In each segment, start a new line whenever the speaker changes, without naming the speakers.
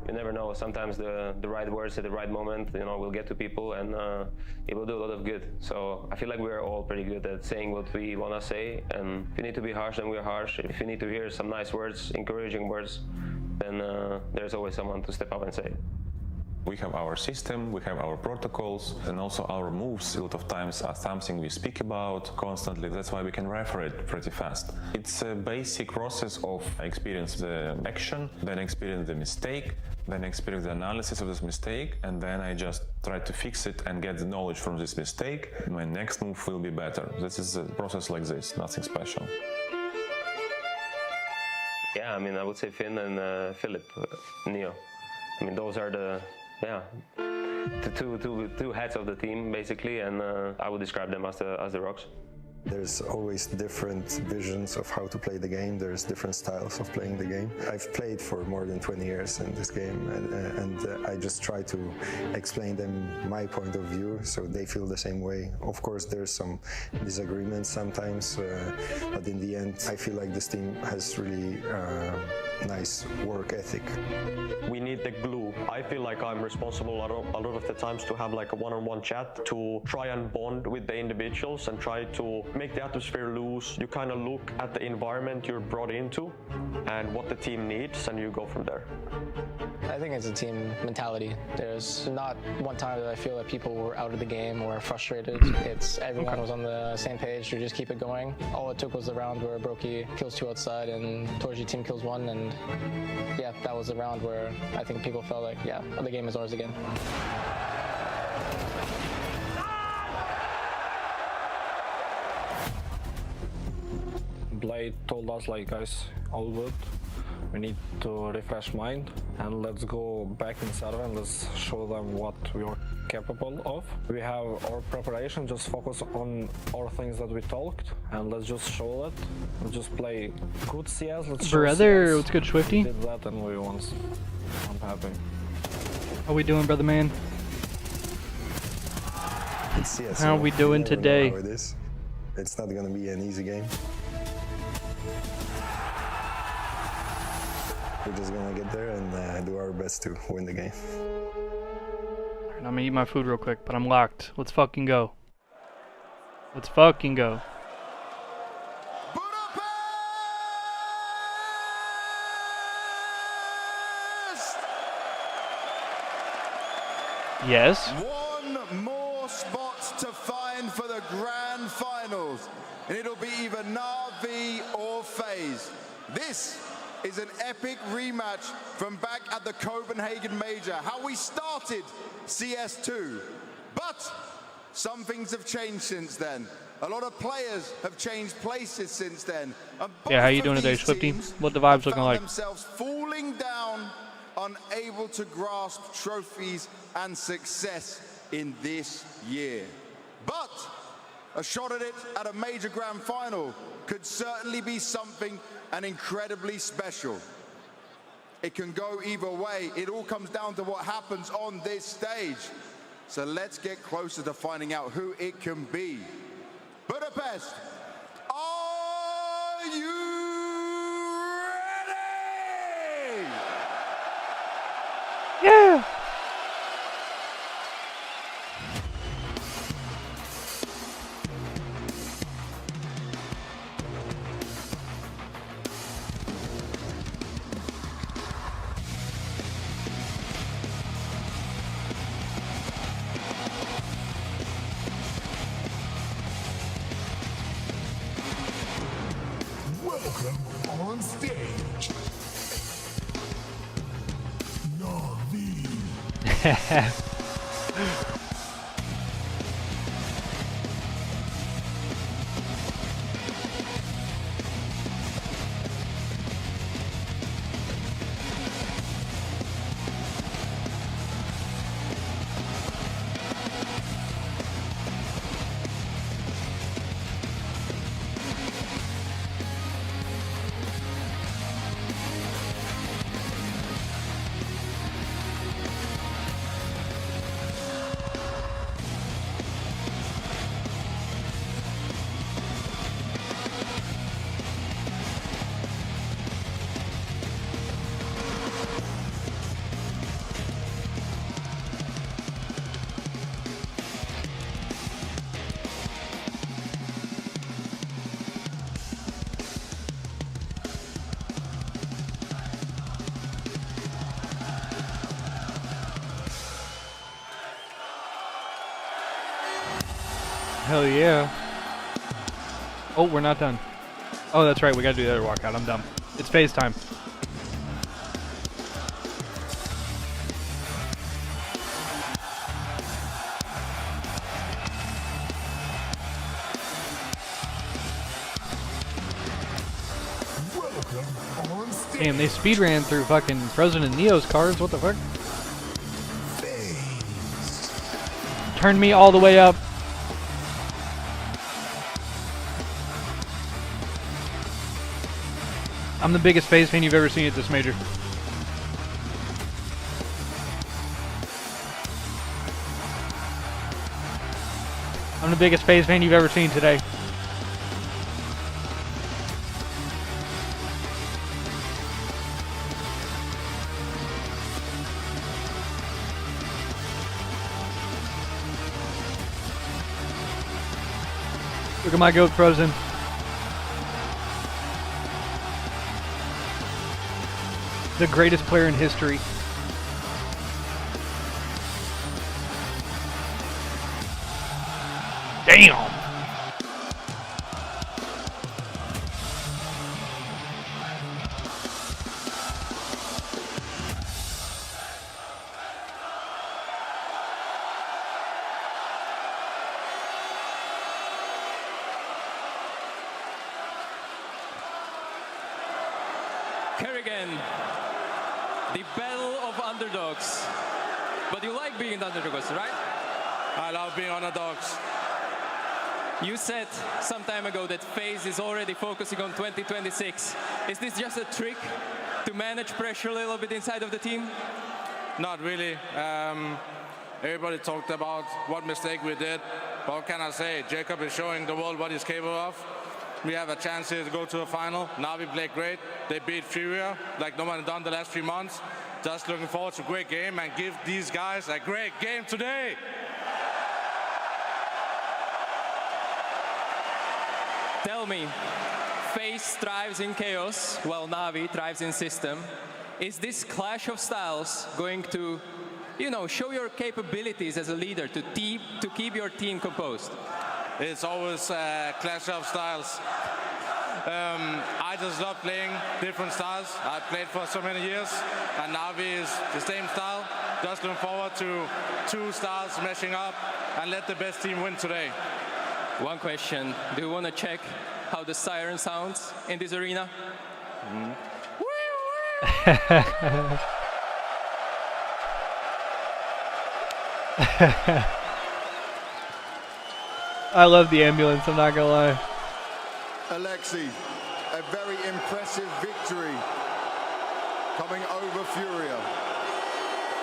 You never know. Sometimes the right words at the right moment, you know, will get to people, and it will do a lot of good. So I feel like we're all pretty good at saying what we want to say, and if you need to be harsh, then we're harsh. If you need to hear some nice words, encouraging words, then there's always someone to step up and say it.
We have our system, we have our protocols, and also our moves a lot of times are something we speak about constantly. That's why we can refer it pretty fast. It's a basic process of experience the action, then experience the mistake, then experience the analysis of this mistake, and then I just try to fix it and get the knowledge from this mistake. My next move will be better. This is a process like this, nothing special.
Yeah, I mean, I would say Finn and Philip, Neo. I mean, those are the two heads of the team, basically, and I would describe them as the Rocks.
There's always different visions of how to play the game. There's different styles of playing the game. I've played for more than 20 years in this game, and I just try to explain them my point of view so they feel the same way. Of course, there's some disagreements sometimes, but in the end, I feel like this team has really nice work ethic.
We need the glue. I feel like I'm responsible a lot of the times to have like a one-on-one chat to try and bond with the individuals and try to make the atmosphere loose. You kind of look at the environment you're brought into and what the team needs, and you go from there.
I think it's a team mentality. There's not one time that I feel that people were out of the game or frustrated. It's everyone was on the same page to just keep it going. All it took was the round where Brokey kills 2 outside and Torji team kills 1, and yeah, that was the round where I think people felt like, yeah, the game is ours again.
Blade told us, like, guys, all good. We need to refresh mind and let's go back in server and let's show them what we are capable of. We have our preparation, just focus on our things that we talked and let's just show it. Let's just play good CS. Let's
brother,
show CS.
what's good, Swifty?
Did that and we won. I'm happy.
How we doing, brother man?
CS,
How are we doing today?
How it is. It's not gonna be an easy game. We're just gonna get there and do our best to win the game.
I'm gonna eat my food real quick, but I'm locked. Let's fucking go. Let's fucking go.
Budapest!
Yes?
One more spot to find for the grand finals, and it'll be either Navi or FaZe. This is an epic rematch from back at the Copenhagen Major, how we started CS2. But some things have changed since then. A lot of players have changed places since then. And
Yeah, how you doing today, Swifty? What the vibes looking like?
Themselves falling down, unable to grasp trophies and success in this year. But a shot at it at a major grand final could certainly be something and incredibly special. It can go either way. It all comes down to what happens on this stage. So let's get closer to finding out who it can be. Budapest, are you ready?
Yeah!
Welcome on stage, Navi.
Hell yeah. Oh, we're not done. Oh, that's right. We gotta do the other walkout. I'm dumb. It's FaZe time.
Welcome on stage.
Damn, they speed ran through fucking Frozen and Neo's cards. What the fuck?
FaZe.
Turn me all the way up. I'm the biggest FaZe fan you've ever seen at this major. I'm the biggest FaZe fan you've ever seen today. Look at my goat Frozen. The greatest player in history. Damn!
Kerrigan, the battle of underdogs. But you like being the underdogs, right?
I love being underdogs.
You said some time ago that FaZe is already focusing on 2026. Is this just a trick to manage pressure a little bit inside of the team?
Not really. Everybody talked about what mistake we did. What can I say? Jacob is showing the world what he's capable of. We have a chance here to go to a final. Navi played great. They beat Furia like no one had done the last 3 months. Just looking forward to a great game and give these guys a great game today.
Tell me, FaZe thrives in chaos, while Navi thrives in system. Is this clash of styles going to, you know, show your capabilities as a leader to keep your team composed?
It's always a clash of styles. I just love playing different styles. I've played for so many years, and Navi is the same style. Just looking forward to 2 styles meshing up and let the best team win today.
One question, do you want to check how the siren sounds in this arena?
I love the ambulance, I'm not gonna lie.
Alexi, a very impressive victory coming over Furia.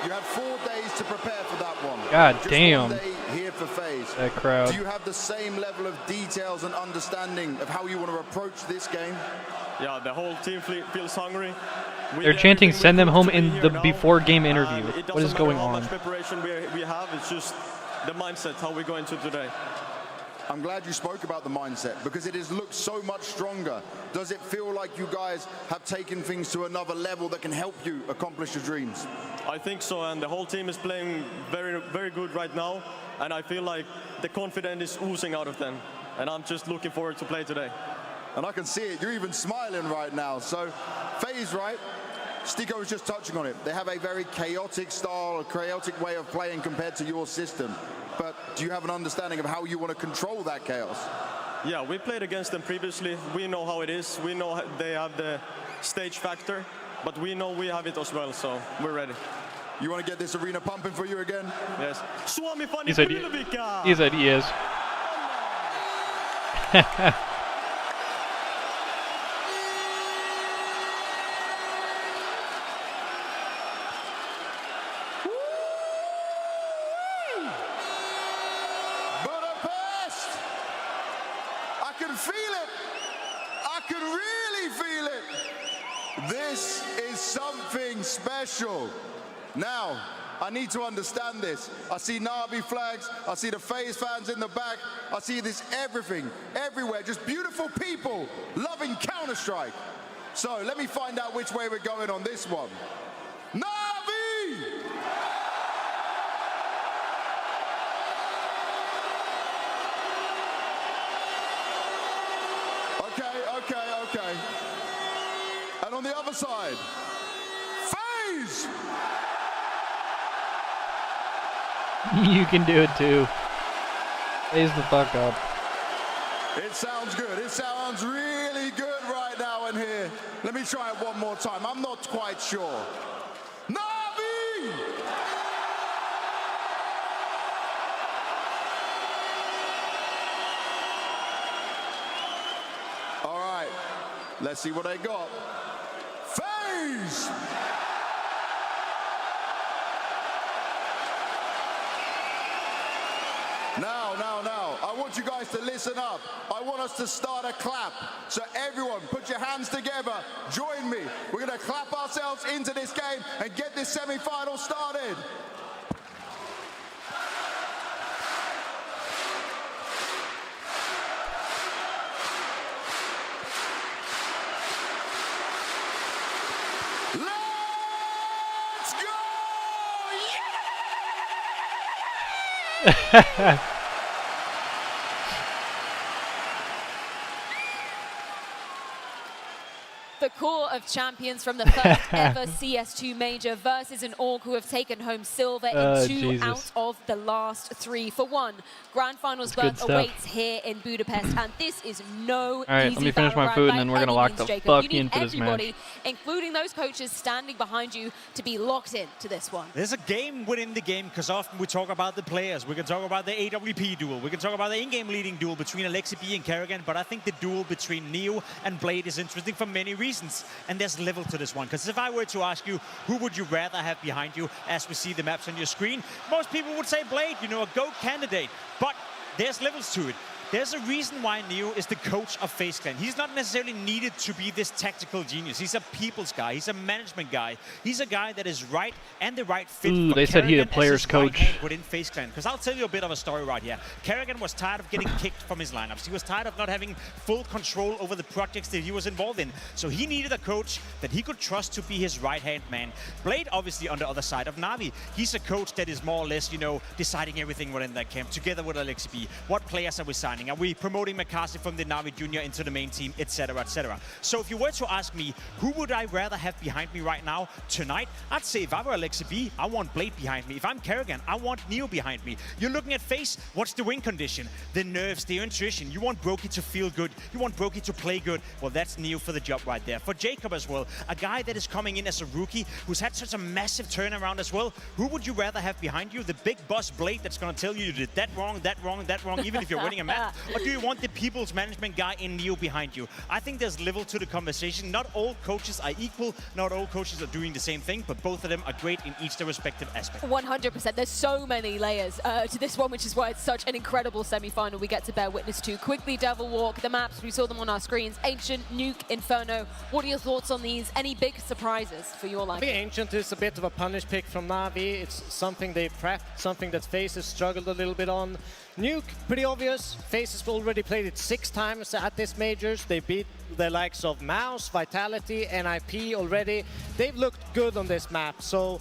You had 4 days to prepare for that one.
God
Just
damn.
1 day here for FaZe.
That crowd.
Do you have the same level of details and understanding of how you want to approach this game?
Yeah, the whole team feels hungry.
They're chanting "Send them home" in the before-game interview. What is going on?
How much preparation we have, it's just the mindset, how we go into today.
I'm glad you spoke about the mindset because it has looked so much stronger. Does it feel like you guys have taken things to another level that can help you accomplish your dreams?
I think so, and the whole team is playing very, very good right now, and I feel like the confidence is oozing out of them, and I'm just looking forward to play today.
And I can see it, you're even smiling right now. So, FaZe, right? Stiko was just touching on it. They have a very chaotic style, a chaotic way of playing compared to your system. But do you have an understanding of how you want to control that chaos?
Yeah, we played against them previously. We know how it is. We know they have the stage factor, but we know we have it as well, so we're ready.
You want to get this arena pumping for you again?
Yes.
He said he is.
Budapest! I can feel it. I can really feel it. This is something special. Now, I need to understand this. I see Navi flags, I see the FaZe fans in the back, I see this everything, everywhere, just beautiful people loving Counter-Strike. So let me find out which way we're going on this one. Navi! other side, FaZe!
You can do it too. Raise the fuck up.
It sounds good. It sounds really good right now in here. Let me try it one more time. I'm not quite sure. Navi! All right, let's see what they got. FaZe! Now, I want you guys to listen up. I want us to start a clap. So everyone, put your hands together, join me. We're gonna clap ourselves into this game and get this semi-final started. Let's go! Yeah!
The core of champions from the first ever CS2 major versus an Org who have taken home silver in 2 out of the last 3. For one, Grand Finals berth awaits here in Budapest, and this is no easy
Alright, let me finish my food and then we're gonna lock the fuck into this match.
Including those coaches standing behind you to be locked in to this one.
There's a game within the game, because often we talk about the players. We can talk about the AWP duel. We can talk about the in-game leading duel between Alexi B and Kerrigan, but I think the duel between Neo and Blade is interesting for many reasons. And there's level to this one, because if I were to ask you, who would you rather have behind you as we see the maps on your screen, most people would say Blade, you know, a GOAT candidate. But there's levels to it. There's a reason why Neo is the coach of FaZe Clan. He's not necessarily needed to be this tactical genius. He's a people's guy. He's a management guy. He's a guy that is right and the right fit.
Ooh, they said he's a player's coach
within FaZe Clan. Because I'll tell you a bit of a story right here. Kerrigan was tired of getting kicked from his lineups. He was tired of not having full control over the projects that he was involved in. So he needed a coach that he could trust to be his right-hand man. Blade, obviously, on the other side of Navi. He's a coach that is more or less, you know, deciding everything within that camp, together with Alexi B. What players are we signing? Are we promoting McCarthy from the Navi Junior into the main team, etc., etc. So if you were to ask me, who would I rather have behind me right now, tonight, I'd say if I were Alexi B, I want Blade behind me. If I'm Kerrigan, I want Neo behind me. You're looking at FaZe, what's the win condition? The nerves, the intuition. You want Brokey to feel good. You want Brokey to play good. Well, that's Neo for the job right there. For Jacob as well, a guy that is coming in as a rookie, who's had such a massive turnaround as well. Who would you rather have behind you? The big boss Blade that's going to tell you did that wrong, that wrong, that wrong, even if you're winning a match? Or do you want the people's management guy in Neo behind you? I think there's level to the conversation. Not all coaches are equal. Not all coaches are doing the same thing, but both of them are great in each their respective aspect.
100%. There's so many layers to this one, which is why it's such an incredible semi-final we get to bear witness to. Quickly, Devil Walk, the maps, we saw them on our screens. Ancient, Nuke, Inferno. What are your thoughts on these? Any big surprises for your liking?
I think Ancient is a bit of a punish pick from Navi. It's something they prepped, something that FaZe has struggled a little bit on. Nuke, pretty obvious. FaZe has already played it 6 times at this majors. They beat the likes of Mouse, Vitality, NIP already. They've looked good on this map, so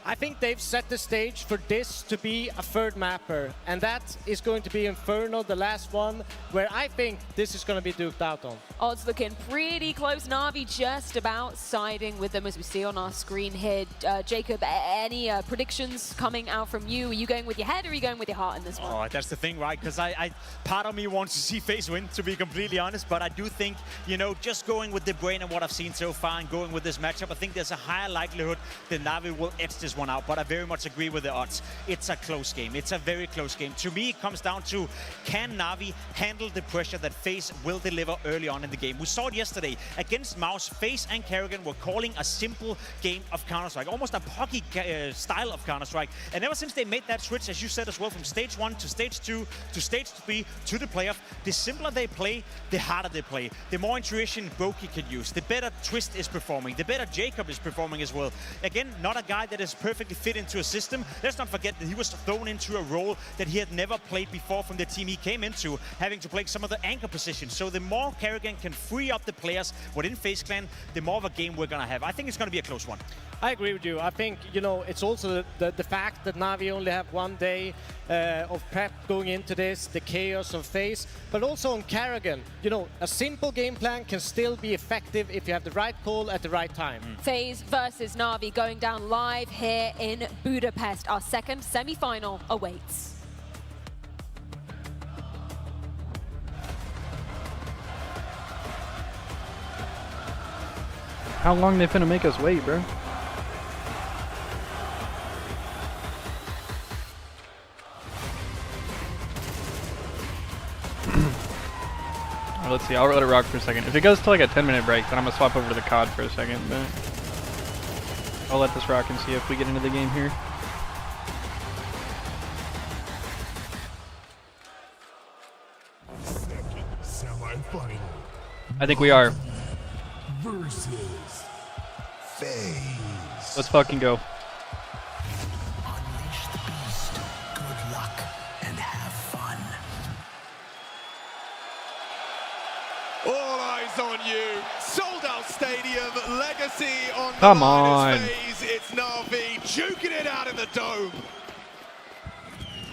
I think they've set the stage for this to be a third mapper, and that is going to be Inferno, the last one, where I think this is going to be duked out on.
Odds looking pretty close. Navi just about siding with them, as we see on our screen here. Jacob, any predictions coming out from you? Are you going with your head or are you going with your heart in this one?
Oh, that's the thing, right? Because part of me wants to see FaZe win, to be completely honest, but I do think, you know, just going with the brain and what I've seen so far and going with this matchup, I think there's a higher likelihood that Navi will edge this one out, but I very much agree with the odds. It's a close game. It's a very close game. To me, it comes down to, can Navi handle the pressure that FaZe will deliver early on in the game? We saw it yesterday against Mouse. FaZe and Kerrigan were calling a simple game of Counter-Strike, almost a pocky style of Counter-Strike. And ever since they made that switch, as you said as well, from stage 1 to stage 2 to stage 3 to the playoff, the simpler they play, the harder they play. The more intuition Brokey can use, the better Twist is performing, the better Jacob is performing as well. Again, not a guy that is perfectly fit into a system. Let's not forget that he was thrown into a role that he had never played before from the team he came into, having to play some of the anchor positions. So the more Kerrigan can free up the players within FaZe Clan, the more of a game we're going to have. I think it's going to be a close one.
I agree with you. I think, you know, it's also the fact that Navi only have 1 day of prep going into this, the chaos of FaZe, but also on Karrigan. You know, a simple game plan can still be effective if you have the right call at the right time.
FaZe versus Navi going down live here in Budapest. Our second semi-final awaits.
How long they finna make us wait, bro? Let's see, I'll let it rock for a second. If it goes to like a 10-minute break, then I'm gonna swap over to the COD for a second, but I'll let this rock and see if we get into the game here.
Second semi-final.
I think we are.
Versus FaZe.
Let's fucking go.
Unleash the beast. Good luck and have fun.
All eyes on you. Sold out stadium. Legacy on
Come
the
on.
FaZe. It's Navi juking it out in the dome.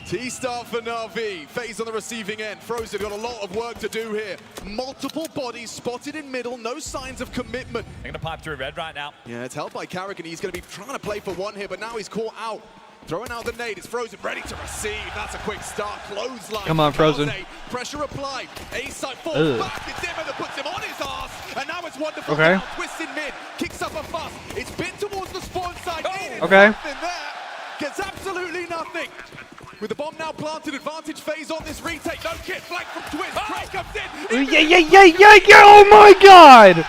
T-start for Navi. FaZe on the receiving end. Frozen got a lot of work to do here. Multiple bodies spotted in middle. No signs of commitment.
They're going to pipe through red right now.
Yeah, it's held by Karrigan. He's going to be trying to play for one here, but now he's caught out. Throwing out the nade. It's Frozen ready to receive. That's a quick start. Clothesline.
Come on, Frozen.
Pressure applied. A-side falls back. It's Dimmer that puts him on his ass. And now it's wonderful.
Okay.
Down, twists in mid. Kicks up a fuss. It's bit towards the spawn side.
Okay.
Nothing there. Gets absolutely nothing. With the bomb now planted, advantage FaZe on this retake. No kit, flank from Twist. Craig comes in.
Yeah. Oh my god!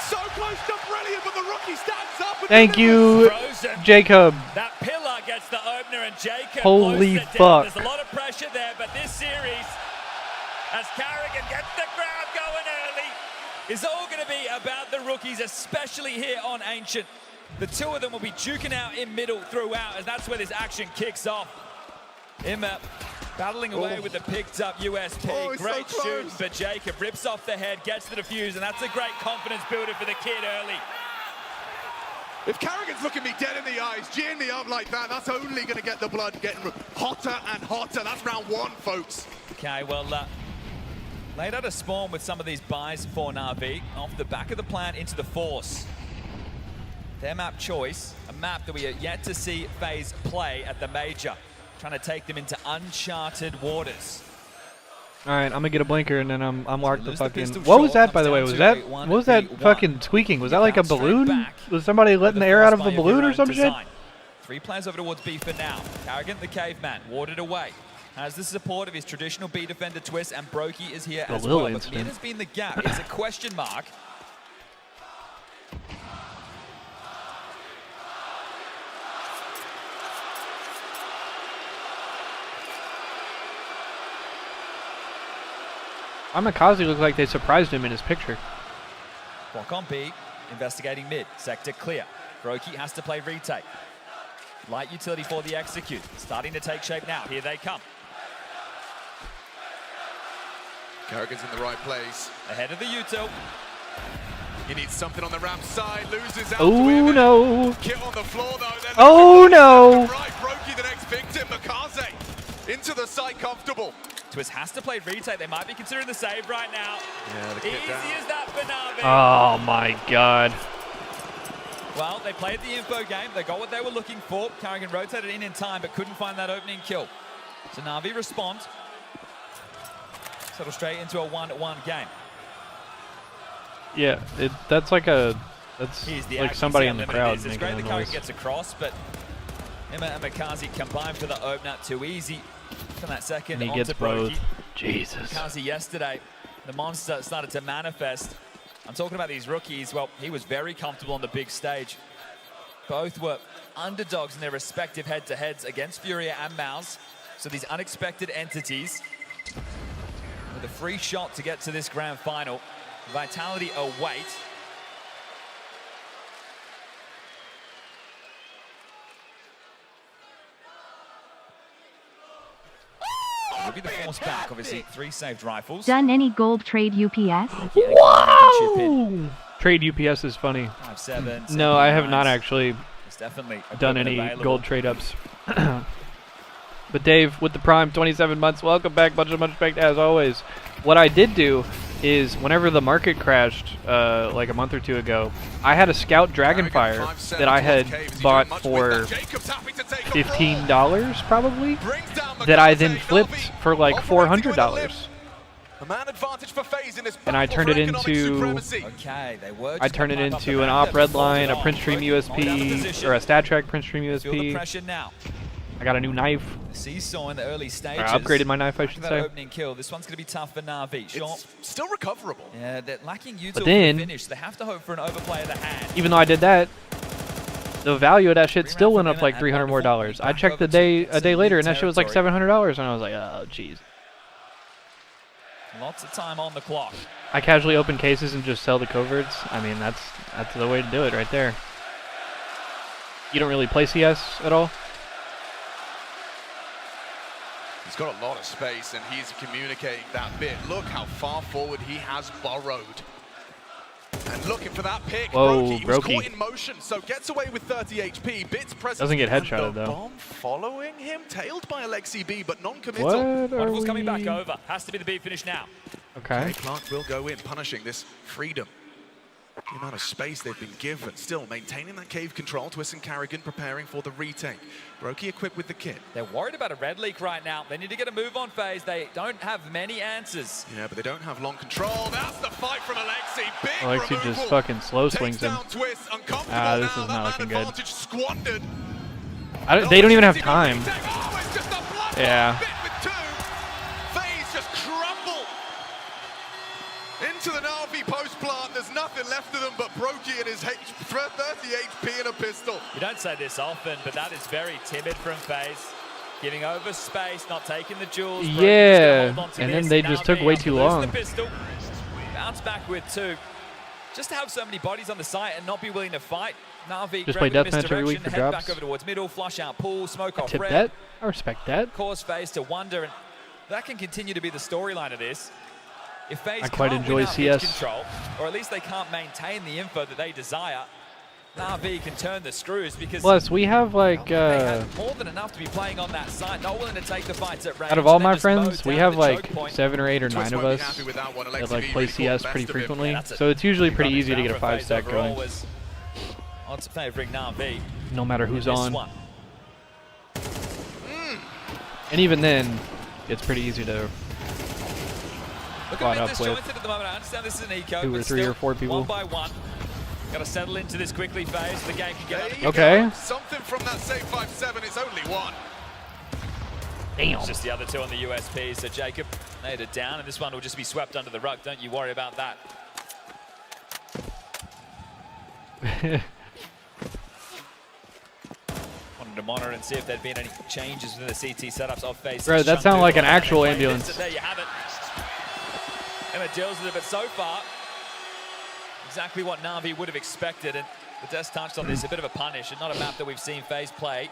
So close to brilliant, but the rookie stands up. And
Thank you, Jacob.
That pillar gets the opener, and Jacob
Holy
blows it down.
fuck.
There's a lot of pressure there, but this series, as Karrigan gets the crowd going early, is all going to be about the rookies, especially here on Ancient. The two of them will be duking out in middle throughout, as that's where this action kicks off. Imma battling away with the picked up USP. Great
so
shoot, but Jacob rips off the head, gets the defuse, and that's a great confidence builder for the kid early.
If Karrigan's looking me dead in the eyes, geeing me up like that, that's only going to get the blood getting hotter and hotter. That's round one, folks.
Okay, well, laid out a spawn with some of these buys for Navi off the back of the plant into the Force. Their map choice, a map that we are yet to see FaZe play at the Major. Trying to take them into uncharted waters.
All right, I'm gonna get a blinker and then I'm marked the fucking. What was that, by the way? Was that what was that fucking squeaking? Was that like a balloon? Was somebody letting the air out of a balloon or some shit?
3 players over towards B for now. Karrigan, the caveman, warded away. Has the support of his traditional B defender Twist, and Brokey is here as well. But mid has been the gap. It's a question mark.
Amikaze looked like they surprised him in his picture.
Block on B, investigating mid. Sector clear. Brokey has to play retake. Light utility for the execute. Starting to take shape now. Here they come.
Karrigan's in the right place.
Ahead of the util.
He needs something on the ramp side. Loses out
Oh
to him.
no!
Kit on the floor though.
Oh no!
Right, Brokey the next victim. Mikaze into the site, comfortable.
Twist has to play retake. They might be considering the save right now.
Yeah,
Easy as that for Navi.
Oh my god.
Well, they played the info game. They got what they were looking for. Karrigan rotated in time, but couldn't find that opening kill. So Navi respond. Settle straight into a 1-1 game.
Yeah, that's like like somebody in the crowd
It's
making
great
a
that
noise.
Karrigan gets across, but Imma and Mikaze combined for the opener. Too easy. From that second,
And he gets both.
Brokey.
Jesus.
Mikaze yesterday, the monster started to manifest. I'm talking about these rookies. Well, he was very comfortable on the big stage. Both were underdogs in their respective head-to-heads against Furia and Mouse. So these unexpected entities with a free shot to get to this grand final. Vitality await. Will be the force back, obviously 3 saved rifles.
Done any gold trade UPS?
Wow! Trade UPS is funny.
5-7.
No, I have not actually
It's definitely
done any
available.
gold trade ups. But Dave, with the Prime, 27 months, welcome back. Much respect as always. What I did do is whenever the market crashed like a month or two ago, I had a Scout Dragonfire that I had bought for $15 probably, that I then flipped for like $400. And I turned it into an Op Redline, a Prince Stream USP, or a StatTrak Prince Stream USP. I got a new knife.
Seesaw in the early stages.
I upgraded my knife, I should
That
say.
opening kill. This one's going to be tough for Navi. Sure.
It's still recoverable.
Yeah, they're lacking util
But
for
then,
the finish. They have to hope for an overplay of the hand.
even though I did that, the value of that shit still went up like $300 more. I checked a day later, and that shit was like $700, and I was like, oh, jeez.
Lots of time on the clock.
I casually open cases and just sell the coverts. I mean, that's the way to do it right there. You don't really play CS at all?
He's got a lot of space and he's communicating that bit. Look how far forward he has burrowed. And looking for that pick.
Whoa,
Brokey was
Brokey.
caught in motion, so gets away with 30 HP. Bits present.
Doesn't get headshotted,
and the
though.
bomb following him, tailed by Alexi B, but non-committal.
What are
Wonderful's coming back
we-
over. Has to be the B finish now.
Okay.
Clark will go in, punishing this freedom. The amount of space they've been given, still maintaining that cave control. Twist and Carrigan preparing for the retake. Brokey equipped with the kit.
They're worried about a red leak right now. They need to get a move on FaZe. They don't have many answers.
Yeah, but they don't have long control. That's the fight from Alexi. Big
Alexi
removal.
just fucking slow swings him.
Down Twist, uncomfortable
Ah, this
now.
is
That
not
man
looking good.
advantage squandered.
They don't even have time.
Oh, it's just a blood
Yeah.
bit with two. FaZe just crumble into the Navi post plant. There's nothing left of them but Brokey and his 30 HP and a pistol.
You don't say this often, but that is very timid from FaZe. Giving over space, not taking the jewels. Brokey's
Yeah,
gonna hold on to
and then
this.
they just took
Navi
way
after
too
losing
long.
The pistol. Bounce back with two. Just to have so many bodies on the site and not be willing to fight. Navi
Just play
grabbing
deathmatch every week
misdirection,
for
head
drops.
back over towards middle, flush out pool, smoke off
Tip
red.
that. I respect that.
Cause FaZe to wonder, and that can continue to be the storyline of this. If FaZe
I quite
can't
enjoy
win out
CS.
pitch control, or at least they can't maintain the info that they desire, Navi can turn the screws because
Plus, we have like
they had more than enough to be playing on that site, not willing to take the fights at range.
out of all
and then
my
just mow
friends, we
down
have
the
like
choke point.
7 or 8 or
Twist
9 of
won't be
us
happy with that one.
that
Alexi
like
B
play
really caught
CS
the
pretty
best of him.
frequently.
That's
So it's usually pretty
running
easy to get a
down
5
for
stack
FaZe overall
going,
was odds favouring Navi.
no matter
in
who's
this
on.
one.
And even then, it's pretty easy to
Look
squad
a bit
up with
disjointed at the moment. I understand this is an eco,
2 or
but
3
still,
or 4 people.
one by one. Got to settle into this quickly, FaZe. The game can get
There
up.
you
Okay.
go. Something from that save 5-7. It's only one.
Damn.
It's just the other two on the USP. So Jacob laid it down, and this one will just be swept under the rug. Don't you worry about that. Wanted to monitor and see if there'd been any changes within the CT setups of FaZe.
Bro, that sounded like an actual ambulance.
There you have it. Emma deals with it, but so far, exactly what Navi would have expected. And the Des touched on this, a bit of a punish, and not a map that we've seen FaZe play.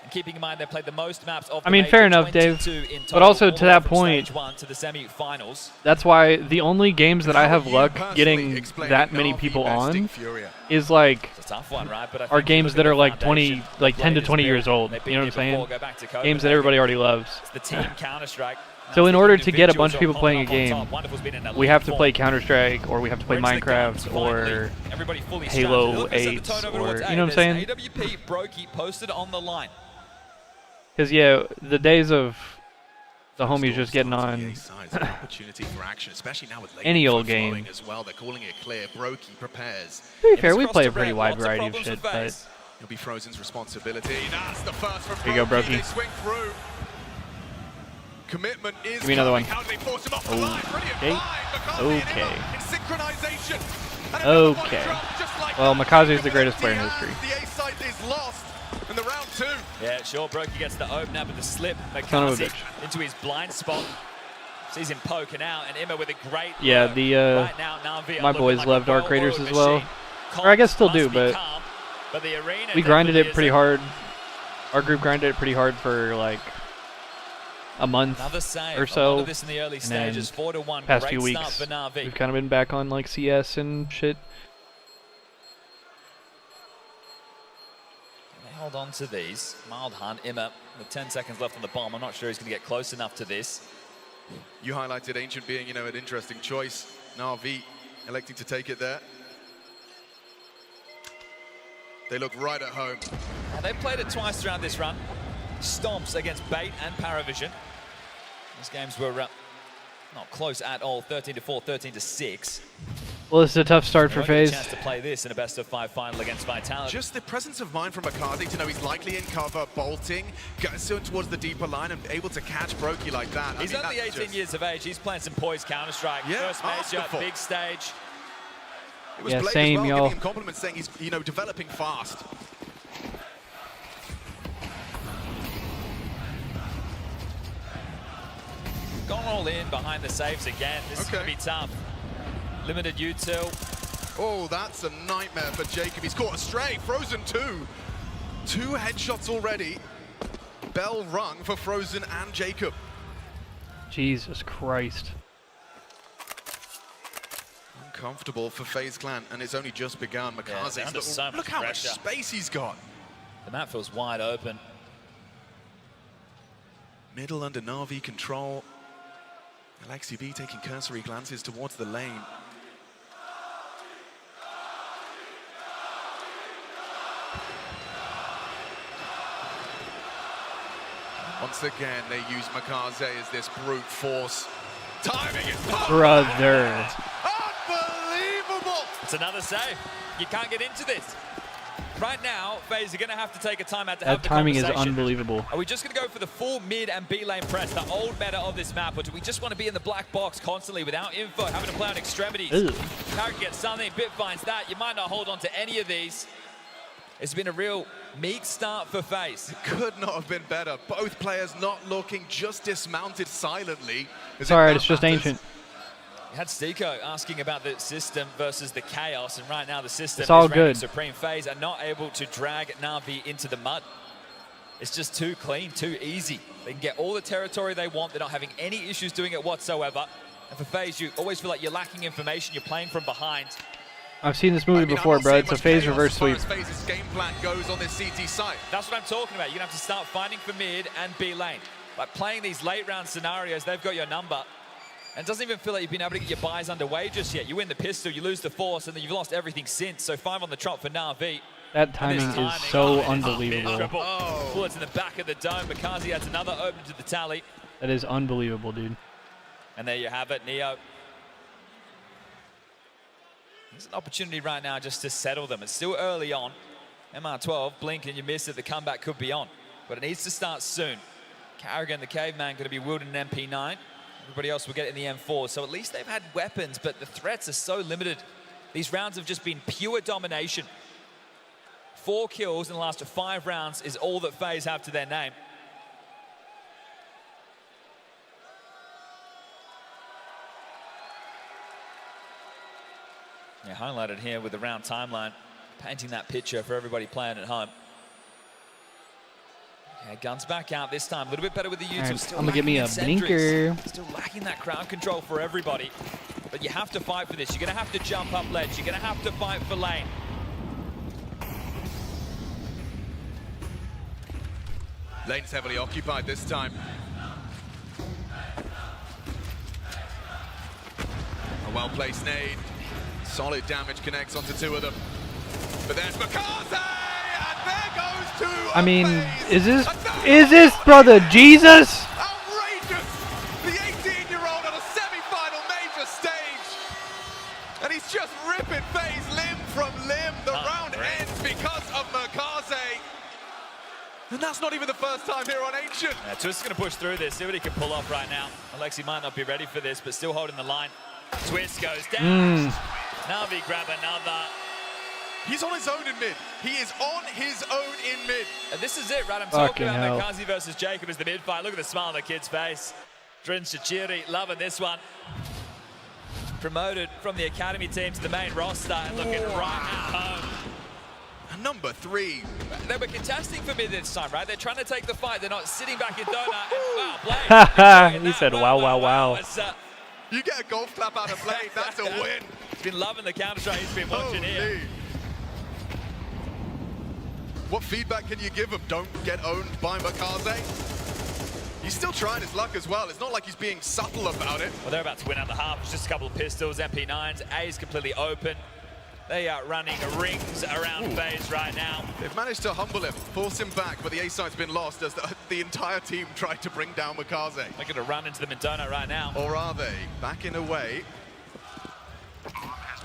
And keeping in mind they played the most maps of the
I mean,
major,
fair enough, Dave.
22 in
But
total,
also
all
to
the way
that
from
point,
stage 1 to the semi-finals.
that's why the only games that I have
you
luck
personally
getting
explain
that
Navi
many people
besting
on
Furia?
is like
It's a tough one, right? But I
are
think you
games
look
that
at
are
the
like 20,
foundation,
like 10 to
players
20
built,
years old.
they've
You know what I'm
been here before,
saying?
go back to
Games that
Copenhagen.
everybody already loves.
It's the team Counter-Strike.
So in order to get a bunch of
individuals
people playing a
are popping up on
game,
top. Wonderful's been in
we
elite
have to
form.
play Counter-Strike, or we have to play
We're into the guns,
Minecraft,
finally.
or
Everybody fully
Halo
strapped. Look, they set the
8,
tone over
or
towards
you know what I'm saying?
There's AWP Brokey posted on the line.
Because yeah, the days of the homies
Storm
just getting
starts
on
the A side, an opportunity for action, especially now with late
any
info
old game.
flowing as well. They're calling it clear. Brokey prepares.
To be fair, we
Crossed
play
to
a pretty
red,
wide
lots of
variety of
problems
shit,
for
but
FaZe.
It'll be Frozen's responsibility. That's the first from
There you go, Brokey.
They swing through. Commitment is
Give me another one.
coming. How do they force him off the line? Brilliant
Okay.
find. Makazi and
Okay.
Emma in synchronization. And another one
Okay.
dropped just like
Well,
that.
Makazi is the greatest player in
Empty
history.
hands. The A site is lost in the round 2.
Yeah, sure, Brokey gets the opener, but the slip.
Son of a
Makazi
bitch.
into his blind spot. Sees him poking out, and Emma with a great
yeah,
work.
the
Right now, Navi are
my
looking
boys
like
loved
a
Arc Raiders
well-oiled
as well.
machine.
Or I guess still
Must
do,
be
but
calm, but the arena
we grinded
definitely
it pretty
isn't.
hard. Our group grinded it pretty hard for like a month
Another save.
or
A lot
so.
of this in the early
And then
stages. 4-1.
past
Great
few
start
weeks,
for Navi.
we've kind of been back on like CS and shit.
hold on to these. Mild hunt, Imma, with 10 seconds left on the bomb. I'm not sure he's going to get close enough to this.
You highlighted Ancient being, an interesting choice. Navi electing to take it there. They look right at home.
They've played it twice throughout this run. Stomps against Bait and Paravision. These games were not close at all. 13-4, 13-6.
Well, this is a tough start for FaZe.
Chance to play this in a best-of-5 final against Vitality.
Just the presence of mind from Akazi to know he's likely in cover, bolting, going towards the deeper line and able to catch Brokey like that.
He's only 18 years of age. He's playing some poised Counter-Strike.
Yeah,
first major, big stage.
It was
Yeah,
Blade
same,
as well,
y'all.
giving him compliments, saying he's, developing fast.
Gone all in behind the saves again. This is going to be tough. Limited util.
Oh, that's a nightmare for Jacob. He's caught a stray. Frozen 2. 2 headshots already. Bell rung for Frozen and Jacob.
Jesus Christ.
Uncomfortable for FaZe Clan, and it's only just begun. Makaze,
under so much
look how much
pressure.
space he's got.
The map feels wide open.
Middle under Navi control. Alexi B taking cursory glances towards the lane. Once again, they use Makaze as this brute force. Timing is perfect.
Brother.
Unbelievable!
It's another save. You can't get into this. Right now, FaZe are going to have to take a timeout to
That
have the
timing is
conversation.
unbelievable.
Are we just going to go for the full mid and B lane press, the old meta of this map, or do we just want to be in the black box constantly without info, having to play on extremities? Carrick gets something, Bit finds that. You might not hold on to any of these. It's been a real meek start for FaZe.
Could not have been better. Both players not looking, just dismounted silently.
Sorry, it's just Ancient.
You had Stiko asking about the system versus the chaos, and right now the system
It's all
is reigning
good.
supreme. FaZe are not able to drag Navi into the mud. It's just too clean, too easy. They can get all the territory they want. They're not having any issues doing it whatsoever. And for FaZe, you always feel like you're lacking information. You're playing from behind.
I've seen this movie before, bro. It's a FaZe reverse sweep.
As FaZe's game plan goes on this CT site.
That's what I'm talking about. You're going to have to start finding for mid and B lane. Like playing these late round scenarios, they've got your number. And it doesn't even feel like you've been able to get your buys underway just yet. You win the pistol, you lose the force, and then you've lost everything since. So 5 on the trot for Navi.
That timing is so unbelievable.
Bullets in the back of the dome. Makazi adds another open to the tally.
That is unbelievable, dude.
And there you have it, Neo. There's an opportunity right now just to settle them. It's still early on. MR12, blink and you miss it. The comeback could be on. But it needs to start soon. Carrigan, the caveman, going to be wielding an MP9. Everybody else will get it in the M4. So at least they've had weapons, but the threats are so limited. These rounds have just been pure domination. 4 kills in the last 5 rounds is all that FaZe have to their name. Yeah, highlighted here with the round timeline, painting that picture for everybody playing at home. Okay, guns back out this time, a little bit better with the util.
Right,
Still
I'm gonna give me a blinker.
Still lacking that crowd control for everybody. But you have to fight for this. You're gonna have to jump up ledge. You're gonna have to fight for lane.
Lane's heavily occupied this time. A well-placed nade. Solid damage connects onto 2 of them. But there's Makaze! And there goes 2
I mean, is this brother Jesus?
outrageous! The 18-year-old on a semi-final major stage. And he's just ripping FaZe limb from limb. The round ends because of Makaze. And that's not even the first time here on Ancient.
Yeah, Twist is going to push through this, see what he can pull off right now. Alexi might not be ready for this, but still holding the line. Twist goes down. Navi grab another.
He's on his own in mid. He is on his own in mid.
And this is it, right? I'm
Fucking
talking about
hell.
Makazi versus Jacob as the mid fight. Look at the smile on the kid's face. Drin Shachiri loving this one. Promoted from the academy team to the main roster and looking right at home.
Number 3.
They were contesting for mid this time, right? They're trying to take the fight. They're not sitting back in donut. And, wow, Blade.
He said, wow, wow, wow.
It's,
You get a golf clap out of Blade, that's a win.
He's been loving the Counter-Strike he's been watching here.
What feedback can you give him? Don't get owned by Makaze. He's still trying his luck as well. It's not like he's being subtle about it.
Well, they're about to win out the half. It's just a couple of pistols, MP9s. A is completely open. They are running rings around FaZe right now.
They've managed to humble him, force him back, but the A side's been lost as the entire team tried to bring down Makaze.
They're going to run into them in donut right now.
Or are they? Backing away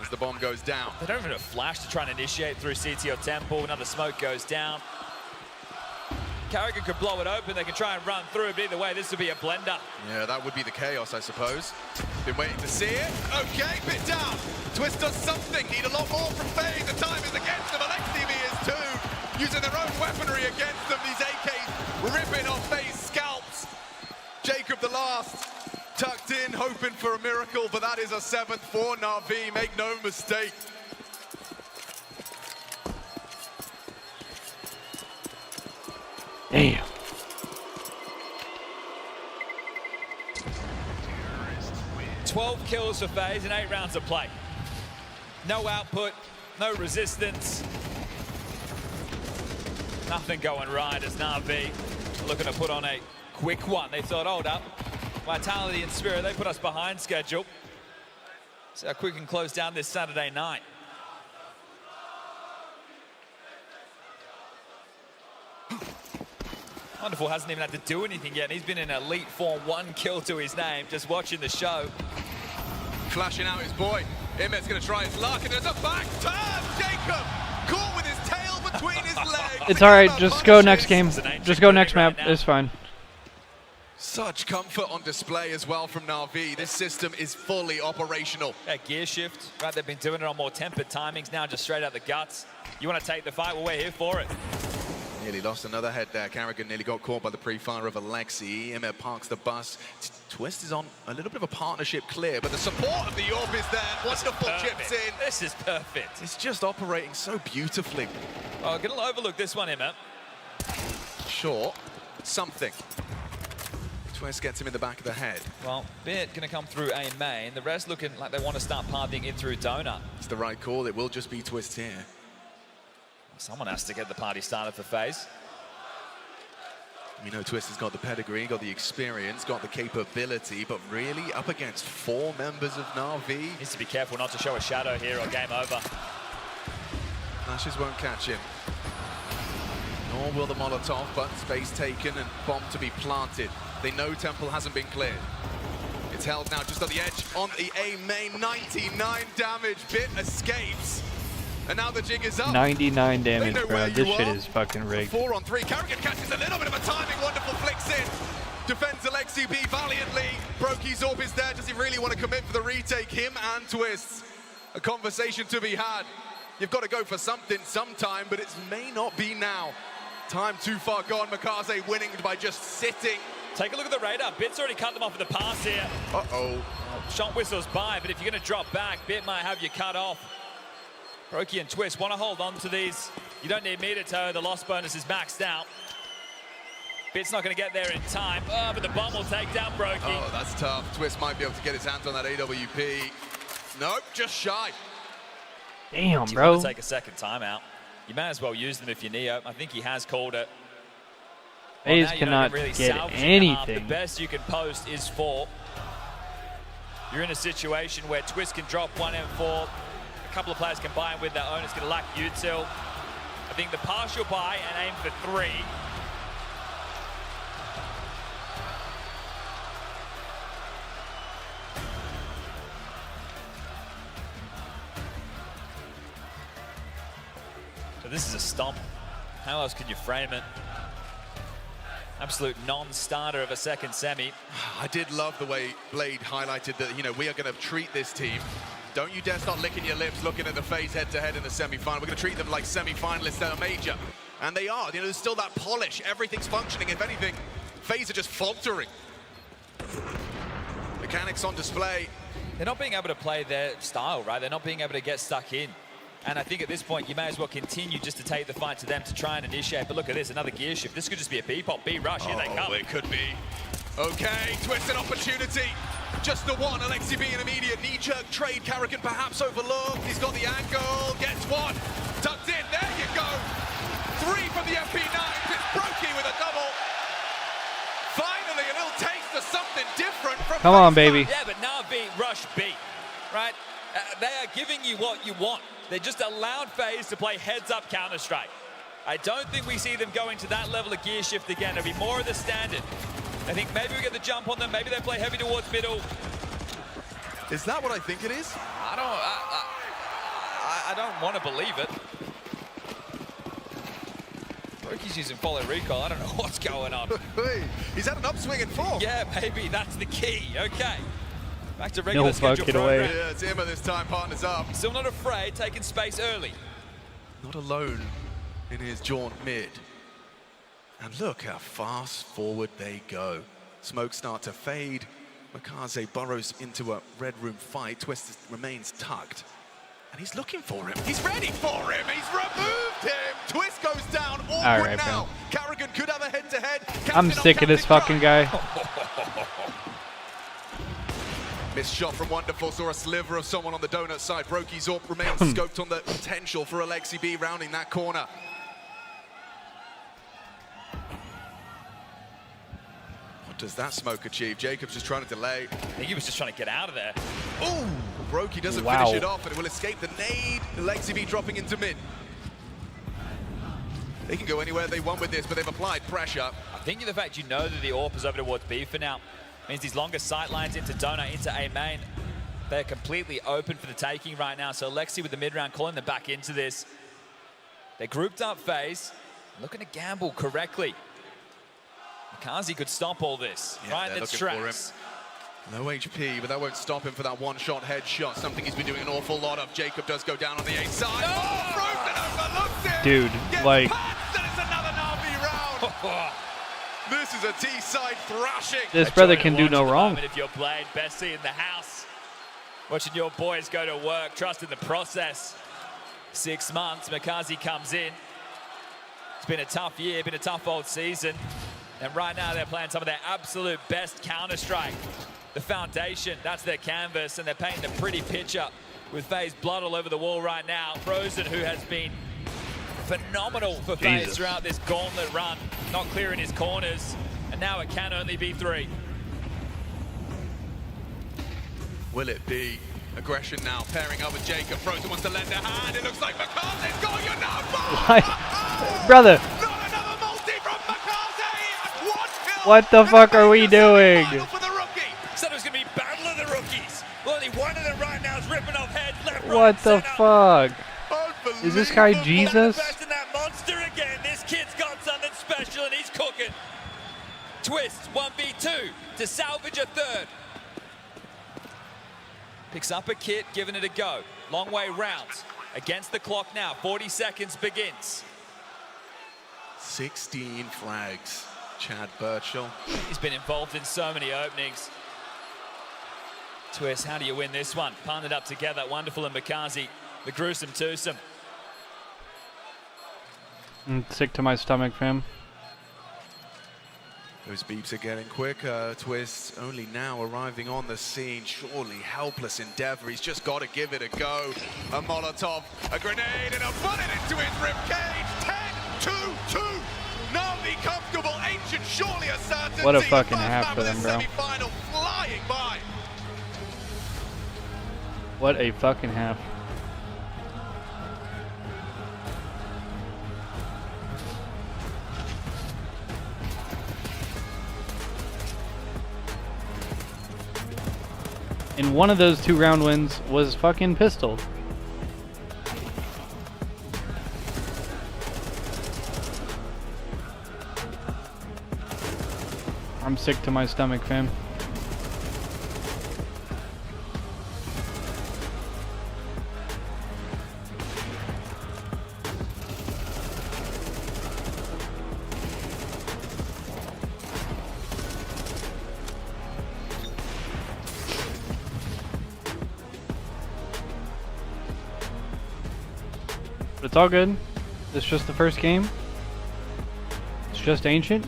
as the bomb goes down.
They don't even have a flash to try and initiate through CT or Temple. Another smoke goes down. Carrigan could blow it open. They can try and run through, but either way, this would be a blender.
Yeah, that would be the chaos, I suppose. Been waiting to see it. Okay, bit down. Twist does something. Need a lot more from FaZe. The time is against them. Alexiv is too. Using their own weaponry against them. These AKs ripping off FaZe scalps. Jacob the last. Tucked in, hoping for a miracle, but that is a 7th for Navi. Make no mistake.
Damn.
$12 kills for FaZe in 8 rounds of play. No output, no resistance. Nothing going right as Navi looking to put on a quick one. They thought, hold up, Vitality and Spirit, they put us behind schedule. See how quick we can close down this Saturday night. Wonderful hasn't even had to do anything yet. He's been in elite form, 1 kill to his name, just watching the show.
Flashing out his boy. Imet's going to try his luck, and there's a back turn. Jacob caught with his tail between his legs.
It's alright, just go next game. Just go next map, it's fine.
Such comfort on display as well from Navi. This system is fully operational.
Yeah, gear shift, right? They've been doing it on more tempered timings, now just straight out the guts. You want to take the fight? Well, we're here for it.
Nearly lost another head there. Carrigan nearly got caught by the pre-fire of Alexi. Imet parks the bus. Twist is on a little bit of a partnership clear, but the support of the Orb is there. Wonderful chips in.
This is perfect.
It's just operating so beautifully.
Oh, gonna overlook this one, Imet.
Short. Something. Twist gets him in the back of the head.
Well, Bit gonna come through A main. The rest looking like they want to start pathing in through Donut.
It's the right call. It will just be Twist here.
Someone has to get the party started for FaZe.
You know, Twist has got the pedigree, got the experience, got the capability, but really up against 4 members of Navi.
Needs to be careful not to show a shadow here or game over.
Flashes won't catch him. Nor will the Molotov, but space taken and bomb to be planted. They know Temple hasn't been cleared. It's held now just on the edge on the A main. 99 damage. Bit escapes. And now the jig is up.
99 damage, bro. This shit is fucking rigged.
4 on 3. Carrigan catches a little bit of a timing. Wonderful flicks in. Defends Alexi B valiantly. Brokey's Orb is there. Does he really want to commit for the retake? Him and Twist. A conversation to be had. You've got to go for something sometime, but it may not be now. Time too far gone. Makaze winning by just sitting.
Take a look at the radar. Bit's already cut them off with the pass here.
Uh-oh.
Shot whistles by, but if you're going to drop back, Bit might have you cut off. Brokey and Twist want to hold on to these. You don't need meter toe. The loss bonus is maxed out. Bit's not going to get there in time. Oh, but the bomb will take down Brokey.
Oh, that's tough. Twist might be able to get his hands on that AWP. Nope, just shy.
Damn,
Do you
bro.
want to take a second timeout? You may as well use them if you're Neo. I think he has called it.
FaZe
Well,
cannot
really
get
The
anything.
best you can post is 4. You're in a situation where Twist can drop 1 M4. A couple of players can buy in with their own. It's going to lack util. I think the partial buy and aim for 3. So this is a stomp. How else could you frame it? Absolute non-starter of a second semi.
I did love the way Blade highlighted that, you know, we are going to treat this team. Don't you dare start licking your lips looking at the FaZe head-to-head in the semi-final. We're going to treat them like semi-finalists at a major. And they are. You know, there's still that polish. Everything's functioning. If anything, FaZe are just faltering. Mechanics on display.
They're not being able to play their style, right? They're not being able to get stuck in. And I think at this point, you may as well continue just to take the fight to them to try and initiate. But look at this, another gear shift. This could just be a B-pop, B-rush. Here they come.
It could be. Okay, Twist an opportunity. Just the one. Alexi B an immediate knee-jerk trade. Carrigan perhaps overlooked. He's got the angle. Gets one. Tucked in. There you go. 3 from the FP9s. It's Brokey with a double. Finally, a little taste of something different from
Come on, baby.
Yeah, but Navi rush B, right? They are giving you what you want. They just allowed FaZe to play heads-up Counter-Strike. I don't think we see them going to that level of gear shift again. It'll be more of the standard. I think maybe we get the jump on them. Maybe they play heavy towards middle.
Is that what I think it is?
I don't want to believe it. Rookies using follow recall. I don't know what's going on.
He's had an upswing in form.
Yeah, maybe that's the key. Okay. Back to regular
No
schedule
fucking
program.
way.
Yeah, it's Emma this time, partners up.
Still not afraid, taking space early.
Not alone in his jaunt mid. And look how fast forward they go. Smoke start to fade. Makaze burrows into a red room fight. Twist remains tucked. And he's looking for him. He's ready for him. He's removed him. Twist goes down. Awkward
right,
now. Carrigan could have a head-to-head.
I'm sick of this fucking guy.
Missed shot from Wonderful, saw a sliver of someone on the donut side. Brokey's up, remains scoped on the potential for Alexi B rounding that corner. What does that smoke achieve? Jacobs just trying to delay.
I think he was just trying to get out of there.
Ooh, Brokey doesn't finish it off, and it will escape the nade. Alexi B dropping into mid. They can go anywhere they want with this, but they've applied pressure.
I think the fact you know that the AWP is over towards B for now means these longer sight lines into donut, into A main, they're completely open for the taking right now. So Alexi with the mid-round calling them back into this. They grouped up FaZe, looking to gamble correctly. Makaze could stop all this, right in its tracks.
No HP, but that won't stop him for that one-shot headshot. Something he's been doing an awful lot of. Jacob does go down on the A side. Oh, Frozen overlooked it.
Dude, like...
And it's another Navi round. This is a T-side thrashing.
This brother can do no wrong.
If you're Blade, Bessie in the house, watching your boys go to work, trusting the process. 6 months, Makaze comes in. It's been a tough year, been a tough old season. And right now they're playing some of their absolute best Counter-Strike. The foundation, that's their canvas, and they're painting a pretty picture with FaZe blood all over the wall right now. Frozen, who has been phenomenal for FaZe throughout this gauntlet run, not clearing his corners, and now it can only be 3.
Will it be aggression now, pairing up with Jacob? Frozen wants to lend a hand. It looks like Makaze's got you now.
Brother.
Not another multi from Makaze.
What the fuck are we doing?
Said it was going to be battle of the rookies. Well, only one of them right now is ripping off heads left,
What the fuck? Is this guy Jesus?
Best in that monster again. This kid's got something special and he's cooking. Twist 1v2 to salvage a third. Picks up a kit, giving it a go. Long way round. Against the clock now. 40 seconds begins.
16 flags. Chad Birchall.
He's been involved in so many openings. Twist, how do you win this one? Partnered up together, Wonderful and Makaze, the gruesome twosome.
I'm sick to my stomach, fam.
Those beeps are getting quicker. Twist only now arriving on the scene. Surely helpless endeavor. He's just got to give it a go. A Molotov, a grenade, and a bullet into his ribcage. 10-2-2. Navi comfortable. Ancient surely a certainty.
What a fucking half for them, bro.
Semi-final flying by.
What a fucking half. And one of those 2 round wins was fucking pistol. I'm sick to my stomach, fam. But it's all good. It's just the first game. It's just Ancient.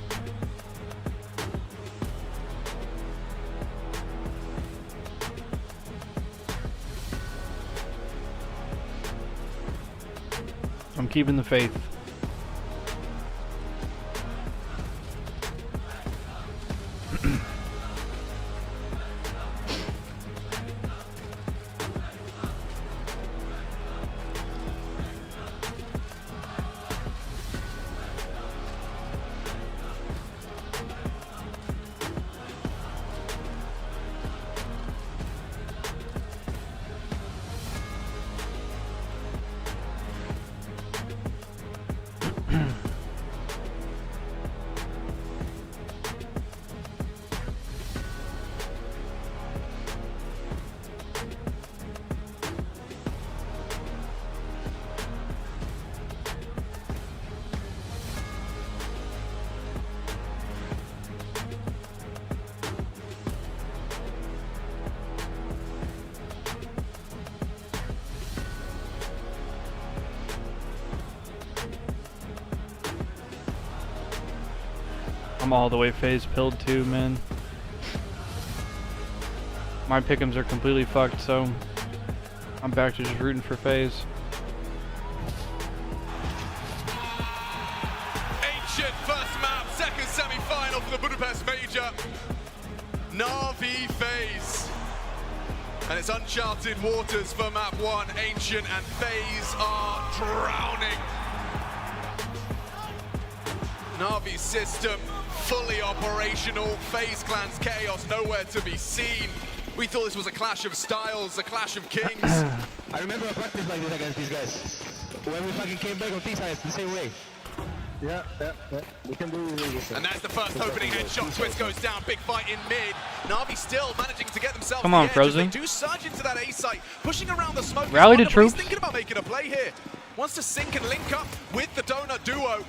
I'm keeping the faith. I'm all the way FaZe pilled too, man. My pick'ems are completely fucked, so I'm back to just rooting for FaZe.
Ancient first map, second semi-final for the Budapest Major. Navi FaZe. And it's uncharted waters for map 1. Ancient and FaZe are drowning. Navi's system fully operational. FaZe Clan's chaos nowhere to be seen. We thought this was a clash of styles, a clash of kings.
I remember a practice like this against these guys. When we fucking came back on T-side the same way. Yeah. We can do this.
And that's the first opening headshot. Twist goes down, big fight in mid. Navi still managing to get themselves
Come on,
the edge
Frozen.
as they do surge into that A site, pushing around the smoke.
Rally to
He's
troops.
thinking about making a play here. Wants to sync and link up with the Donut duo.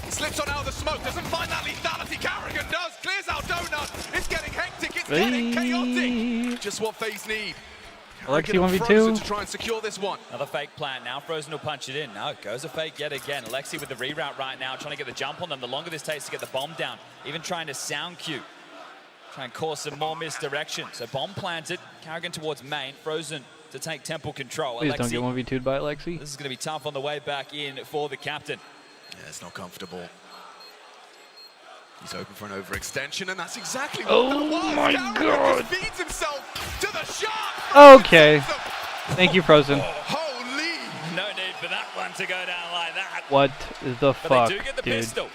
Slips on out of the smoke, doesn't find that lethality. Carrigan does, clears out Donut. It's getting hectic, it's getting chaotic. Just what FaZe need.
Alexi
Carrigan and
1v2.
Frozen to try and secure this one.
Another fake plan. Now Frozen will punch it in. No, goes a fake yet again. Alexi with the reroute right now, trying to get the jump on them. The longer this takes to get the bomb down, even trying to sound cue. Try and cause some more misdirection. So bomb planted, Carrigan towards main, Frozen to take temple control.
Please
Alexi,
don't get 1v2'd by Alexi.
this is going to be tough on the way back in for the captain.
Yeah, it's not comfortable. He's open for an overextension, and that's exactly what
Oh
that was.
my
Carrigan
God.
just feeds himself to the shot.
Okay. Thank you, Frozen.
Holy!
No need for that one to go down like that.
What the
But
fuck,
they do get the
dude?
pistol.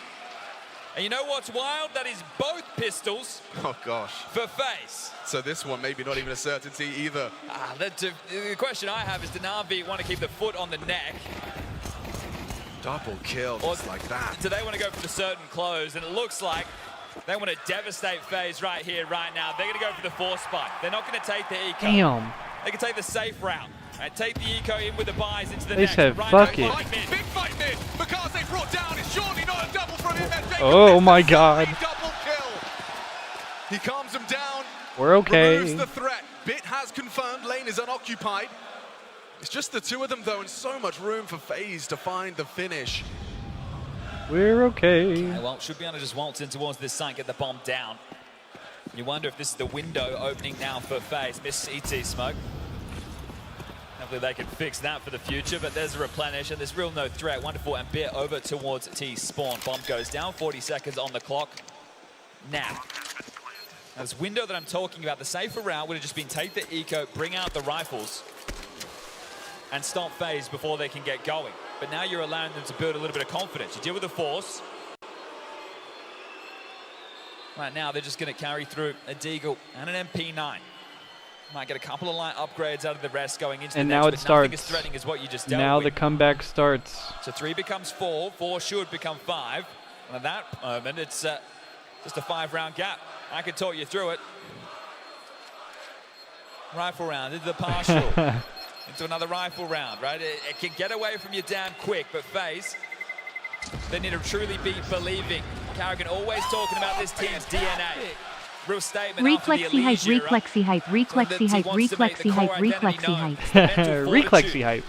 And you know what's wild? That is both pistols
Oh gosh.
for FaZe.
So this one maybe not even a certainty either.
The question I have is, do Navi want to keep the foot on the neck?
Double kill
Or
just like that.
do they want to go for the certain close? And it looks like they want to devastate FaZe right here, right now. They're going to go for the force spike. They're not going to take the eco.
Damn.
They can take the safe route. Right, take the eco in with the buys into the
They
next.
said,
Right
fuck
now,
it.
Big fight mid. Makaze brought down. It's surely not a double from him. And Jacob
Oh
gets
my
the
God.
double kill. He calms him down.
We're okay.
Removes the threat. Bit has confirmed lane is unoccupied. It's just the two of them though, and so much room for FaZe to find the finish.
We're okay.
Well, should be able to just waltz in towards this site, get the bomb down. You wonder if this is the window opening now for FaZe. Miss ET smoke. Hopefully they can fix that for the future, but there's a replenish and there's real no threat. Wonderful, and Bit over towards T spawn. Bomb goes down, 40 seconds on the clock. Now, this window that I'm talking about, the safer route would have just been take the eco, bring out the rifles, and stop FaZe before they can get going. But now you're allowing them to build a little bit of confidence. You deal with the force. Right now, they're just going to carry through a Deagle and an MP9. Might get a couple of light upgrades out of the rest going into
And
the
now
next,
it
but nothing
starts.
as threatening as what you just dealt
Now
with.
the comeback starts.
So 3 becomes 4, 4 should become 5. And at that moment, it's just a 5-round gap. I could talk you through it. Rifle round into the partial. Into another rifle round, right? It can get away from you damn quick, but FaZe, they need to truly be believing. Carrigan always talking about this team's DNA. Real statement
Reflexy hype, reflexy hype, reflexy hype, reflexy hype, reflexy hype.
Reflexy hype.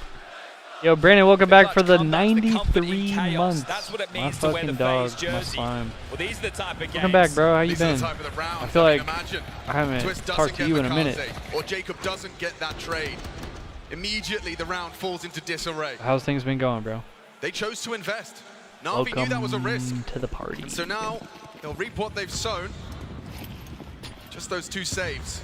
Yo, Brandon, welcome back for the 93 months.
That's what it
My
means to wear
fucking
the
dog,
FaZe
my
jersey.
slime.
Well, these are the type of games.
Welcome back, bro. How you
These are
been?
the type of the rounds,
I feel like
imagine.
I haven't
Twist doesn't
talked to
get
you in a minute.
Makaze, or Jacob doesn't get that trade. Immediately, the round falls into disarray.
How's things been going, bro?
They chose to invest. Navi knew that was a risk.
Welcome to the party.
And so now, they'll reap what they've sown. Just those 2 saves.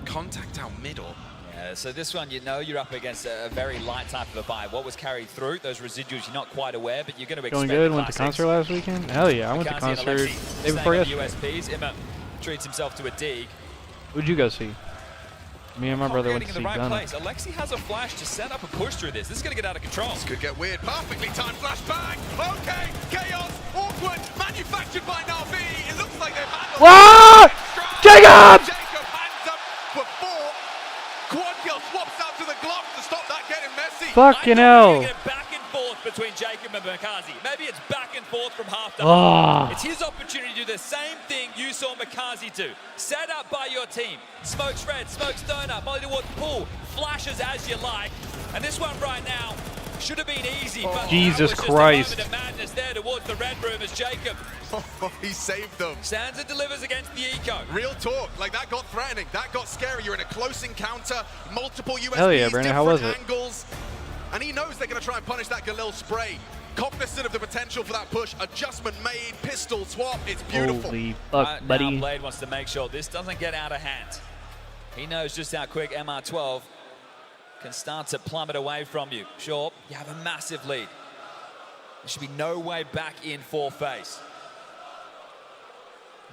Contact out middle.
Yeah, so this one, you know you're up against a very light type of a buy. What was carried through, those residuals, you're not quite aware, but you're going to expect
Going good.
the
Went to
classics.
concert last weekend. Hell yeah, I went to
Makaze and
concert
Alexi
day before
staying on
yesterday.
USPs. Imma treats himself to a dig.
Who'd you go see? Me and my brother went to see
in the right
Gunna.
place. Alexi has a flash to set up and push through this. This is going to get out of control.
This could get weird. Perfectly timed flashbang. Okay, chaos, awkward, manufactured by Navi. It looks like they've handled
What? Jacob!
Jacob hands up for 4. Quad kill swaps out to the Glock to stop that getting messy.
Fucking
I
hell.
thought we were gonna get back and forth between Jacob and Makaze. Maybe it's back and forth from half to
Ah.
half. It's his opportunity to do the same thing you saw Makaze do. Set up by your team. Smokes red, smokes donut, molly towards pool, flashes as you like. And this one right now, Should have been easy, but
Jesus Christ.
Just a moment of madness there towards the red room as Jacob.
He saved them.
Stands and delivers against the eco.
Real talk, like that got threatening, that got scary. You're in a close encounter, multiple USBs,
Hell yeah, Brandon, how was it?
angles, and he knows they're going to try and punish that Galil spray. Cognizant of the potential for that push, adjustment made, pistol swap, it's beautiful.
Holy fuck, buddy.
Now Blade wants to make sure this doesn't get out of hand. He knows just how quick MR12 can start to plummet away from you. Sure, you have a massive lead. There should be no way back in for FaZe.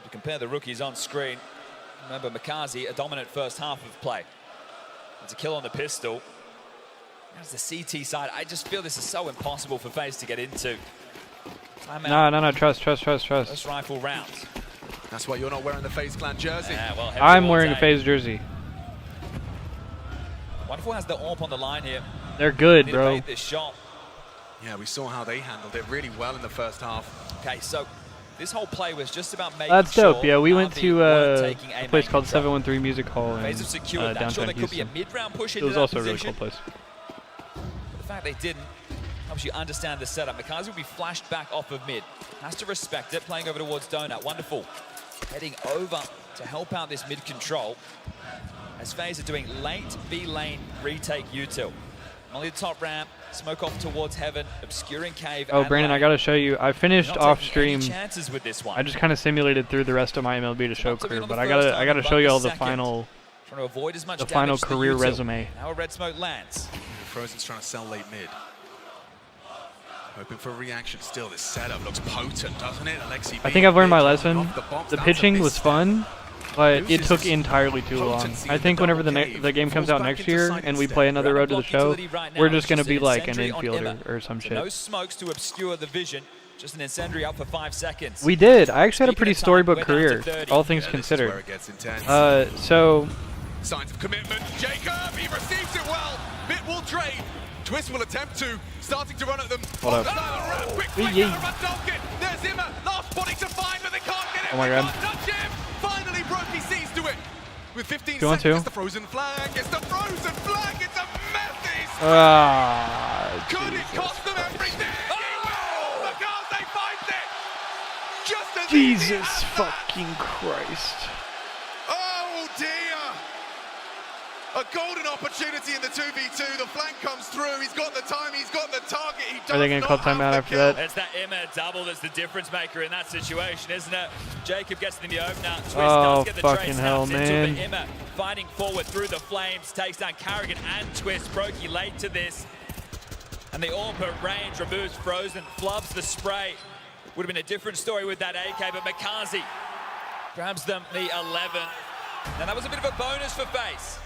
To compare the rookies on screen, remember Makazi, a dominant first half of play. It's a kill on the pistol. As the CT side, I just feel this is so impossible for FaZe to get into.
No, trust.
First rifle rounds.
That's why you're not wearing the FaZe Clan jersey.
Yeah, well,
I'm wearing a FaZe jersey.
Wonderful has the AWP on the line here.
They're good,
Need to
bro.
bait this shot.
Yeah, we saw how they handled it really well in the first half.
Okay, so this whole play was just about making
That's
sure
dope. Yeah, we went
Navi
to
weren't
a
taking a
place
main
called
control.
713 Music Hall in
FaZe have secured that. Sure,
downtown
there could be a
Houston.
mid-round push
It
into
was
that
also a really
position.
cool place.
The fact they didn't helps you understand the setup. Makazi will be flashed back off of mid. Has to respect it, playing over towards Donut. Wonderful. Heading over to help out this mid control. As FaZe are doing late B lane retake util. Only the top ramp, smoke off towards heaven, obscuring cave.
Oh,
and
Brandon, I
lane.
gotta show you. I finished
Not
off
taking
stream.
any chances with this one.
I just kind of simulated through the rest of my MLB to show
Not to be
career,
on
but
the
I
first
gotta
time,
show
but
you all
the
the
second.
final,
Trying to avoid as much
the final
damage to
career
util.
resume.
Now a red smoke lands.
Frozen's trying to sell late mid. Hoping for a reaction still. This setup looks potent, doesn't it? Alexi
I think I've learned my
B
lesson.
off the bombs.
The
That's a
pitching was
misstep.
fun, but it
Loses
took
his
entirely too long.
potency
I
in
think
the
whenever
double
the game comes
falls
out
back
next
into
year
side
and we
step.
play another
We're
road to the
block
show,
utility right now.
we're
It's
just gonna be like an
incendiary on
infielder
Emma.
or some
So
shit.
no smokes to obscure the vision. Just an incendiary out for 5 seconds.
We did. I actually had a
Speaking
pretty
of time,
storybook
we're down to
career,
30.
all things
Yeah,
considered.
This is where it gets intense.
So
Signs of commitment. Jacob, he receives it well. Bit will trade. Twist will attempt to. Starting to run at them.
Hold up.
Quick
Yee.
out of Rundalkin. There's Zimmer. Last body to find, but they can't get him.
Oh my
They
God.
can't touch him. Finally, Brokey sees to it. With 15
2 on
seconds,
2.
it's the frozen flag. It's the frozen flag. It's a messy. Could it cost them everything? Oh! Makaze finds it. Just as easy
Jesus
as that.
fucking Christ.
Oh dear! A golden opportunity in the 2v2. The flank comes through. He's got the time. He's got the target. He does
Are they gonna
not
call
have
timeout
the
after
kill.
that?
It's that Emma double that's the difference maker in that situation, isn't it? Jacob gets in the opener. Twist
Oh,
does get the
fucking
trace
hell,
snaps into it,
man.
but Emma fighting forward through the flames, takes down Carrigan and Twist. Brokey late to this. And the AWP at range removes Frozen, flubs the spray. Would have been a different story with that AK, but Makazi grabs them the 11. And that was a bit of a bonus for FaZe.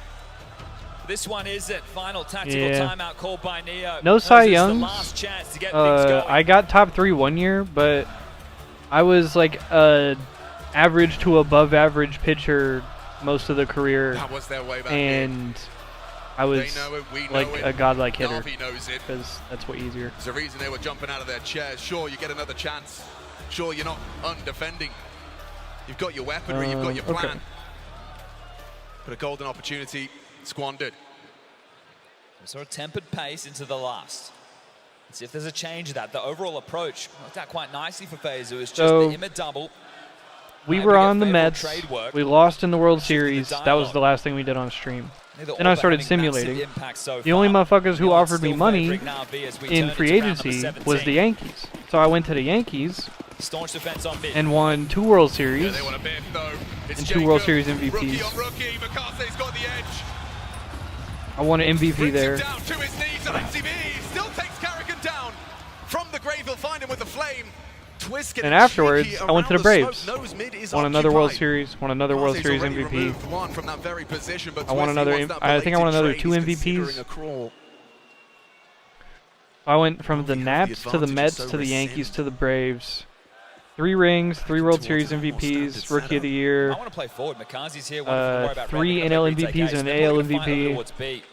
This one isn't. Final tactical timeout called by Neo.
No Cy
This is the
Youngs.
last chance to get things going.
I got top 3 one year, but I was like a average to above average pitcher most of the career,
That was their way back
and I was
They know it, we know
like
it.
a godlike hitter
Navi knows it.
because that's way easier.
There's a reason they were jumping out of their chairs. Sure, you get another chance. Sure, you're not undefending. You've got your weaponry, you've got your plan.
Okay.
But a golden opportunity squandered.
Sort of tempered pace into the last. Let's see if there's a change of that. The overall approach worked out quite nicely for FaZe. It was just
So,
the Imma double.
We
Maybe
were
get
on the
favorable
Mets.
trade work.
We lost in the World Series.
the
That was
dialogue.
the last thing we did on stream.
Neither
Then I
Orba
started
having massive
simulating.
impact so
The only
far.
motherfuckers who
The odds
offered me
still
money
favoring Navi as we
in
turn
free
into round number
agency was
17.
the Yankees. So I went to the Yankees
Staunch defense on mid.
and won 2 World Series
Yeah, they want a biff though. It's
and 2 World
Jacob.
Series MVPs.
Rookie on rookie. Makase's got the edge.
I won an MVP
Brings
there.
him down to his knees. Alexi V still takes Carrigan down. From the grave, he'll find him with the flame. Twist getting
And afterwards,
cheeky
I went to the
around
Braves.
smoke. Knows mid is
Won another World
occupied.
Series. Won another World
Makase's
Series
already
MVP.
removed one from that very position, but
I won
Twist, he
another.
wants that
I think I won
belated
another
trade.
2
He's
MVPs.
considering a crawl.
I went from the
have the
Nats to the
advantage
Mets
of
to the
so
Yankees to the Braves. 3 rings, 3 World Series MVPs, Rookie of the Year,
I want to play forward. Makazi's here. Wonderful to worry about
3
ramping
NL
up every
MVPs
take.
and an
They're
AL
probably gonna find
MVP,
towards B.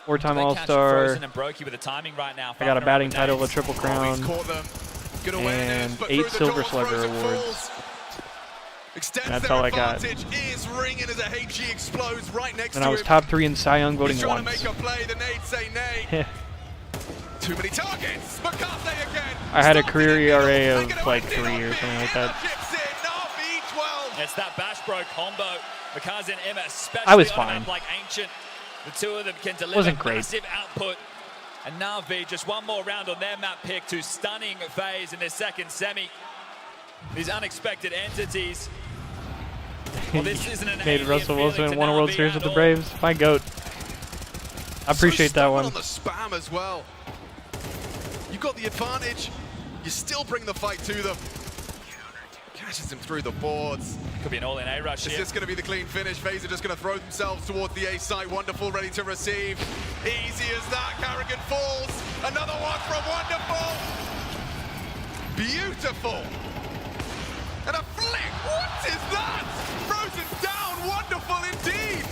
4-time
They catch
All-Star.
Frozen and Brokey with the timing right now.
I got a batting
Five
title, a
rounds.
Triple
Oh,
Crown,
he's caught them. Good awareness,
and
but
8
through the
Silver
door,
Slugger
Frozen
awards.
falls. Extends
That's
their
all I got.
advantage. Is ringing as a HE explodes right next
And
to
I was
him.
top 3 in Cy Young voting
He's trying
once.
to make a play. The nades say nay. Too many targets. Makaze again.
I had a career ERA of like 3 or something like that.
It's that Bash Bro combo. Makaze and Emma, especially
I was
on
fine.
a map like Ancient. The two of them can deliver
Wasn't great.
massive output. And Navi, just one more round on their map pick to stunning FaZe in their second semi. These unexpected entities. Well, this isn't an
Made
alien
Russell Wilson
feeling to
won a World
Navi
Series
at
with the
all.
Braves. My goat. I appreciate that one.
On the spam as well. You got the advantage. You still bring the fight to them. Cashes him through the boards.
Could be an all-in A rush
Is
here.
this going to be the clean finish? FaZe are just going to throw themselves towards the A site. Wonderful, ready to receive. Easy as that. Carrigan falls. Another one from Wonderful. Beautiful. And a flick. What is that? Frozen down. Wonderful indeed.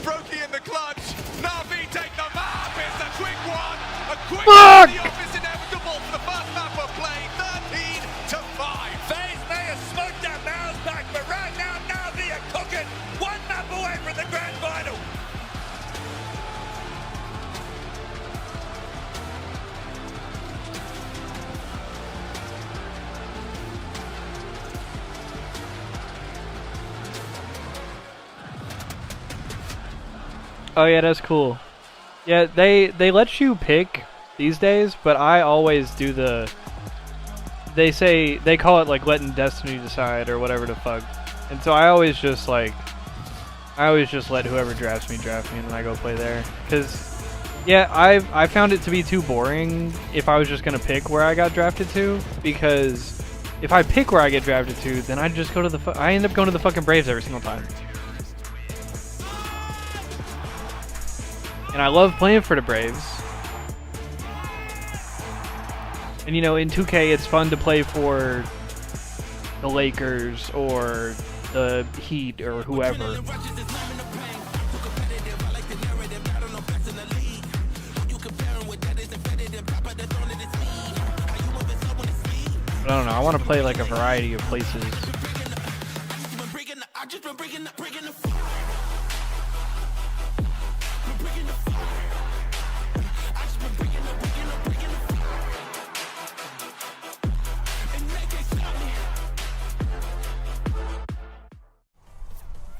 Brokey in the clutch. Navi take the map. It's a quick one. A quick one. The off is inevitable for the first map of play. 13-5.
FaZe may have smoked that mouse back, but right now Navi are cooking. One map away from the grand final.
Oh yeah, that's cool. Yeah, they let you pick these days, but I always do the. They call it like letting destiny decide or whatever the fuck, and so I always just let whoever drafts me and then I go play there. Cause yeah, I found it to be too boring if I was just gonna pick where I got drafted to, because if I pick where I get drafted to, then I just go to I end up going to the fucking Braves every single time. And I love playing for the Braves. And you know, in 2K it's fun to play for the Lakers or the Heat or whoever. But I don't know, I want to play like a variety of places.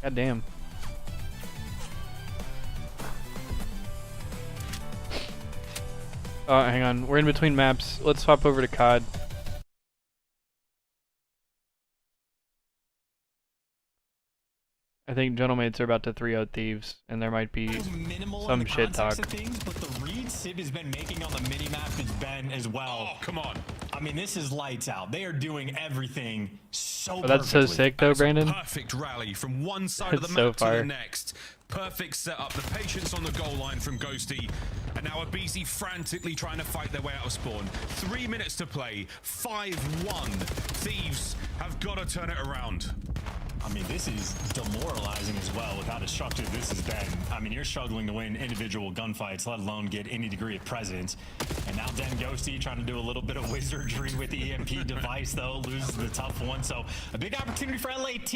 God damn. Oh, hang on. We're in between maps. Let's swap over to COD. I think Gentlemates are about to 3-0 Thieves, and there might be some shit talk.
Things, but the read Sib has been making on the mini-map has been as well.
Oh, come on.
I mean, this is lights out. They are doing everything so
Oh, that's so
perfectly.
sick though, Brandon.
Perfect rally from one side
That's
of the
so
map to
fire.
the next. Perfect setup, the patience on the goal line from Ghosty. And now a BC frantically trying to fight their way out of spawn. 3 minutes to play, 5-1. Thieves have got to turn it around.
I mean, this is demoralizing as well with how destructive this has been. I mean, you're struggling to win individual gunfights, let alone get any degree of presence. And now Den Ghosty trying to do a little bit of wizardry with the EMP device, though, loses the tough one. So a big opportunity for LAT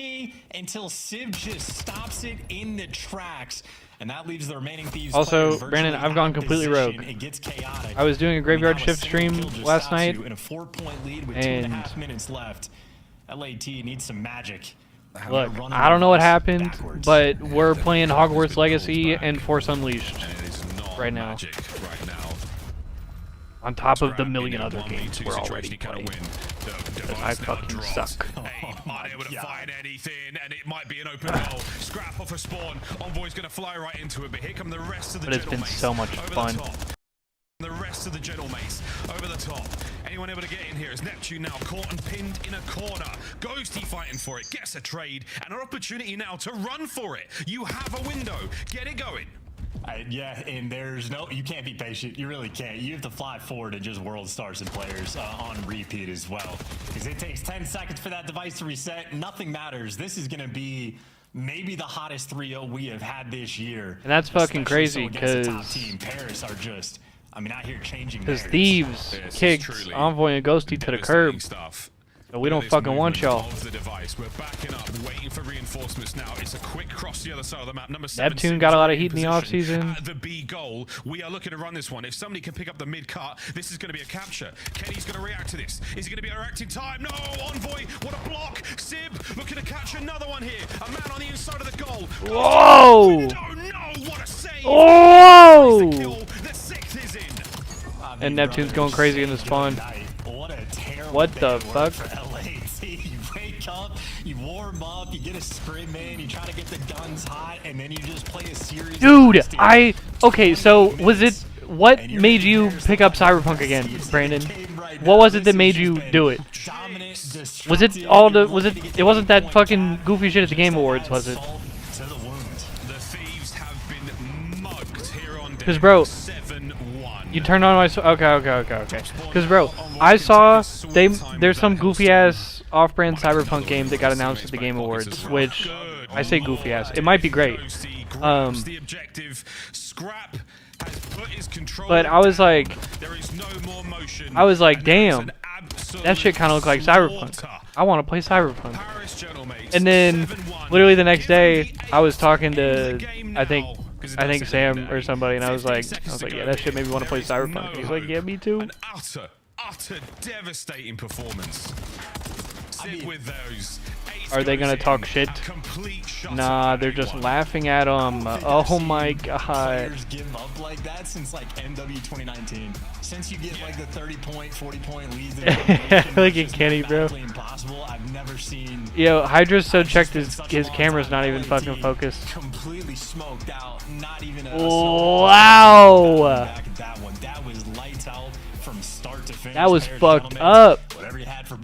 until Civ just stops it in the tracks. And that leaves the remaining Thieves
Also,
players
Brandon,
virtually
I've gone
out of
completely
position.
rogue.
It gets chaotic.
I was doing a graveyard
I mean,
shift
now a single
stream
kill just
last
stops
night,
you in a 4-point lead with
and
2.5 minutes left. LAT needs some magic.
look, I don't know what happened, but we're playing Hogwarts Legacy and Force Unleashed right now. On top of the million other games we're already playing. Because I fucking suck.
Aren't able to find anything, and it might be an open goal. Scrap off a spawn. Envoy's going to fly right into it, but here come the rest of the
But it's been so much fun.
The rest of the Gentlemates over the top. Anyone able to get in here is Neptune now caught and pinned in a corner. Ghosty fighting for it, gets a trade, and an opportunity now to run for it. You have a window, get it going.
Yeah, and there's no, you can't be patient. You really can't. You have to fly forward and just world stars and players on repeat as well. Because it takes 10 seconds for that device to reset. Nothing matters. This is going to be maybe the hottest 3-0 we have had this year.
And that's fucking crazy,
because
because
Paris are just, I mean, out here changing
because
narratives.
Thieves kicked Envoy and Ghosty to the curb. So we don't fucking want y'all.
We're backing up, waiting for reinforcements now. It's a quick cross the other side of the map. Number 7,
Neptune got a lot of heat in the offseason.
At the B goal, we are looking to run this one. If somebody can pick up the mid cut, this is going to be a capture. Kenny's going to react to this. Is he going to be a reacting time? No, Envoy, what a block. Sib looking to catch another one here. A man on the inside of the goal.
Whoa!
No, what a save.
Whoa!
The 6th is in.
And Neptune's going crazy in the spawn.
What a terrible
What the fuck?
You wake up, you warm up, you get a scrim in, you try to get the guns hot, and then you just play a series.
Dude, okay, so was it, what made you pick up Cyberpunk again, Brandon? What was it that made you do it? Was it it wasn't that fucking goofy shit at the Game Awards, was it? Because, bro, you turned on my... Okay. Because, bro, I saw there's some goofy-ass off-brand Cyberpunk game that got announced at the Game Awards, which, I say goofy-ass. It might be great. But I was like, damn, that shit kind of looked like Cyberpunk. I want to play Cyberpunk. And then, literally the next day, I was talking to, I think Sam or somebody, and I was like, yeah, that shit made me want to play Cyberpunk. He's like, yeah, me too.
An utter devastating performance. With those
Are they gonna talk shit? Nah, they're just laughing at him. Oh my god.
Players give up like that since like MW 2019. Since you get like the 30-point, 40-point leads.
Look at Kenny, bro.
Impossible. I've never seen.
Yo, Hydra's so checked his camera's not even fucking focused.
Completely smoked out. Not even a
wow.
Back at that one. That was lights out from start to finish.
That was fucked up.
Whatever you had for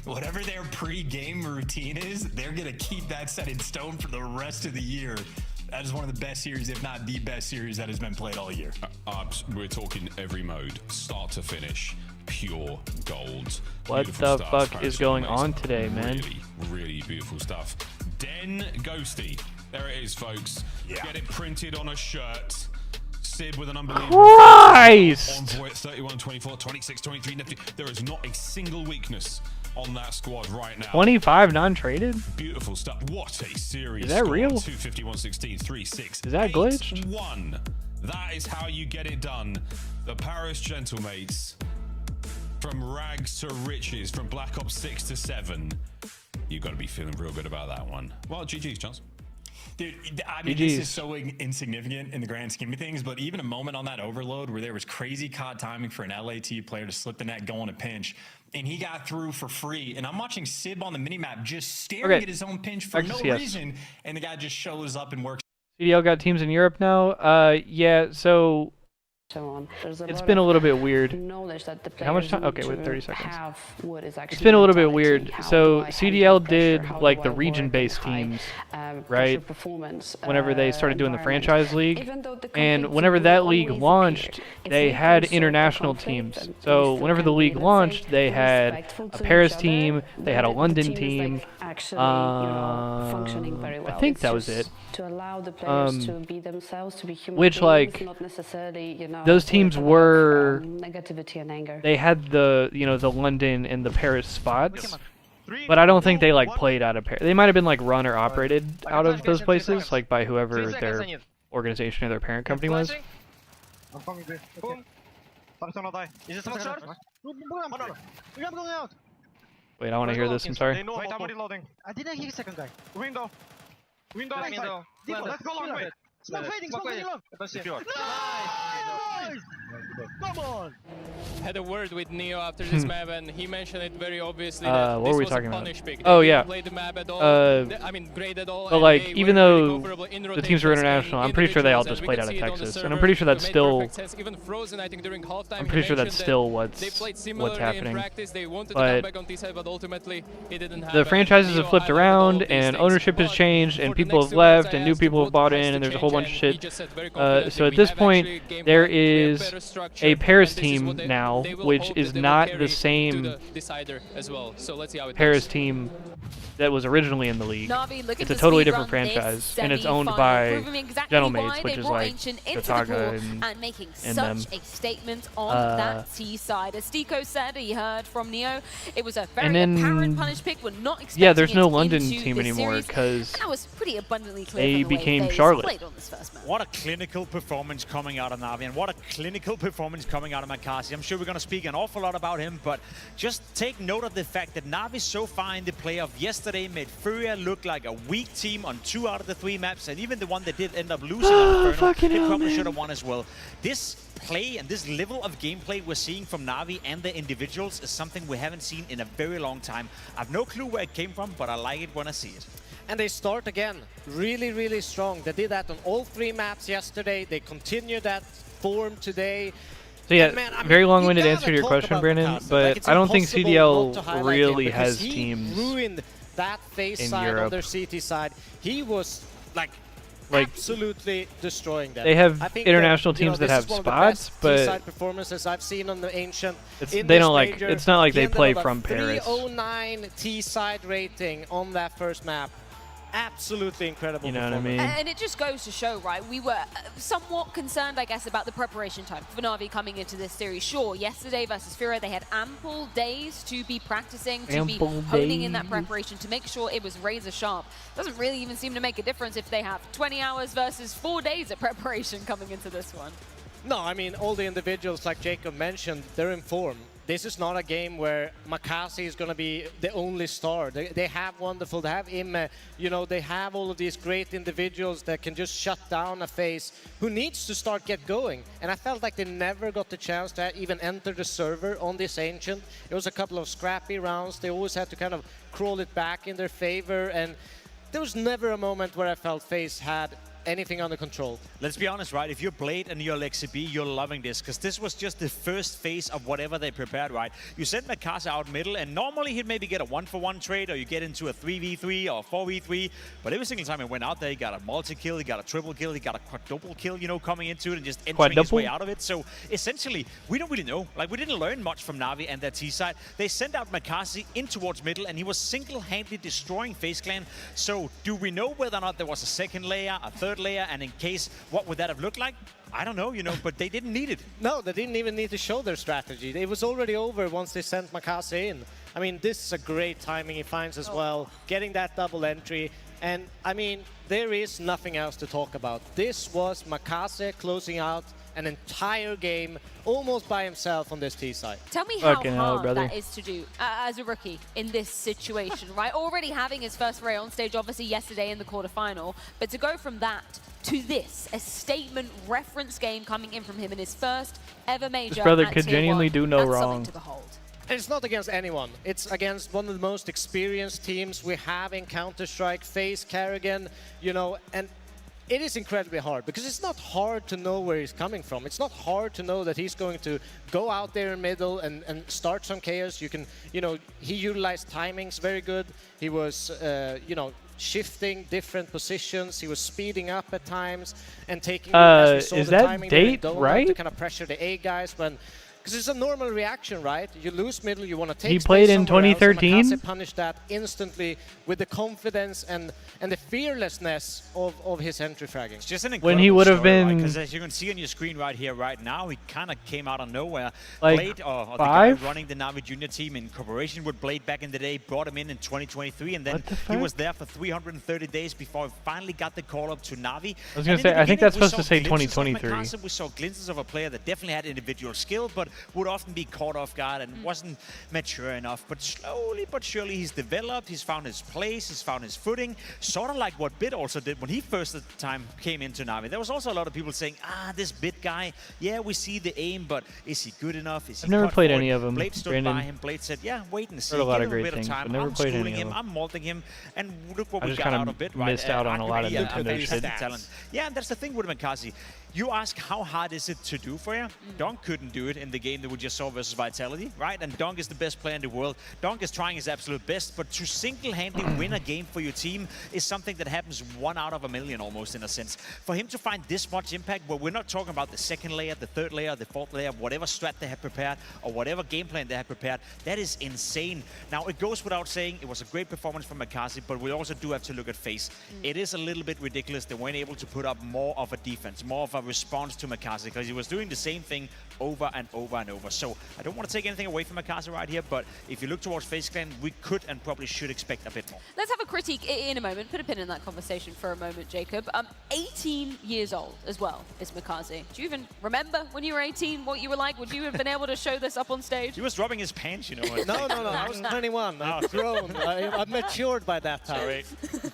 whatever their pre-game routine is, they're gonna keep that set in stone for the rest of the year. That is one of the best series, if not the best series that has been played all year.
We're talking every mode, start to finish, pure gold.
What the fuck is going on today, man?
Really beautiful stuff. Den Ghosty. There it is, folks. Get it printed on a shirt. Sib with an unbelievable
Christ!
Envoy at 31, 24, 26, 23. There is not a single weakness on that squad right now.
25 non-traded?
Beautiful stuff. What a series.
Is that real?
251, 16, 3, 6.
Is that glitched?
1. That is how you get it done. The Paris Gentlemates. From rags to riches, from Black Ops 6 to 7. You've got to be feeling real good about that one. Well, GG's, Chance.
Dude, I mean, this is so insignificant in the grand scheme of things, but even a moment on that overload where there was crazy COD timing for an LAT player to slip the net, go on a pinch, and he got through for free. And I'm watching Sib on the minimap just staring at his own pinch for no reason, and the guy just shows up and works.
CDL got teams in Europe now? Yeah, so... It's been a little bit weird. How much time? Okay, wait, 30 seconds. It's been a little bit weird. So CDL did like the region-based teams, right? Whenever they started doing the franchise league, and whenever that league launched, they had international teams. So whenever the league launched, they had a Paris team, they had a London team. I think that was it. Which like those teams were they had the the London and the Paris spots, but I don't think they like played out of Paris. They might have been like run or operated out of those places, like by whoever their organization or their parent company was. Wait, I want to hear this. I'm sorry.
I didn't hear second guy. Window. Let's go long way. Smoke fading long. Nice! Come on!
Had a word with Neo after this map, and he mentioned it very obviously that
what
this
were we
was
talking
a
about?
punish pick.
Oh
they
yeah.
didn't play the map at all. I mean, great at all.
But like, even though the teams were international, I'm pretty sure they all just played out of Texas, and I'm pretty sure that's still.
Even Frozen, I think during halftime,
I'm pretty sure that's still what's happening. But the franchises have flipped around, and ownership has changed, and people have left, and new people have bought in, and there's a whole bunch of shit. So at this point, there is a Paris team now now, which is not the same
decider as well. So let's see how it
Paris team that was originally in the league.
Navi
It's a totally different franchise, and it's owned by Gentlemates, which is like Gotaga
and making
and
such
them.
a statement on that T side. As Stico said, he heard from Neo, it was a very
And then-
apparent punish pick. We're not expecting
Yeah, there's no
it
London
into
team
this
anymore
series.
because
That was pretty abundantly clear
they
from the way
became
FaZe
Charlotte.
played on this first match.
What a clinical performance coming out of Navi, and what a clinical performance coming out of Makasi. I'm sure we're going to speak an awful lot about him, but just take note of the fact that Navi so far in the playoff yesterday made Furia look like a weak team on 2 out of the 3 maps, and even the one that did end up losing on Inferno, they probably should have won as well. This play and this level of gameplay we're seeing from Navi and the individuals is something we haven't seen in a very long time. I've no clue where it came from, but I like it when I see it.
And they start again really, really strong. They did that on all 3 maps yesterday. They continue that form today.
So yeah,
And man, I mean,
very long-winded
you
answer to your
gotta
question,
talk about
Brandon,
Mikasa.
but
Like, it's
I don't think
impossible
CDL
not to highlight him
really
because
has
he
teams
ruined that FaZe
in
side on
Europe.
their CT side. He was like absolutely destroying them.
They have
I think
international
that, you know,
teams that
this
have
is one of the
spots,
best
but
T-side performances I've seen on the Ancient.
they don't like. It's not like they play from Paris.
309 T-side rating on that first map. Absolutely incredible.
You know what I
performance.
mean?
And it just goes to show, right, we were somewhat concerned, I guess, about the preparation time for Navi coming into this series. Sure, yesterday versus Furia, they had ample days to be practicing, to be honing in that preparation, to make sure it was razor sharp. Doesn't really even seem to make a difference if they have 20 hours versus 4 days of preparation coming into this one.
No, I mean, all the individuals, like Jacob mentioned, they're in form. This is not a game where Makasi is going to be the only star. They have wonderful, they have Imme, you know, they have all of these great individuals that can just shut down a FaZe who needs to start get going. And I felt like they never got the chance to even enter the server on this Ancient. It was a couple of scrappy rounds. They always had to kind of crawl it back in their favor. And there was never a moment where I felt FaZe had anything under control.
Let's be honest, right? If you're Blade and you're Lexi B, you're loving this, because this was just the first phase of whatever they prepared, right? You send Mikasa out middle, and normally he'd maybe get a 1-for-1 trade, or you get into a 3v3 or 4v3, but every single time he went out there, he got a multi-kill, he got a triple kill, he got a quadruple kill, you know, coming into it and just entering his way out of it. So essentially, we don't really know. Like, we didn't learn much from Navi and their T-side. They sent out Makasi in towards middle, and he was single-handedly destroying FaZe Clan. So do we know whether or not there was a second layer, a third layer, and in case, what would that have looked like? I don't know, you know, but they didn't need it.
No, they didn't even need to show their strategy. It was already over once they sent Makase in. I mean, this is a great timing he finds as well, getting that double entry. And, I mean, there is nothing else to talk about. This was Makase closing out an entire game almost by himself on this T side.
Tell me how hard that is to do as a rookie in this situation, right? Already having his first foray on stage, obviously yesterday in the quarterfinal, but to go from that to this, a statement reference game coming in from him in his first ever major.
This brother could genuinely do no wrong.
To behold.
And it's not against anyone. It's against one of the most experienced teams we have in Counter-Strike, FaZe, Kerrigan, you know, and it is incredibly hard because it's not hard to know where he's coming from. It's not hard to know that he's going to go out there in middle and start some chaos. You can, you know, he utilized timings very good. He was, you know, shifting different positions. He was speeding up at times and taking. As we saw
is
the
that
timing
date right?
To kind of pressure the A guys when. Because it's a normal reaction, right? You lose middle, you want to take.
He played in 2013.
Makase punished that instantly with the confidence and the fearlessness of his entry fragging.
It's just an incredible
when he would have been,
because as you can see on your screen right here, right now, he kind of came out of nowhere.
Like
Blade, or the guy running the Navi Junior team in cooperation with Blade back in the day, brought him in 2023, and then he was there for 330 days before he finally got the call up to Navi.
I was gonna say, I think that's supposed to say 2023.
We saw glimpses of a player that definitely had individual skill, but would often be caught off guard and wasn't mature enough. But slowly but surely he's developed, he's found his place, he's found his footing, sort of like what Bit also did when he first time came into Navi. There was also a lot of people saying, this Bit guy, yeah, we see the aim, but is he good enough? Is he
I've never played any of them.
Blade stood
Brandon.
by him, Blade said, yeah, wait and see,
Heard a lot
give
of
him a
great
bit of
things,
time,
but never
I'm
played any
schooling
of
him,
them.
I'm molding him, and look what
I
we
just
got
kinda
out of Bit, right?
missed out on a lot of the
talent.
shit.
Yeah, and that's the thing with Mikasa. You ask how hard is it to do for you? Donk couldn't do it in the game that we just saw versus Vitality, right? And Donk is the best player in the world. Donk is trying his absolute best, but to single-handedly win a game for your team is something that happens 1 out of a million almost, in a sense. For him to find this much impact, where we're not talking about the second layer, the third layer, the fourth layer, whatever strat they have prepared, or whatever game plan they have prepared, that is insane. Now, it goes without saying, it was a great performance from Makazi, but we also do have to look at FaZe. It is a little bit ridiculous they weren't able to put up more of a defense, more of a response to Makazi, because he was doing the same thing over and over and over. So I don't want to take anything away from Makazi right here, but if you look towards FaZe Clan, we could and probably should expect a bit more.
Let's have a critique in a moment. Put a pin in that conversation for a moment, Jacob. 18 years old as well is Makazi. Do you even remember when you were 18 what you were like? Would you have been able to show this up on stage?
He was dropping his pants, you know.
No. I was 21. I've grown. I've matured by that time.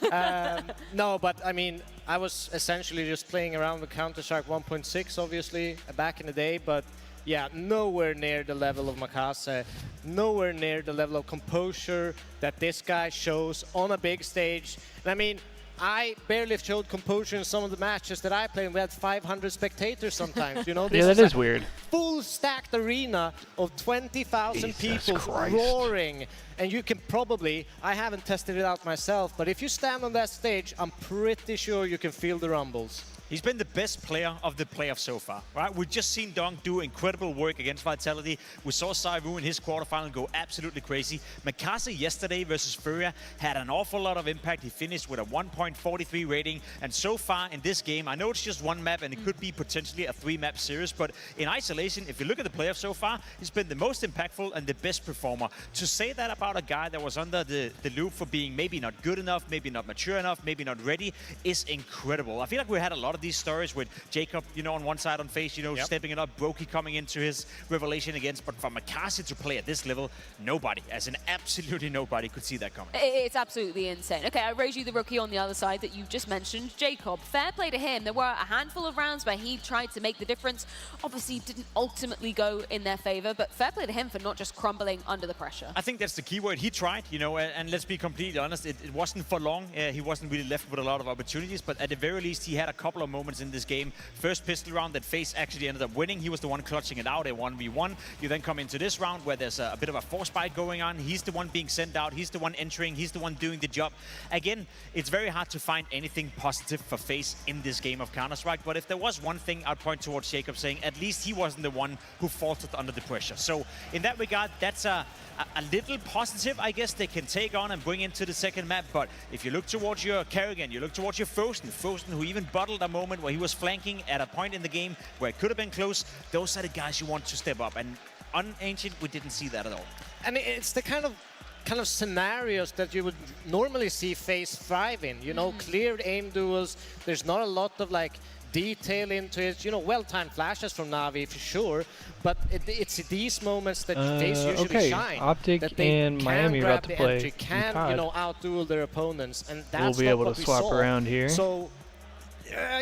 Sorry.
No, but I mean, I was essentially just playing around with Counter-Strike 1.6, obviously, back in the day, but yeah, nowhere near the level of Makazi, nowhere near the level of composure that this guy shows on a big stage. And I mean, I barely showed composure in some of the matches that I played. We had 500 spectators sometimes, you know?
Yeah, that is weird.
Full stacked arena of 20,000 people roaring. And you can probably, I haven't tested it out myself, but if you stand on that stage, I'm pretty sure you can feel the rumbles.
He's been the best player of the playoffs so far, right? We've just seen Donk do incredible work against Vitality. We saw Saivu in his quarterfinal go absolutely crazy. Makazi yesterday versus Furia had an awful lot of impact. He finished with a 1.43 rating. And so far in this game, I know it's just one map and it could be potentially a 3-map series, but in isolation, if you look at the playoffs so far, he's been the most impactful and the best performer. To say that about a guy that was under the loop for being maybe not good enough, maybe not mature enough, maybe not ready, is incredible. I feel like we had a lot of these stories with Jacob, you know, on one side on FaZe, you know, stepping it up, Brokey coming into his revelation against, but for Makazi to play at this level, nobody, as in absolutely nobody, could see that coming.
It's absolutely insane. Okay, I raise you the rookie on the other side that you've just mentioned, Jacob. Fair play to him. There were a handful of rounds where he tried to make the difference. Obviously, didn't ultimately go in their favor, but fair play to him for not just crumbling under the pressure.
I think that's the key word. He tried, you know, and let's be completely honest, it wasn't for long. He wasn't really left with a lot of opportunities, but at the very least, he had a couple of moments in this game. First pistol round that FaZe actually ended up winning. He was the one clutching it out, a 1v1. You then come into this round where there's a bit of a force fight going on. He's the one being sent out. He's the one entering. He's the one doing the job. Again, it's very hard to find anything positive for FaZe in this game of Counter-Strike, but if there was one thing, I'd point towards Jacob saying at least he wasn't the one who faltered under the pressure. So in that regard, that's a little positive, I guess, they can take on and bring into the second map. But if you look towards your Kerrigan, you look towards your Frozen who even bottled a moment where he was flanking at a point in the game where it could have been close, those are the guys you want to step up. And on Ancient, we didn't see that at all.
And it's the kind of scenarios that you would normally see FaZe thrive in. You know, cleared aim duels. There's not a lot of like detail into it. You know, well-timed flashes from Navi for sure, but it's these moments that FaZe usually shine.
Optic
that they
and
can
Miami
grab
about to
the
play.
entry, can you know out-duel their opponents, and that's
we'll be
not
able
what
to
we
swap
saw.
around here.
So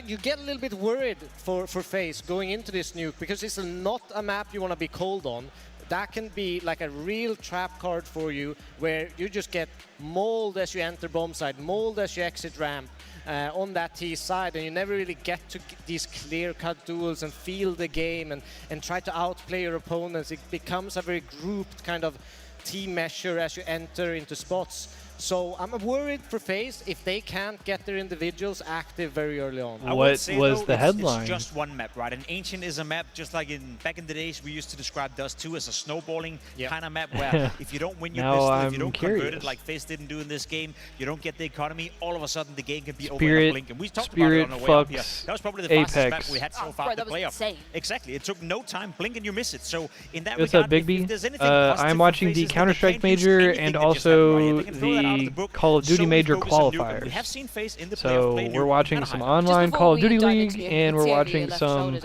you get a little bit worried for FaZe going into this nuke, because it's not a map you want to be cold on. That can be like a real trap card for you, where you just get mauled as you enter bomb side, mauled as you exit ramp on that T side, and you never really get to these clear-cut duels and feel the game and try to outplay your opponents. It becomes a very grouped kind of team measure as you enter into spots. So I'm worried for FaZe if they can't get their individuals active very early on.
What was the headline?
It's just one map, right? An Ancient is a map just like back in the days we used to describe Dust 2 as a snowballing kind of map where if you don't win your pistol, if you don't convert it like FaZe didn't do in this game, you don't get the economy, all of a sudden the game can be over in a blink. And we talked about it on the way up here. That was probably the fastest map we had so far in the playoff. Exactly. It took no time. Blink and you miss it. So in that regard, if there's anything positive
I'm watching the Counter-Strike Major and also the Call of Duty Major qualifiers.
We have seen FaZe in the
so we're watching some online Call of Duty League, and we're watching some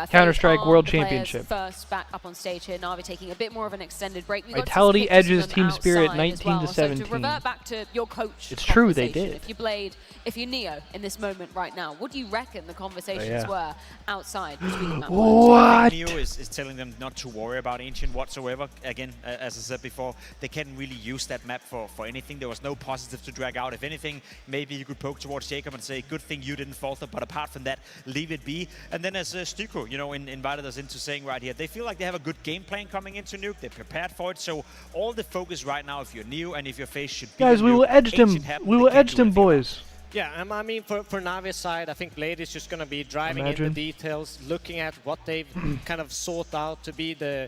Counter-Strike World Championship.
First back up on stage here, Navi taking a bit more of an extended break.
Vitality edges Team Spirit 19 to 17.
So to revert back to your coach,
it's true they did.
If you're Neo in this moment right now, what do you reckon the conversations were outside between them?
What?
Neo is telling them not to worry about Ancient whatsoever. Again, as I said before, they can't really use that map for anything. They There was no positive to drag out. If anything, maybe you could poke towards Jacob and say, good thing you didn't falter, but apart from that, leave it be. And then as Styko, you know, invited us into saying right here, they feel like they have a good game plan coming into Nuke. They're prepared for it. So all the focus right now, if you're new and if your FaZe should be
Guys, we will edge them. We will edge them, boys.
Yeah, I mean, for Navi's side, I think Blade is just going to be driving in the details, looking at what they've kind of sought out to be the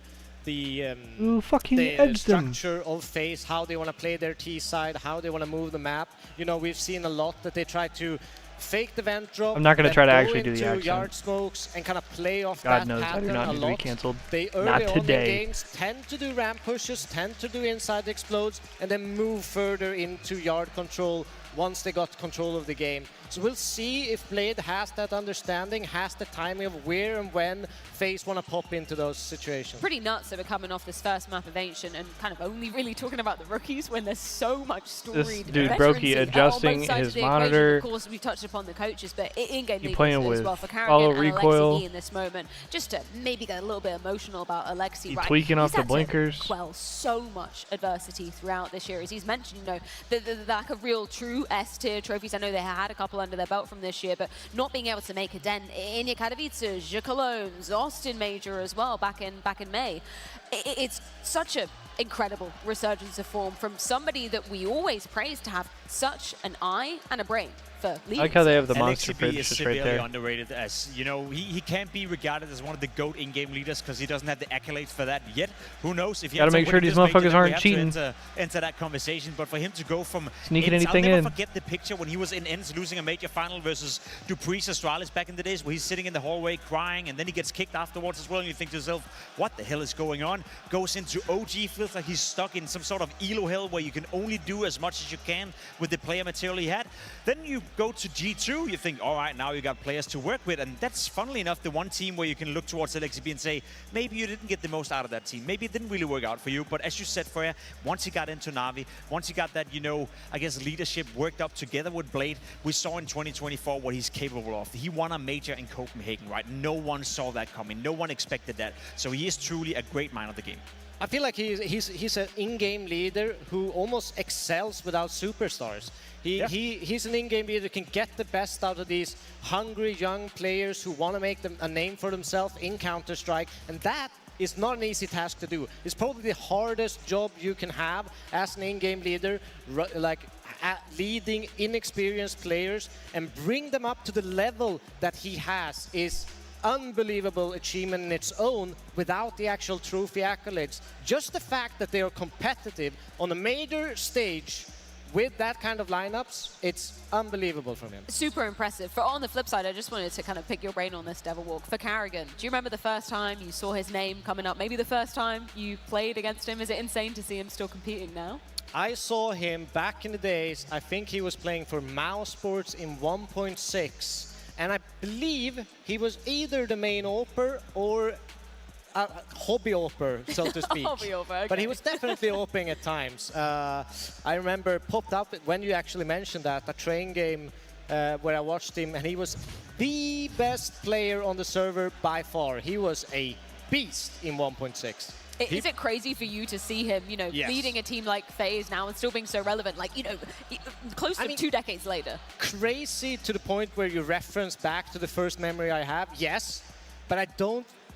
structure of FaZe, how they want to play their T side, how they want to move the map. You know, we've seen a lot that they try to fake the vent drop.
I'm not going to try to actually do the accent.
Yard smokes and kind of play off
God
that
knows
pattern
I do not
a
need
lot.
to be cancelled.
They early
not
on
today.
in games tend to do ramp pushes, tend to do inside explodes, and then move further into yard control once they got control of the game. So we'll see if Blade has that understanding, has the timing of where and when FaZe want to pop into those situations.
Pretty nuts that we're coming off this first map of Ancient and kind of only really talking about the rookies when there's so much storied
This dude, Brokey, adjusting his monitor.
Of course, we've touched upon the coaches, but in-game leaders
playing
as
with
well for
follow
Carrigan and
recoil.
Alexi in this moment. Just to maybe get a little bit emotional about Alexi,
He
right?
tweaking off
He's
the
had to
blinkers.
quell so much adversity throughout this year. As he's mentioned, you know, the lack of real true S-tier trophies. I know they had a couple under their belt from this year, but not being able to make a dent in your Katowice, your Colognes, Austin Major as well back in May. It's such an incredible resurgence of form from somebody that we always praise to have such an eye and a brain for leaders.
I like how they have the monster
LXCB
bridge
is
just
severely
right there.
underrated, as you know, he can't be regarded as one of the GOAT in-game leaders because he doesn't have the accolades for that yet. Who knows? If he
Gotta make sure these motherfuckers aren't cheating.
Enter that conversation, but for him to go from
Sneaking
Ents,
anything
I'll never
in.
forget the picture when he was in Ents losing a major final versus Dupree's Astralis back in the days, where he's sitting in the hallway crying, and then he gets kicked afterwards as well, and you think to yourself, what the hell is going on? Goes into OG, feels like he's stuck in some sort of elo hell where you can only do as much as you can with the player material he had. Then you go to G2, you think, all right, now you got players to work with, and that's funnily enough the one team where you can look towards LXCB and say, maybe you didn't get the most out of that team, maybe it didn't really work out for you, but as you said, Freya, once he got into Navi, once he got that, you know, I guess leadership worked up together with Blade, we saw in 2024 what he's capable of. He won a major in Copenhagen, right? No one saw that coming, no one expected that, so he is truly a great mind of the game.
I feel like he's an in-game leader who almost excels without superstars. He's an in-game leader who can get the best out of these hungry young players who want to make them a name for themselves in Counter-Strike, and that is not an easy task to do. It's probably the hardest job you can have as an in-game leader, leading inexperienced players and bring them up to the level that he has is unbelievable achievement in its own without the actual trophy accolades. Just the fact that they are competitive on a major stage with that kind of lineups, it's unbelievable from him.
Super impressive. For on the flip side, I just wanted to kind of pick your brain on this Devil Walk. For Carrigan, do you remember the first time you saw his name coming up? Maybe the first time you played against him? Is it insane to see him still competing now?
I saw him back in the days, I think he was playing for Mouse Sports in 1.6. And I believe he was either the main AWPer or a hobby AWPer, so to speak.
Hobby AWPer, okay.
But he was definitely AWPing at times. I remember popped up when you actually mentioned that, a train game where I watched him, and he was the best player on the server by far. He was a beast in 1.6.
Is it crazy for you to see him, you know, leading a team like FaZe now and still being so relevant, like, you know, close to 2 decades later?
Crazy to the point where you reference back to the first memory I have, yes, but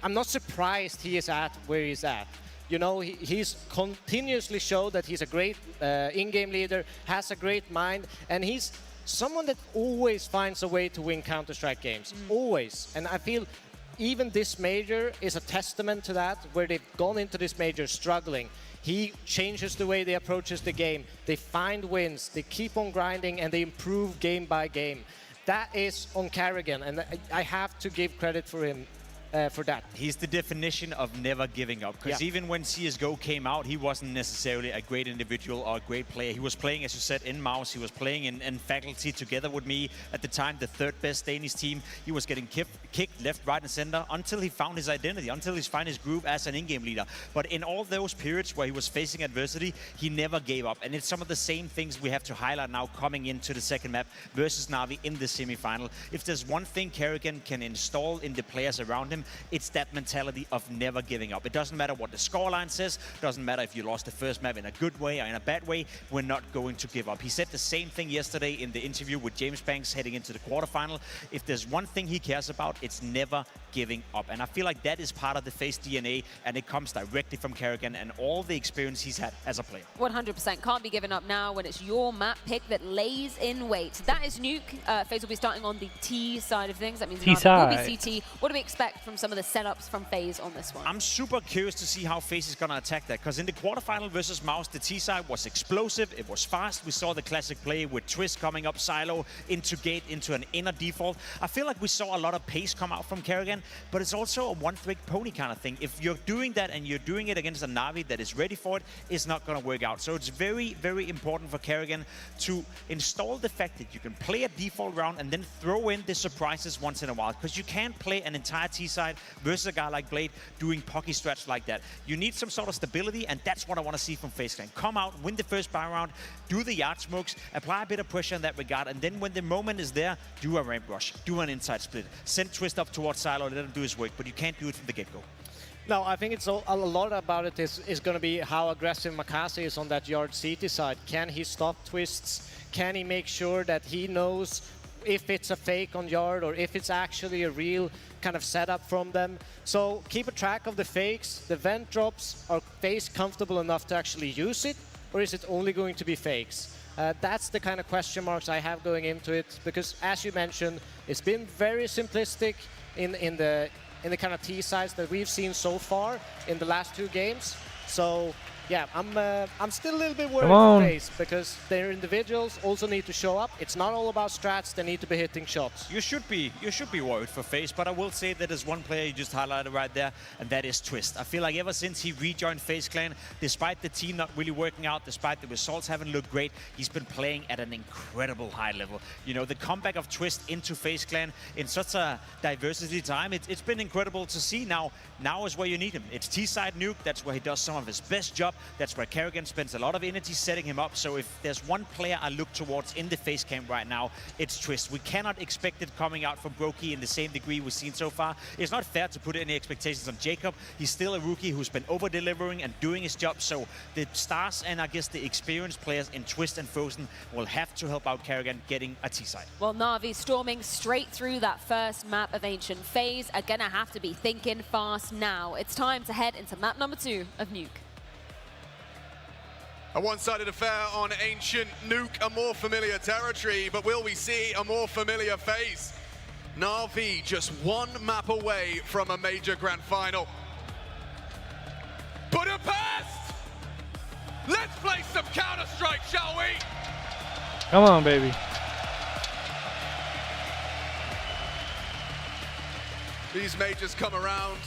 I'm not surprised he is at where he's at. You know, he's continuously showed that he's a great in-game leader, has a great mind, and he's someone that always finds a way to win Counter-Strike games, always. And I feel even this major is a testament to that, where they've gone into this major struggling. He changes the way they approaches the game. They find wins, they keep on grinding, and they improve game by game. That is on Carrigan, and I have to give credit for him for that.
He's the definition of never giving up, because even when CSGO came out, he wasn't necessarily a great individual or a great player. He was playing, as you said, in Mouse. He was playing in Faculty together with me at the time, the third best Danish team. He was getting kicked left, right, and center until he found his identity, until he found his groove as an in-game leader. But in all those periods where he was facing adversity, he never gave up. And it's some of the same things we have to highlight now coming into the second map versus Navi in the semifinal. If there's one thing Carrigan can install in the players around him, it's that mentality of never giving up. It doesn't matter what the scoreline says, doesn't matter if you lost the first map in a good way or in a bad way, we're not going to give up. He said the same thing yesterday in the interview with James Banks heading into the quarterfinal. If there's one thing he cares about, it's never giving up. And I feel like that is part of the FaZe DNA, and it comes directly from Kerrigan and all the experience he's had as a player.
100%. Can't be given up now when it's your map pick that lays in wait. That is Nuke. FaZe will be starting on the T side of things. That means Navi will be CT. What do we expect from some of the setups from FaZe on this one?
I'm super curious to see how FaZe is going to attack that, because in the quarterfinal versus Mouse, the T side was explosive, it was fast. We saw the classic play with Twist coming up silo into gate, into an inner default. I feel like we saw a lot of pace come out from Kerrigan, but it's also a one-trick pony kind of thing. If you're doing that and you're doing it against a Navi that is ready for it, it's not going to work out. So it's very, very important for Kerrigan to install the fact that you can play a default round and then throw in the surprises once in a while, because you can't play an entire T side versus a guy like Blade doing pocky strats like that. You need some sort of stability, and that's what I want to see from FaZe Clan. Come out, win the first buy round, do the yard smokes, apply a bit of pressure in that regard, and then when the moment is there, do a ramp rush, do an inside split, send Twist up towards silo, let him do his work, but you can't do it from the get-go.
No, I think it's a lot about it is going to be how aggressive Makasi is on that yard CT side. Can he stop Twists? Can he make sure that he knows if it's a fake on yard or if it's actually a real kind of setup from them? So keep a track of the fakes, the vent drops. Are FaZe comfortable enough to actually use it, or is it only going to be fakes? That's the kind of question marks I have going into it, because as you mentioned, it's been very simplistic in the kind of T sides that we've seen so far in the last 2 games. So yeah, I'm still a little bit worried for FaZe, because their individuals also need to show up. It's not all about strats, they need to be hitting shots.
You should be worried for FaZe, but I will say that there's one player you just highlighted right there, and that is Twist. I feel like ever since he rejoined FaZe Clan, despite the team not really working out, despite the results haven't looked great, he's been playing at an incredible high level. You know, the comeback of Twist into FaZe Clan in such a diversity time, it's been incredible to see. Now is where you need him. It's T-side Nuke, that's where he does some of his best job. That's where Kerrigan spends a lot of energy setting him up. So if there's one player I look towards in the FaZe camp right now, it's Twist. We cannot expect it coming out from Brokey in the same degree we've seen so far. It's not fair to put any expectations on Jacob. He's still a rookie who's been over-delivering and doing his job. So the stars and I guess the experienced players in Twist and Frozen will have to help out Kerrigan getting a T-side.
Well, Navi storming straight through that first map of Ancient. FaZe are gonna have to be thinking fast now. It's time to head into map number 2 of Nuke.
A one-sided affair on Ancient. Nuke, a more familiar territory, but will we see a more familiar FaZe? Navi just 1 map away from a major grand final. Budapest! Let's play some Counter-Strike, shall we?
Come on, baby.
These majors come around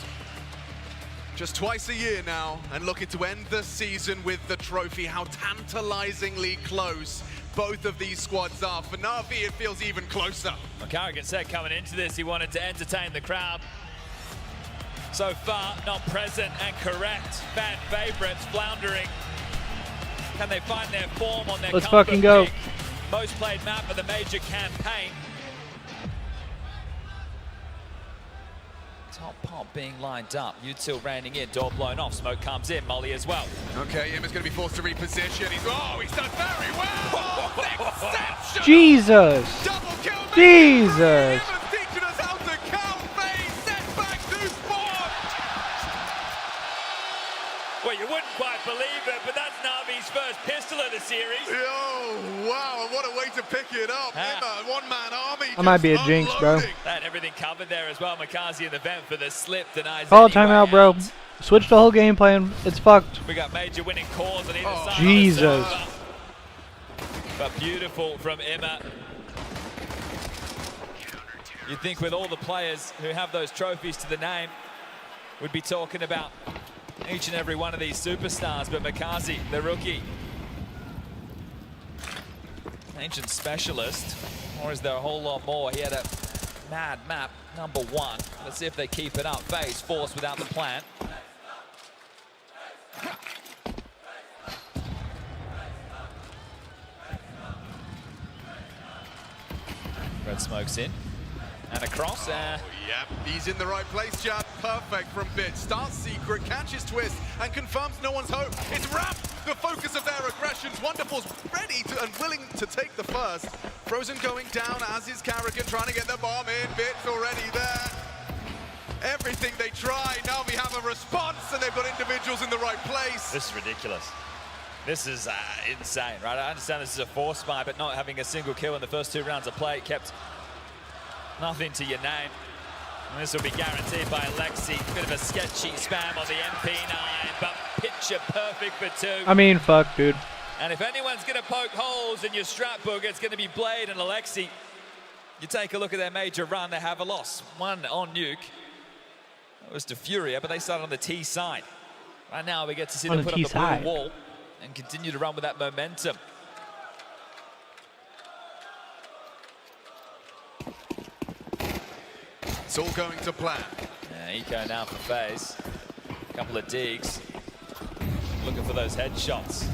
just twice a year now, and looking to end the season with the trophy. How tantalizingly close both of these squads are. For Navi, it feels even closer.
Well, Kerrigan said coming into this, he wanted to entertain the crowd. So far, not present and correct. Fan favorites floundering. Can they find their form on their
Let's fucking go.
Pick? Most played map of the major campaign. Top pop being lined up. Util raining in, door blown off, smoke comes in, Molly as well.
Okay, Im is going to be forced to reposition. He's done very well. Exceptional.
Jesus.
Double kill.
Jesus.
Teaching us how to count. FaZe set back to spawn.
Well, you wouldn't quite believe it, but that's Navi's first pistol of the series.
Oh, wow, and what a way to pick it up. Ima, one-man army.
That might be a jinx, bro.
That everything covered there as well. Makazi in the vent for the slip denies.
Call timeout, bro. Switch the whole game plan. It's fucked.
We got major winning calls on either side.
Jesus.
But beautiful from Ima. You'd think with all the players who have those trophies to the name, we'd be talking about each and every one of these superstars, but Makazi, the rookie. Ancient specialist, or is there a whole lot more? He had a mad map, number 1. Let's see if they keep it up. FaZe forced without the plant. Red smoke's in. And across.
Yep, he's in the right place, Chad. perfect from Bit. Starts secret, catches Twist, and confirms no one's hope. It's Ramp, the focus of their aggressions. Wonderful's ready to, and willing to take the first. Frozen going down, as is Carrigan trying to get the bomb in. Bit's already there. Everything they try, now we have a response, and they've got individuals in the right place.
This is ridiculous. This is insane, right? I understand this is a force buy, but not having a single kill in the first 2 rounds of play kept nothing to your name. And this will be guaranteed by Alexi. Bit of a sketchy spam on the MP9, but picture perfect for 2.
I mean, fuck, dude.
And if anyone's going to poke holes in your strat book, it's going to be Blade and Alexi. You take a look at their major run, they have a loss. One on Nuke. That was to Furia, but they started on the T side. Right now, we get to see them put up the blue wall and continue to run with that momentum.
It's all going to plan.
Yeah, Eco now for FaZe. A couple of digs. Looking for those headshots.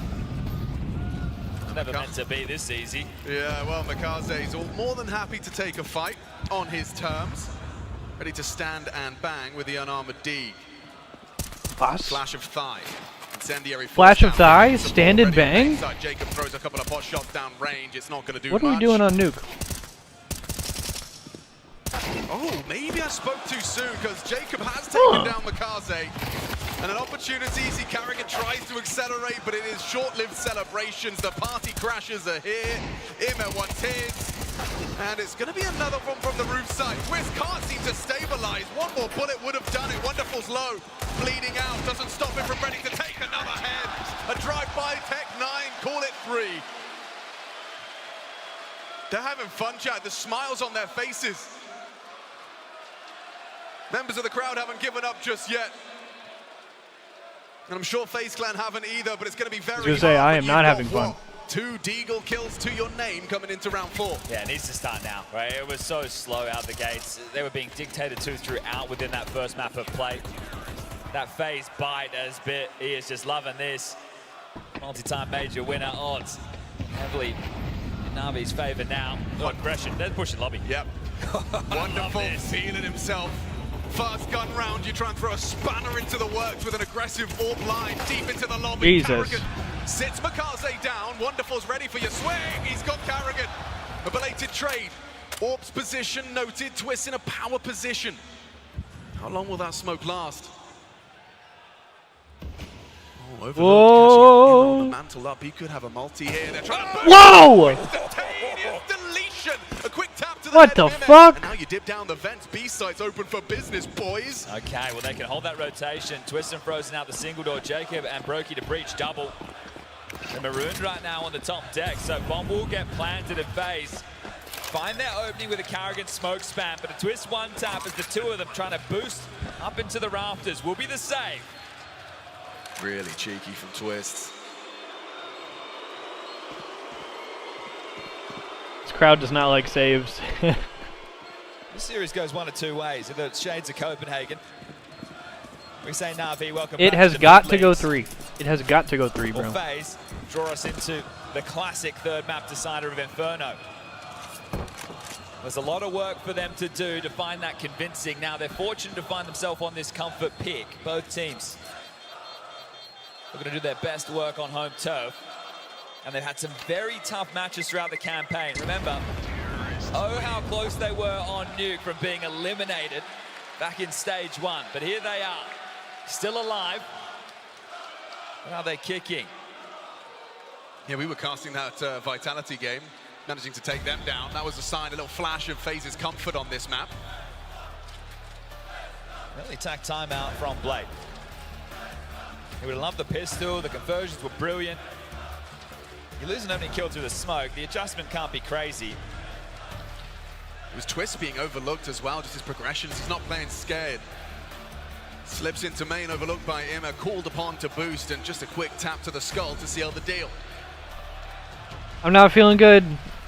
Never meant to be this easy.
Yeah, well, Mikaze is more than happy to take a fight on his terms. Ready to stand and bang with the unarmored dig. Flash of thigh. Incendiary
Flash of thigh, stand and bang.
Jacob throws a couple of pot shots down range. It's not going to do
What
much.
are we doing on Nuke?
Oh, maybe I spoke too soon, because Jacob has taken down Mikaze. And an opportunity, see Carrigan tries to accelerate, but it is short-lived celebrations. The party crashes are here. Immer wants his. And it's going to be another one from the roof side. Twist can't seem to stabilize. One more bullet would have done it. Wonderful's low. Bleeding out. Doesn't stop him from ready to take another head. A drive-by Tech 9. Call it 3. They're having fun, chat. The smiles on their faces. Members of the crowd haven't given up just yet. And I'm sure FaZe Clan haven't either, but it's going to be very hard.
I was going to say, I am not having fun.
2 Deagle kills to your name coming into round 4.
Yeah, it needs to start now, right? It was so slow out the gates. They were being dictated to throughout within that first map of play. That FaZe bite as Bit, he is just loving this. Multi-time major winner odds. Heavily in Navi's favor now. Oh, aggression, they're pushing lobby.
Yep. Wonderful, feeling himself. First gun round, you try and throw a spanner into the works with an aggressive AWP line deep into the lobby.
Jesus.
Carrigan sits Mikaze down. Wonderful's ready for your swing. He's got Carrigan. A belated trade. AWP's position noted. Twist in a power position. How long will that smoke last? Oh, Overlord catching on the mantle up. He could have a multi here. They're trying to
Whoa!
Instantaneous deletion. A quick tap to the
What
head
the
of Mimik.
fuck?
And now you dip down the vents. B site's open for business, boys.
Okay, well, they can hold that rotation. Twist and Frozen out the single door. Jacob and Brokey to breach double. They're marooned right now on the top deck, so bomb will get planted at FaZe. Find their opening with a Carrigan smoke spam, but a Twist one tap as the 2 of them trying to boost up into the rafters will be the save.
Really cheeky from Twist.
This crowd does not like saves.
This series goes one of 2 ways. Either it's shades of Copenhagen. We say Navi, welcome
It
back
has
to the
got
big
to go
leagues.
3. It has got to go 3, bro.
Or FaZe draw us into the classic 3rd map decider of Inferno. There's a lot of work for them to do to find that convincing. Now they're fortunate to find themselves on this comfort pick. Both teams are going to do their best work on home turf. And they've had some very tough matches throughout the campaign. Remember, oh how close they were on Nuke from being eliminated back in stage 1. But here they are, still alive. How are they kicking?
Yeah, we were casting that Vitality game, managing to take them down. That was a sign, a little flash of FaZe's comfort on this map.
Really tacked timeout from Blade. He would have loved the pistol, the conversions were brilliant. You lose an opening kill through the smoke, the adjustment can't be crazy.
It was Twist being overlooked as well, just his progressions. He's not playing scared. Slips into main, overlooked by Immer, called upon to boost, and just a quick tap to the skull to seal the deal.
I'm not feeling good.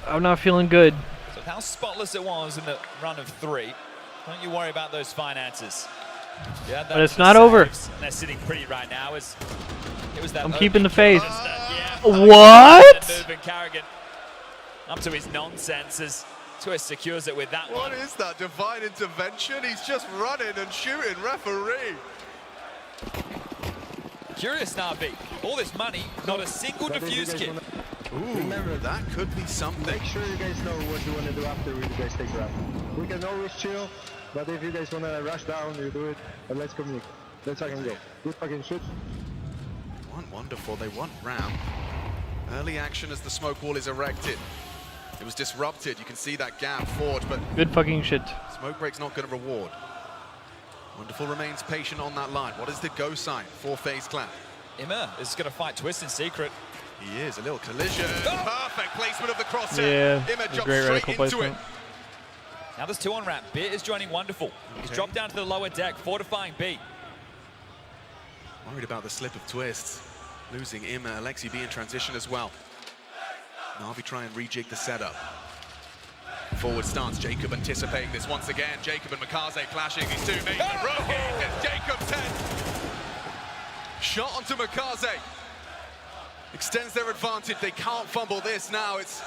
I'm not feeling good.
So how spotless it was in the run of 3. Don't you worry about those finances. Yeah,
But it's not over.
And they're sitting pretty right now. It was that
I'm keeping the faith.
Yeah,
What?
Moving Carrigan up to his nonsense as Twist secures it with that one.
What is that divine intervention? He's just running and shooting, referee.
Curious, Navi. All this money, not a single defuse kit.
Ooh, remember, that could be something.
Make sure you guys know what you want to do after you guys take the round. We can always chill, but if you guys want to rush down, you do it, and let's communicate. Let's fucking go. Good fucking shit.
Wonderful, they want ramp. Early action as the smoke wall is erected. It was disrupted, you can see that gap forged, but
good fucking shit.
Smoke break's not going to reward. Wonderful remains patient on that line. What is the go sign for FaZe Clan?
Immer is going to fight Twist in secret.
He is, a little collision. Oh! Perfect placement of the crosshair.
Yeah,
Immer jumps
great
straight
reticle
into it.
placement.
Now there's 2 on ramp. Bit is joining Wonderful. He's dropped down to the lower deck, fortifying B.
Worried about the slip of Twist. Losing Immer, Alexi B in transition as well. Navi try and rejig the setup. Forward stance, Jacob anticipating this once again. Jacob and Makaze clashing, these two mates. Rookie gets Jacob 10. Shot onto Makaze. Extends their advantage, they can't fumble this now. It's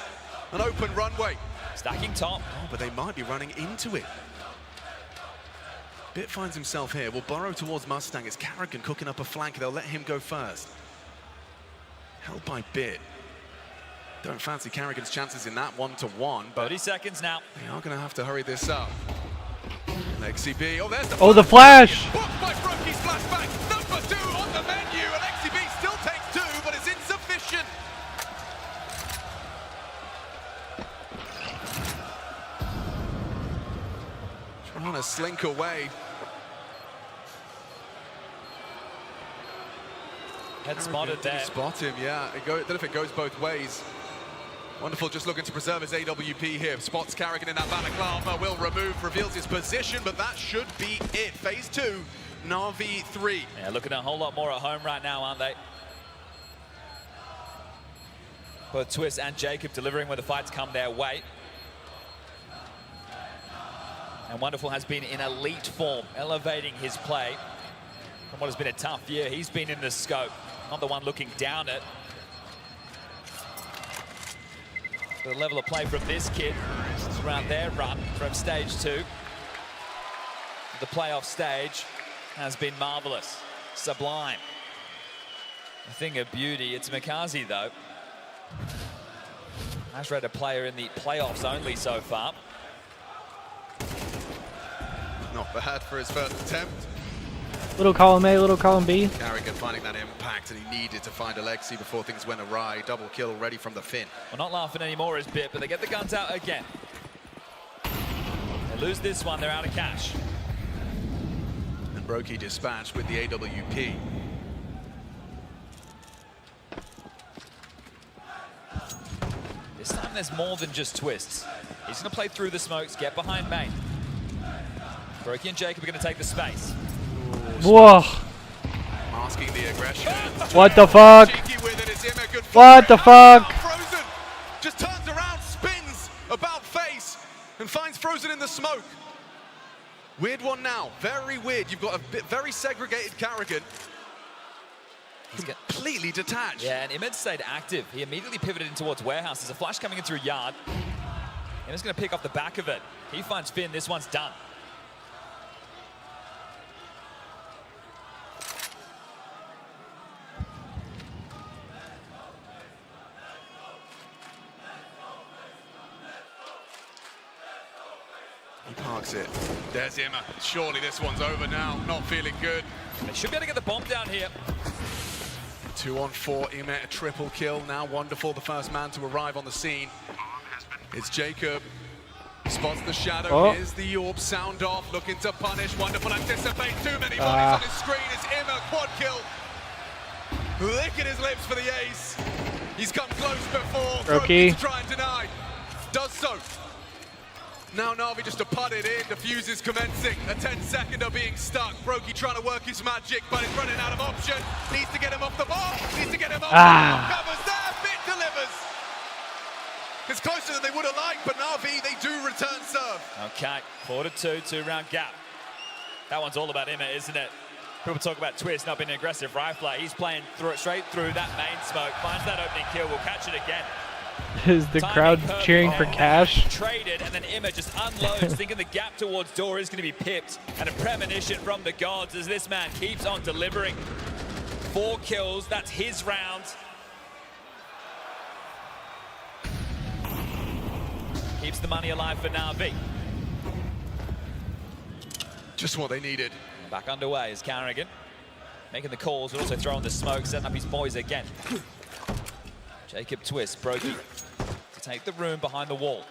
an open runway.
Stacking top.
Oh, but they might be running into it. Bit finds himself here, will burrow towards Mustang. It's Carrigan cooking up a flank, they'll let him go first. Held by Bit. Don't fancy Carrigan's chances in that 1-to-1, but
30 seconds now.
They are going to have to hurry this up. Alexi B, oh, there's the
Oh, the flash!
Booked by Brokey's flashback. Number 2 on the menu. Alexi B still takes 2, but it's insufficient. Trying to slink away.
Head spotted there.
Spot him, yeah. I don't know if it goes both ways. Wonderful, just looking to preserve his AWP here. Spots Carrigan in that balaclava, will remove, reveals his position, but that should be it. FaZe 2, Navi 3.
Yeah, looking a whole lot more at home right now, aren't they? Both Twist and Jacob delivering when the fights come their way. And Wonderful has been in elite form, elevating his play from what has been a tough year. He's been in the scope, not the one looking down it. The level of play from this kid around their run from stage 2. The playoff stage has been marvelous, sublime. A thing of beauty. It's Makaze though. Has read a player in the playoffs only so far.
Not bad for his first attempt.
Little column A, little column B.
Carrigan finding that impact, and he needed to find Alexi before things went awry. Double kill already from the Finn.
Well, not laughing anymore is Bit, but they get the guns out again. They lose this one, they're out of cash.
And Brokey dispatched with the AWP.
This time there's more than just Twists. He's going to play through the smokes, get behind main. Brokey and Jacob are going to take the space.
Whoa.
Masking the aggression.
What the fuck? What the fuck?
Frozen just turns around, spins about FaZe, and finds Frozen in the smoke. Weird one now, very weird. You've got a bit very segregated Carrigan. He's completely detached.
Yeah, and Imid stayed active. He immediately pivoted in towards Warehouse. There's a flash coming in through Yard. Imid's going to pick off the back of it. He finds Finn. This one's done.
He parks it. There's Immer. Surely this one's over now. Not feeling good.
They should be able to get the bomb down here.
2 on 4. Immer a triple kill. Now Wonderful, the first man to arrive on the scene. It's Jacob. Spots the shadow.
Oh.
Here's the orb. Sound off. Looking to punish. Wonderful anticipate. Too many bodies on his screen. It's Immer. Quad kill. Licking his lips for the ace. He's come close before.
Rookie.
To try and deny. Does so. Now Navi just to put it in, diffuses commencing, a 10-seconder being stuck. Brokey trying to work his magic, but he's running out of option. Needs to get him off the ball, needs to get him off the ball. Covers there, Bit delivers. It's closer than they would have liked, but Navi, they do return serve.
Okay, 4-2, 2-round gap. That one's all about Immer, isn't it? People talk about Twist not being an aggressive rifler. He's playing straight through that main smoke, finds that opening kill, will catch it again.
Is the crowd cheering for cash?
Traded, and then Imma just unloads, thinking the gap towards door is going to be pipped. And a premonition from the gods as this man keeps on delivering. 4 kills, that's his round. Keeps the money alive for Navi.
Just what they needed.
Back underway is Carrigan. Making the calls, but also throwing the smoke, setting up his boys again. Jacob Twist, Brokey to take the room behind the wall.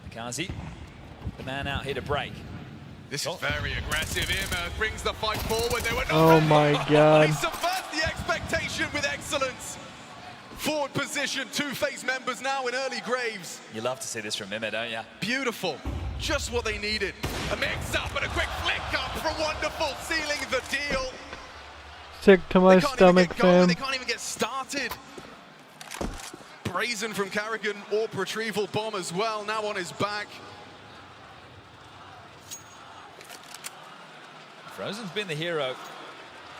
Mikazi, the man out here to break.
This is very aggressive. Imma brings the fight forward. They were not
Oh
ready.
my God.
He subverts the expectation with excellence. Forward position, 2 FaZe members now in early graves.
You love to see this from Imma, don't you?
Beautiful. Just what they needed. A mix-up and a quick flick up from Wonderful, sealing the deal.
Sick to my stomach, fam.
They can't even get started. Brazen from Carrigan, AWP retrieval bomb as well, now on his back.
Frozen's been the hero.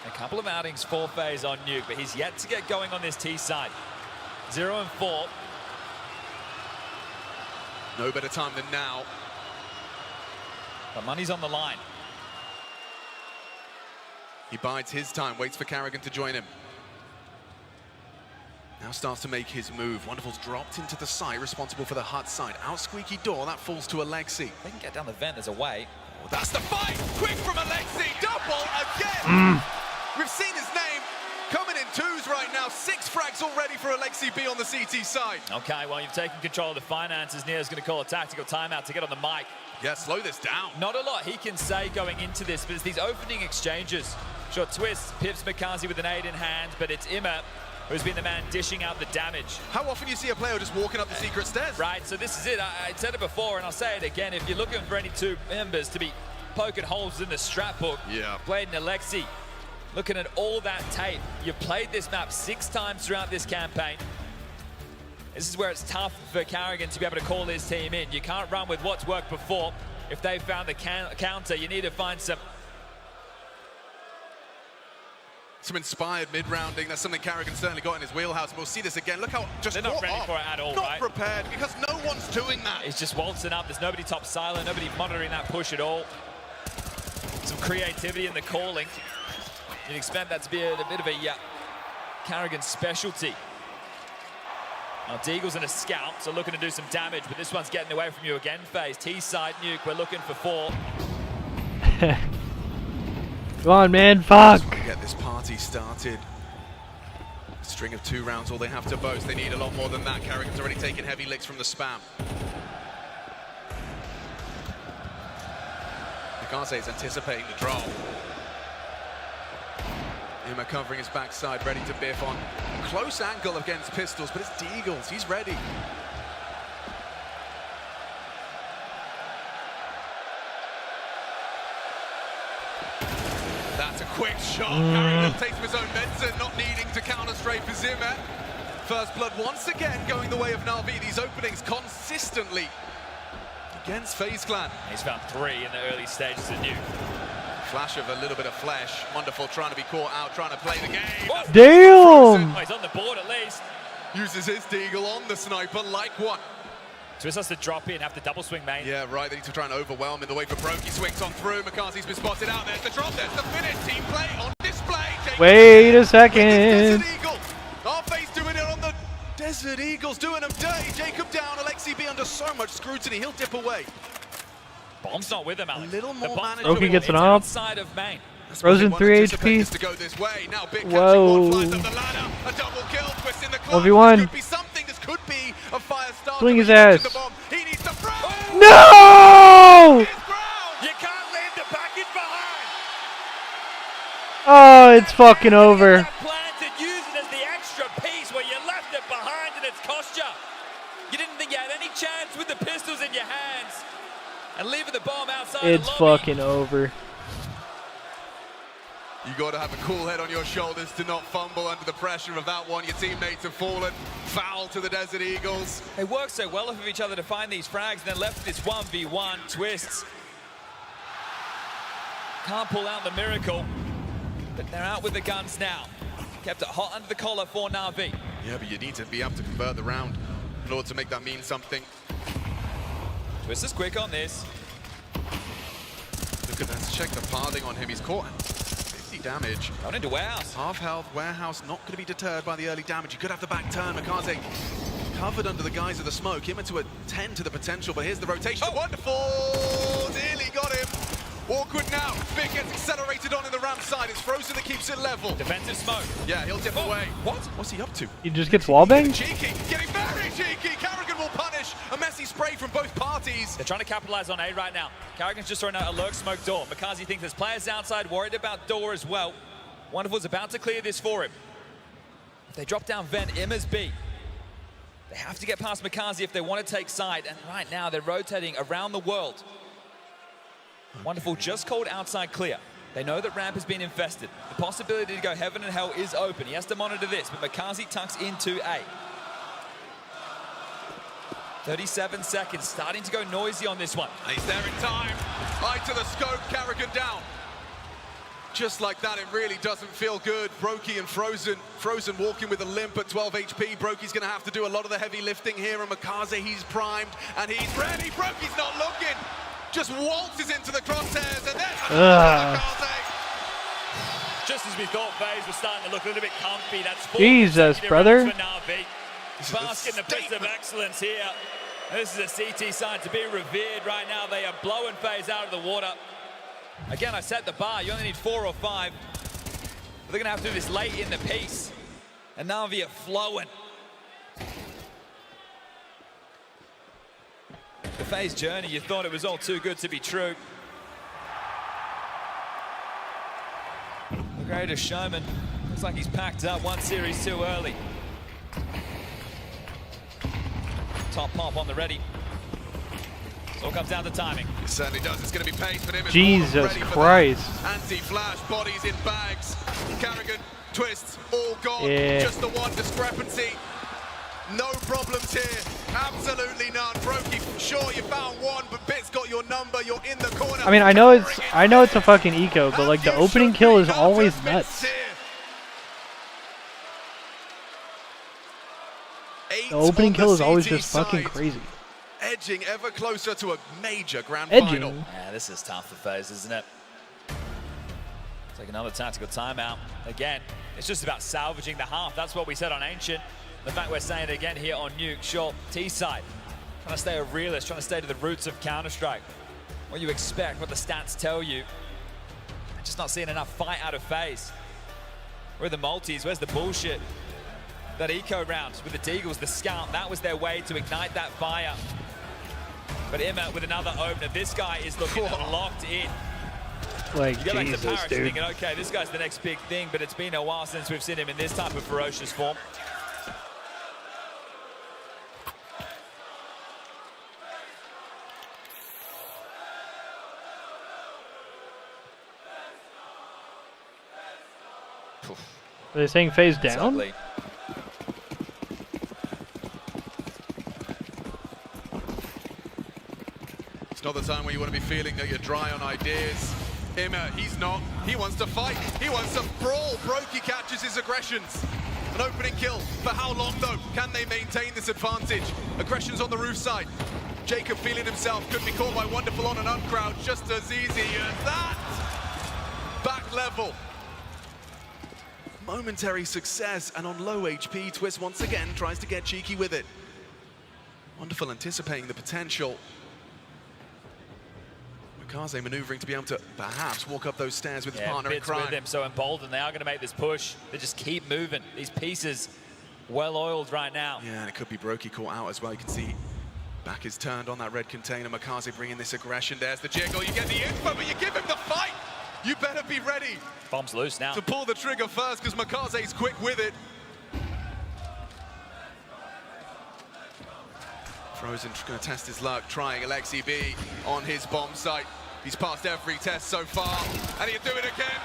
A couple of outings for FaZe on Nuke, but he's yet to get going on this T side. 0 and 4.
No better time than now.
But money's on the line.
He bides his time, waits for Carrigan to join him. Now starts to make his move. Wonderful's dropped into the site, responsible for the hut side. Out squeaky door, that falls to Alexi.
They can get down the vent, there's a way.
Oh, that's the fight! Quick from Alexi, double again! We've seen his name coming in 2s right now. 6 frags already for Alexi B on the CT side.
Okay, well, you've taken control of the finances. Nia's going to call a tactical timeout to get on the mic.
Yeah, slow this down.
Not a lot he can say going into this, but it's these opening exchanges. Sure, Twist pips Mikazi with an 8 in hand, but it's Imma who's been the man dishing out the damage.
How often do you see a player just walking up the secret stairs?
Right, so this is it. I said it before, and I'll say it again. If you're looking for any 2 members to be poking holes in the strap hook, Blade and Alexi, looking at all that tape, you've played this map 6 times throughout this campaign. This is where it's tough for Carrigan to be able to call his team in. You can't run with what's worked before. If they found the counter, you need to find some
inspired mid-rounding. That's something Carrigan certainly got in his wheelhouse. We'll see this again. Look how just
they're not ready for it at all,
not
right?
prepared, because no one's doing that.
It's just waltzing up. There's nobody top silent, nobody monitoring that push at all. Some creativity in the calling. You'd expect that to be a bit of a Carrigan specialty. Now, Deagle's in a scout, so looking to do some damage, but this one's getting away from you again, FaZe. T-side Nuke, we're looking for 4.
Come on, man, fuck!
Get this party started. A string of 2 rounds, all they have to boast. They need a lot more than that. Carrigan's already taken heavy licks from the spam. Mikaze is anticipating the drop. Imma covering his backside, ready to biff on. Close angle against pistols, but it's Deagles. He's ready. That's a quick shot. Carrigan takes his own medicine, not needing to counter-strafe for Zimmer. First blood once again going the way of Navi. These openings consistently against FaZe Clan.
He's found 3 in the early stages of Nuke.
Flash of a little bit of flesh. Wonderful trying to be caught out, trying to play the game.
Damn!
Oh, he's on the board at least.
Uses his Deagle on the sniper like one.
Twist has to drop in, have to double swing main.
Yeah, right, they need to try and overwhelm in the way for Brokey. Swings on through, McCarthy's been spotted out. There's the drop, there's the finish. Team play on display.
Wait a second.
Our FaZe doing it on the Desert Eagles, doing them dirty. Jacob down, Alexi B under so much scrutiny, he'll dip away.
Bomb's not with him, Alex.
A little more manageable.
Roki gets an op.
Outside of main.
Frozen 3 HP.
To go this way. Now big
Whoa.
flies up the ladder. A double kill, twist in the
1v1.
This could be something. This could be a fire starter.
Swing his ass.
He needs to throw.
No!
You can't leave the package behind.
Oh, it's fucking over.
Planted, use it as the extra piece where you left it behind and it's cost you. You didn't think you had any chance with the pistols in your hands. And leaving the bomb outside
It's
the lobby.
fucking over.
You got to have a cool head on your shoulders to not fumble under the pressure of that one. Your teammates have fallen. Foul to the Desert Eagles.
They worked so well off of each other to find these frags, and then left this 1v1. Twists can't pull out the miracle, but they're out with the guns now. Kept it hot under the collar for Navi.
Yeah, but you need to be able to convert the round in order to make that mean something.
Twist is quick on this.
Look at that, check the pathing on him. He's caught 50 damage.
Going into Warehouse.
Half health, Warehouse not going to be deterred by the early damage. He could have the back turn. Makaze covered under the guise of the smoke. Him into a 10 to the potential, but here's the rotation. Oh. Wonderful! Nearly got him. Awkward now. Big gets accelerated on in the ramp side. It's Frozen that keeps it level.
Defensive smoke.
Yeah, he'll dip away. What? What's he up to?
He just gets wallbanged?
Cheeky. Getting very cheeky. Carrigan will punish. A messy spray from both parties.
They're trying to capitalize on A right now. Carrigan's just throwing out a lurk smoke door. Makazi thinks there's players outside, worried about door as well. Wonderful's about to clear this for him. If they drop down Ven, Immer's B. They have to get past Makazi if they want to take side, and right now they're rotating around the world. Wonderful just called outside clear. They know that ramp has been infested. The possibility to go heaven and hell is open. He has to monitor this, but Makazi tucks into A. 37 seconds, starting to go noisy on this one.
And he's there in time. Eye to the scope, Carrigan down. Just like that, it really doesn't feel good. Brokey and Frozen. Frozen walking with a limp at 12 HP. Brokey's going to have to do a lot of the heavy lifting here, and Makaze, he's primed, and he's ready. Brokey's not looking. Just waltzes into the crosshairs, and then
just as we thought, FaZe was starting to look a little bit comfy. That's
Jesus, brother.
For Navi. Basking the bits of excellence here. And this is a CT side to be revered right now. They are blowing FaZe out of the water. Again, I set the bar. You only need 4 or 5. But they're going to have to do this late in the piece. And Navi are flowing. The FaZe journey, you thought it was all too good to be true. The greatest showman looks like he's packed up one series too early. Top pop on the ready. So it comes down to timing.
It certainly does. It's going to be pace for him.
Jesus Christ.
Anti-flash, bodies in bags. Carrigan, twists, all gone.
Yeah.
Just the one discrepancy. No problems here. Absolutely none. Brokey, sure you found one, but Bit's got your number. You're in the corner.
I mean, I know it's a fucking eco, but like the opening kill is always nuts. The opening kill is always just fucking crazy.
Edging ever closer to a major grand
Edging.
final.
Yeah, this is tough for FaZe, isn't it? Take another tactical timeout. Again, it's just about salvaging the half. That's what we said on Ancient. The fact we're saying it again here on Nuke. Sure, T-side. Trying to stay a realist, trying to stay to the roots of Counter-Strike. What you expect, what the stats tell you. Just not seeing enough fight out of FaZe. Where are the multis? Where's the bullshit? That eco round with the Deagles, the scout, that was their way to ignite that fire. But Emma with another opener. This guy is looking locked in.
Like,
you go back to
Jesus,
Paris
dude.
thinking, okay, this guy's the next big thing, but it's been a while since we've seen him in this type of ferocious form.
Are they saying FaZe down?
It's not the time where you want to be feeling that you're dry on ideas. Immer, he's not. He wants to fight. He wants to brawl. Brokey catches his aggressions. An opening kill. For how long, though? Can they maintain this advantage? Aggressions on the roof side. Jacob feeling himself. Could be caught by Wonderful on an uncrowd. Just as easy as that. Back level. Momentary success, and on low HP, Twist once again tries to get cheeky with it. Wonderful anticipating the potential. Makaze maneuvering to be able to perhaps walk up those stairs with his partner in
Bits
crime.
with them, so emboldened. They are going to make this push. They just keep moving. These pieces well oiled right now.
Yeah, and it could be Brokey caught out as well. You can see back is turned on that red container. Makaze bringing this aggression. There's the jiggle. You get the info, but you give him the fight. You better be ready.
Bomb's loose now.
To pull the trigger first, because Makaze's quick with it. Frozen going to test his luck, trying Alexi B on his bomb site. He's passed every test so far, and he'll do it again.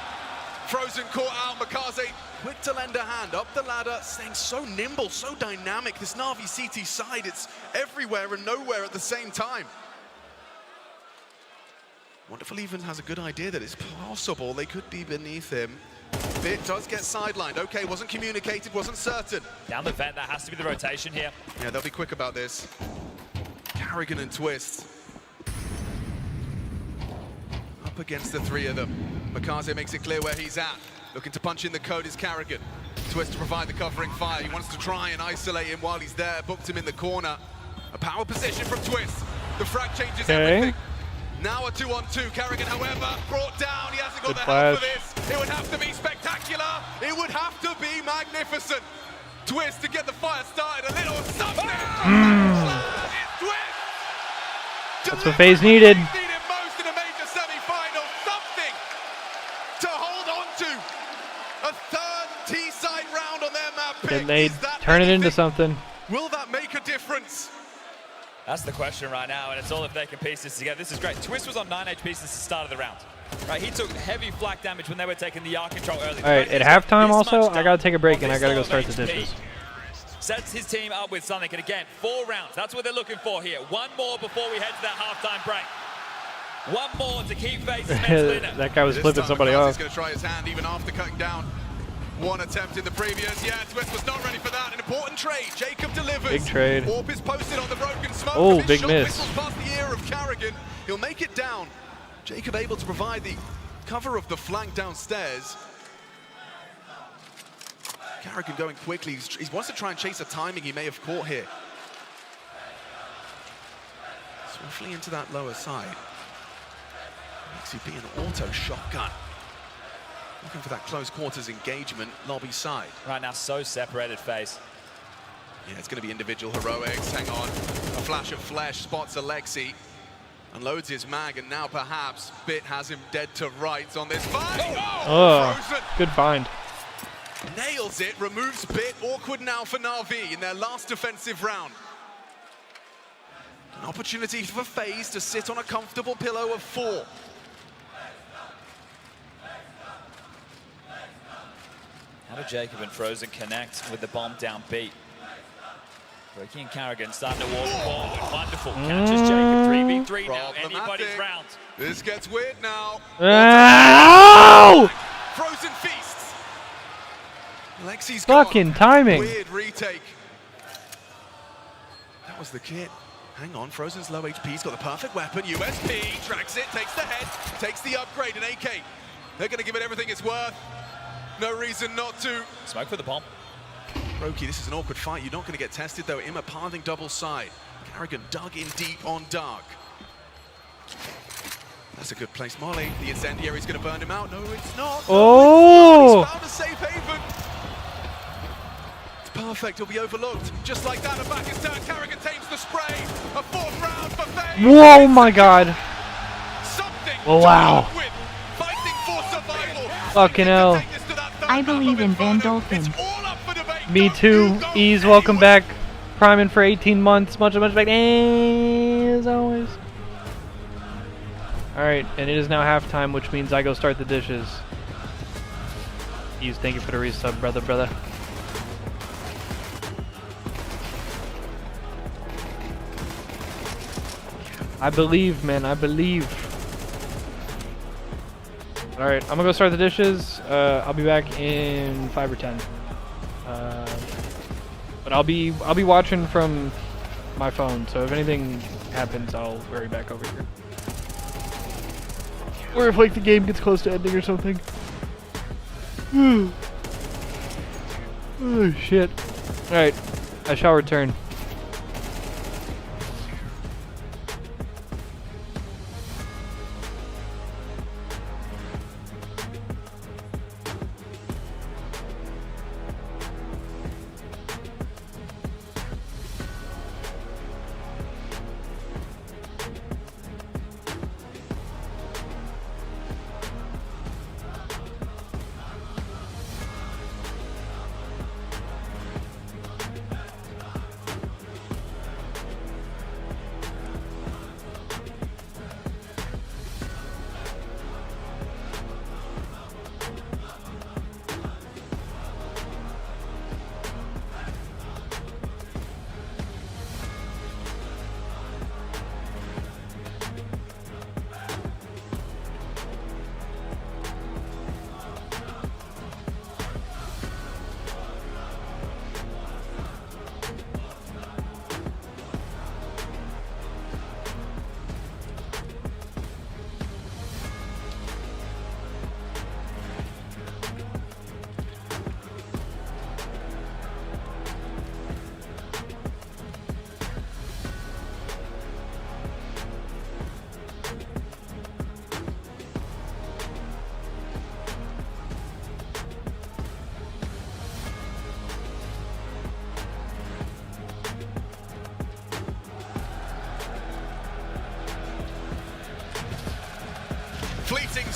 Frozen caught out, Makaze quick to lend a hand up the ladder, staying so nimble, so dynamic. This Navi CT side, it's everywhere and nowhere at the same time. Wonderful even has a good idea that it's possible they could be beneath him. Bit does get sidelined. Okay, wasn't communicated, wasn't certain.
Down the vent, that has to be the rotation here.
Yeah, they'll be quick about this. Carrigan and Twist. Up against the three of them. Makaze makes it clear where he's at. Looking to punch in the code is Carrigan. Twist to provide the covering fire. He wants to try and isolate him while he's there. Booked him in the corner. A power position from Twist. The frag changes everything. Now a 2-on-2. Carrigan, however, brought down. He hasn't got the help for this. It would have to be spectacular. It would have to be magnificent. Twist to get the fire started. A little something. It's Twist.
That's what FaZe needed.
Needed most in a major semi-final. Something to hold on to. A third T-side round on their map pick.
Can they turn it into something?
Will that make a difference?
That's the question right now, and it's all if they can piece this together. This is great. Twist was on 9 HP since the start of the round. Right, he took heavy flak damage when they were taking the R control early.
All right, at halftime also, I gotta take a break and I gotta go start the dishes.
Sets his team up with something, and again, 4 rounds. That's what they're looking for here. 1 more before we head to that halftime break. 1 more to keep FaZe's mental in it.
That guy was flipping somebody off.
He's going to try his hand even after cutting down 1 attempt in the previous. Yeah, Twist was not ready for that. An important trade. Jacob delivers.
Big trade.
Orp is posted on the broken smoke.
Oh, big miss.
Past the ear of Carrigan. He'll make it down. Jacob able to provide the cover of the flank downstairs. Carrigan going quickly. He wants to try and chase a timing he may have caught here. Swiftly into that lower side. Makes it be an auto shotgun. Looking for that close quarters engagement, lobby side.
Right now, so separated FaZe.
Yeah, it's going to be individual heroics. Hang on. A flash of flesh spots Alexi. Unloads his mag, and now perhaps Bit has him dead to rights on this fight.
Oh, good find.
Nails it, removes Bit. Awkward now for Navi in their last defensive round. An opportunity for FaZe to sit on a comfortable pillow of 4.
How do Jacob and Frozen connect with the bomb down beat? Breaking and Carrigan starting to walk forward. Wonderful. Catches Jacob 3v3 now. Anybody's round.
This gets weird now.
Ow!
Frozen feasts. Alexi's
fucking timing.
Weird retake. That was the kit. Hang on, Frozen's low HP. He's got the perfect weapon. USP tracks it, takes the head, takes the upgrade, and AK. They're going to give it everything it's worth. No reason not to.
Smoke for the bomb.
Roki, this is an awkward fight. You're not going to get tested, though. Imma pathing double side. Carrigan dug in deep on Dark. That's a good place, Molly. The incendiary's going to burn him out. No, it's not.
Oh!
He's found a safe haven. It's perfect. He'll be overlooked. Just like that, a back is turned. Carrigan tames the spray. A 4th round for FaZe.
Whoa, my God.
Something
oh, wow.
Fighting for survival.
Fucking hell.
I believe in Van Dolphin.
Me too. Ease, welcome back. Priming for 18 months. Much back as always. Alright, and it is now halftime, which means I go start the dishes. Ease, thank you for the resub, brother. I believe, man, I believe. Alright, I'm gonna go start the dishes. I'll be back in 5 or 10. But I'll be watching from my phone, so if anything happens, I'll hurry back over here. Or if like the game gets close to ending or something. Oh shit. Alright, I shall return.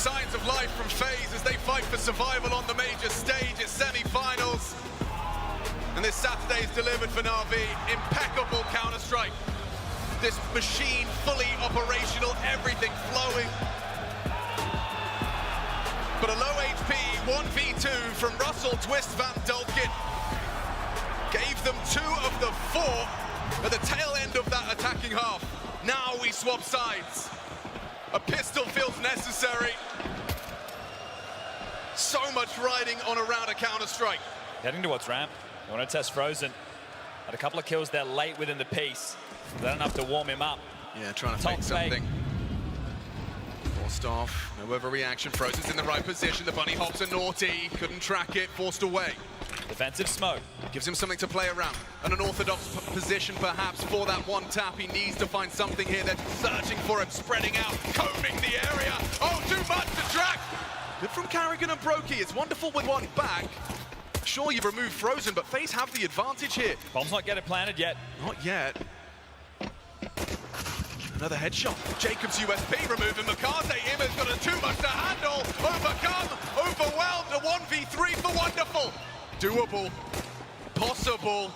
signs of life from FaZe as they fight for survival on the major stage at semi-finals. And this Saturday is delivered for Navi. Impeccable Counter-Strike. This machine fully operational, everything flowing. But a low HP 1v2 from Russell Twist Van Dulkin gave them 2 of the 4 at the tail end of that attacking half. Now we swap sides. A pistol feels necessary. So much riding on around a Counter-Strike.
Heading towards ramp. They want to test Frozen. Had a couple of kills there late within the piece. They don't have to warm him up.
Yeah, trying to fake something. Forced off, no overreaction. Frozen's in the right position. The bunny hops are naughty. Couldn't track it, forced away.
Defensive smoke.
Gives him something to play around. And an orthodox position perhaps for that one tap. He needs to find something here. They're searching for him, spreading out, combing the area. Oh, too much to track. Good from Carrigan and Brokey. It's wonderful with one back. Sure, you've removed Frozen, but FaZe have the advantage here.
Bomb's not getting planted yet.
Not yet. Another headshot. Jacob's USP removing Makaze. Ima's got too much to handle. Overcome, overwhelmed. A 1v3 for Wonderful. Doable. Possible.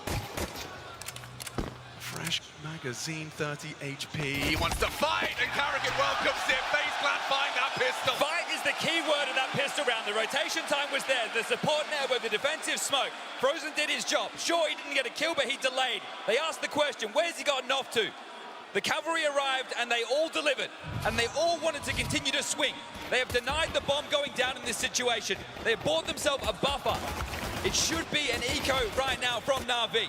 Fresh magazine, 30 HP. He wants to fight, and Carrigan welcomes it. FaZe Clan find that pistol.
Fight is the key word of that pistol round. The rotation time was there. The support now with the defensive smoke. Frozen did his job. Sure, he didn't get a kill, but he delayed. They asked the question, where's he gotten off to? The cavalry arrived, and they all delivered. And they all wanted to continue to swing. They have denied the bomb going down in this situation. They have bought themselves a buffer. It should be an eco right now from Navi.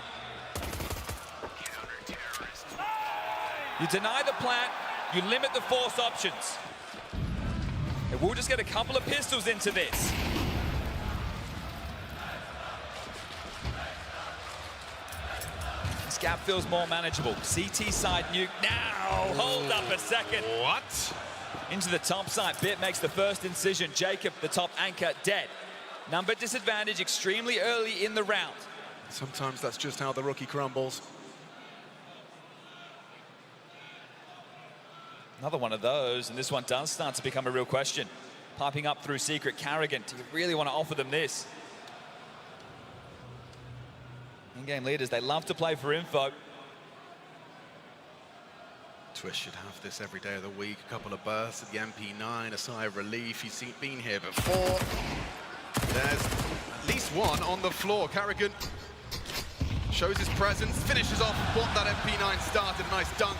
You deny the plant, you limit the force options. And we'll just get a couple of pistols into this. This gap feels more manageable. CT side nuke now. Hold up a second.
What?
Into the top side. Bit makes the first incision. Jacob, the top anchor, dead. Number disadvantage extremely early in the round.
Sometimes that's just how the rookie crumbles.
Another one of those, and this one does start to become a real question. Piping up through Secret. Carrigan, do you really want to offer them this? In-game leaders, they love to play for info.
Twist should have this every day of the week. A couple of bursts at the MP9, a sigh of relief. He's been here before. There's at least one on the floor. Carrigan shows his presence, finishes off what that MP9 started. Nice dunk.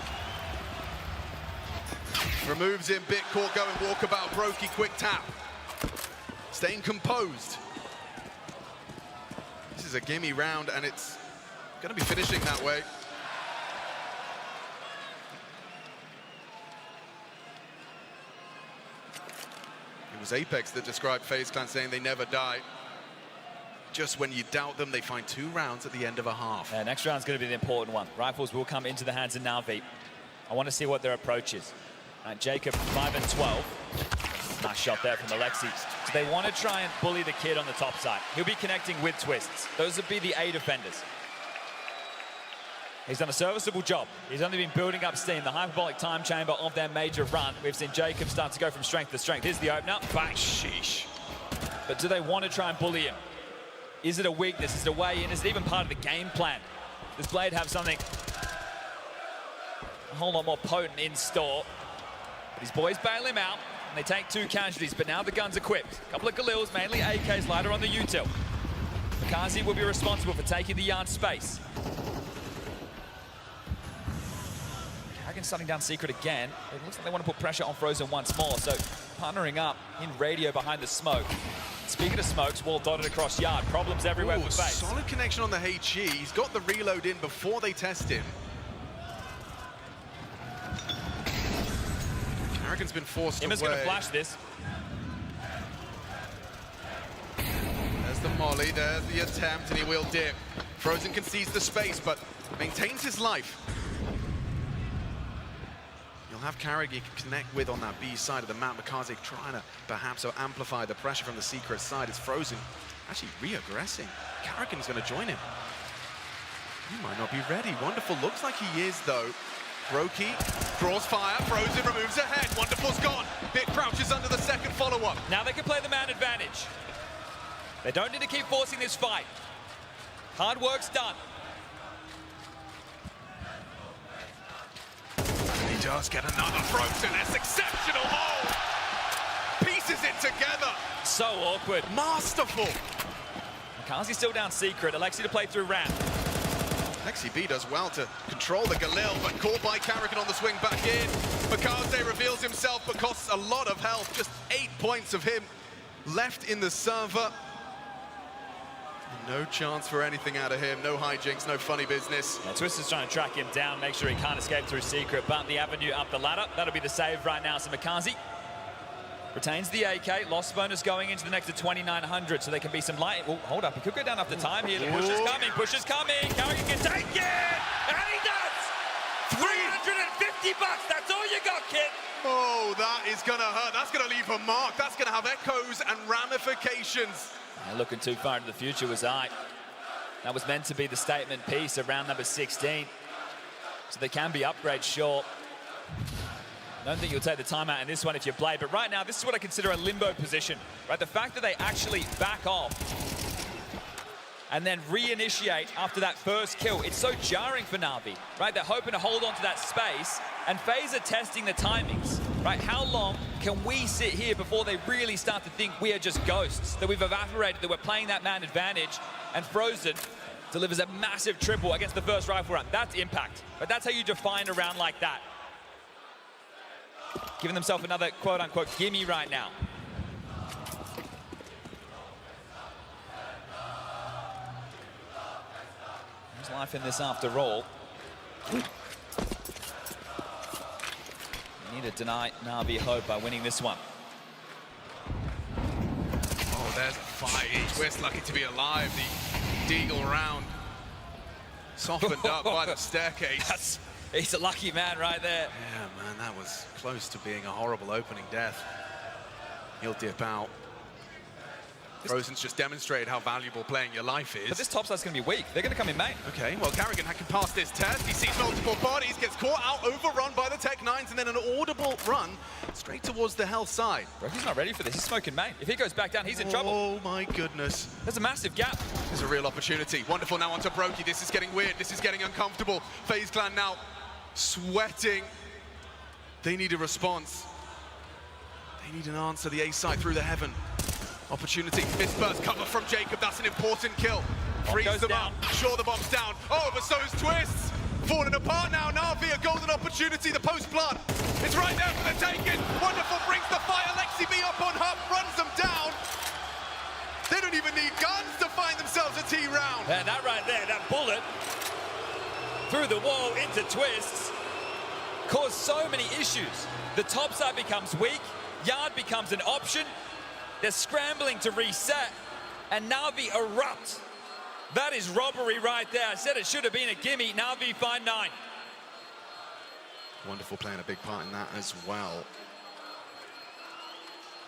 Removes him, bit caught going walkabout. Brokey, quick tap. Staying composed. This is a gimme round, and it's going to be finishing that way. It was Apex that described FaZe Clan saying they never die. Just when you doubt them, they find 2 rounds at the end of a half.
Yeah, next round's going to be the important one. Rifles will come into the hands of Navi. I want to see what their approach is. Jacob, 5 and 12. Nice shot there from Alexi. So they want to try and bully the kid on the top side. He'll be connecting with twists. Those would be the A defenders. He's done a serviceable job. He's only been building up steam. The hyperbolic time chamber of their major run. We've seen Jacob start to go from strength to strength. Here's the opener. Bang. Sheesh. But do they want to try and bully him? Is it a weakness? Is it a way in? Is it even part of the game plan? Does Blade have something a whole lot more potent in store? But his boys bail him out, and they take 2 casualties, but now the gun's equipped. A couple of Galils, mainly AKs, lighter on the util. Makazi will be responsible for taking the yard space. Carrigan shutting down Secret again. It looks like they want to put pressure on Frozen once more, so partnering up in radio behind the smoke. Speaking of smokes, wall dotted across yard. Problems everywhere for FaZe.
Solid connection on the HE. He's got the reload in before they test him. Carrigan's been forced away.
Ima's going to flash this.
There's the molly, there's the attempt, and he will dip. Frozen concedes the space, but maintains his life. You'll have Carrigan connect with on that B side of the map. Makaze trying to perhaps amplify the pressure from the Secret side. It's Frozen actually re-aggressing. Carrigan's going to join him. He might not be ready. Wonderful looks like he is, though. Brokey draws fire, Frozen removes ahead, Wonderful's gone. Bit crouches under the second follow-up.
Now they can play the man advantage. They don't need to keep forcing this fight. Hard work's done.
He does get another Frozen, that's exceptional hold. Pieces it together.
So awkward.
Masterful.
Makazi's still down secret, Alexi to play through ramp.
Lexi B does well to control the Galil, but caught by Carrigan on the swing back in. Makaze reveals himself, but costs a lot of health. Just 8 points of him left in the server. No chance for anything out of him. No hijinks, no funny business.
Yeah, Twister's trying to track him down, make sure he can't escape through secret, but the avenue up the ladder. That'll be the save right now. So Makazi retains the AK. Loss bonus going into the next to 2,900, so there can be some light. Oh, hold up. He could go down after time here. The push is coming. Push is coming. Carrigan can take it. And he does. $350. That's all you got, kid.
Oh, that is going to hurt. That's going to leave a mark. That's going to have echoes and ramifications.
Looking too far into the future was I. That was meant to be the statement piece of round number 16. So they can be upgrades short. I don't think you'll take the timeout in this one if you play, but right now, this is what I consider a limbo position, right? The fact that they actually back off and then reinitiate after that first kill, it's so jarring for Navi, right? They're hoping to hold on to that space, and FaZe are testing the timings, right? How long can we sit here before they really start to think we are just ghosts, that we've evaporated, that we're playing that man advantage, and Frozen delivers a massive triple against the first rifle round. That's impact, but that's how you define a round like that. Giving themselves another quote-unquote gimme right now. There's life in this after all. You need to deny Navi hope by winning this one.
Oh, there's a fight. Twist lucky to be alive. The Deagle round softened up by the staircase.
He's a lucky man right there.
Yeah, man, that was close to being a horrible opening death. He'll dip out. Frozen's just demonstrated how valuable playing your life is.
But this top side's going to be weak. They're going to come in main.
Okay, well, Carrigan can pass this test. He sees multiple bodies, gets caught out, overrun by the Tech-9s, and then an audible run straight towards the hell side.
Bro, he's not ready for this. He's smoking main. If he goes back down, he's in trouble.
Oh, my goodness.
There's a massive gap.
There's a real opportunity. Wonderful now onto Brokey. This is getting weird. This is getting uncomfortable. FaZe Clan now sweating. They need a response. They need an answer. The A side through the heaven. Opportunity. Missed burst cover from Jacob. That's an important kill. Frees them up. Sure, the bomb's down. Oh, but so is Twist. Falling apart now. Navi, a golden opportunity. The post plant. It's right there for the taking. Wonderful brings the fire. Lexi B up on Hub. Runs them down. They don't even need guns to find themselves a T round.
And that right there, that bullet through the wall into Twists caused so many issues. The top side becomes weak. Yard becomes an option. They're scrambling to reset, and Navi erupt. That is robbery right there. I said it should have been a gimme. Navi find 9.
Wonderful playing a big part in that as well.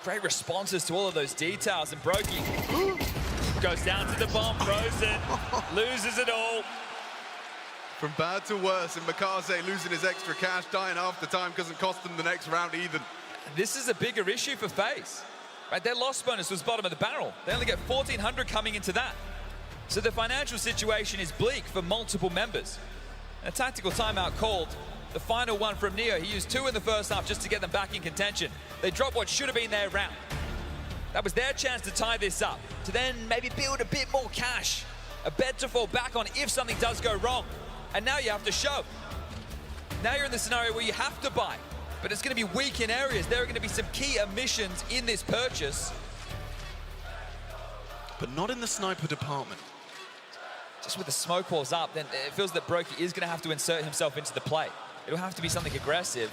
Great responses to all of those details, and Brokey goes down to the bomb. Frozen loses it all.
From bad to worse, and Makaze losing his extra cash, dying half the time, doesn't cost them the next round either.
This is a bigger issue for FaZe. Right, their loss bonus was bottom of the barrel. They only get 1,400 coming into that. So the financial situation is bleak for multiple members. A tactical timeout called. The final one from Neo. He used 2 in the first half just to get them back in contention. They dropped what should have been their round. That was their chance to tie this up, to then maybe build a bit more cash. A bed to fall back on if something does go wrong. And now you have to show. Now you're in the scenario where you have to buy. But it's going to be weak in areas. There are going to be some key omissions in this purchase.
But not in the sniper department.
Just with the smoke walls up, then it feels that Brokey is going to have to insert himself into the play. It'll have to be something aggressive.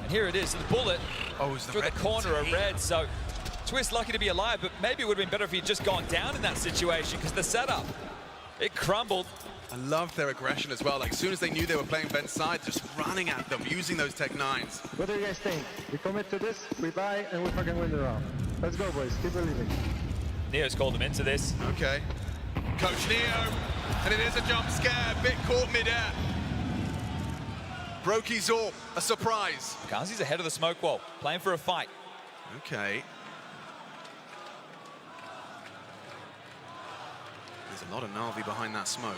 And here it is, the bullet through the corner of red. So Twist lucky to be alive, but maybe it would have been better if he'd just gone down in that situation, because the setup, it crumbled.
I love their aggression as well. Like, as soon as they knew they were playing Ben's side, just running at them, using those Tech-9s.
What do you guys think? We commit to this, we buy, and we fucking win the round. Let's go, boys. Keep believing.
Neo's called him into this.
Okay. Coach Neo, and it is a jump scare, bit caught mid-air. Broky's all a surprise.
Makazi's ahead of the smoke wall, playing for a fight.
Okay. There's a lot of Navi behind that smoke.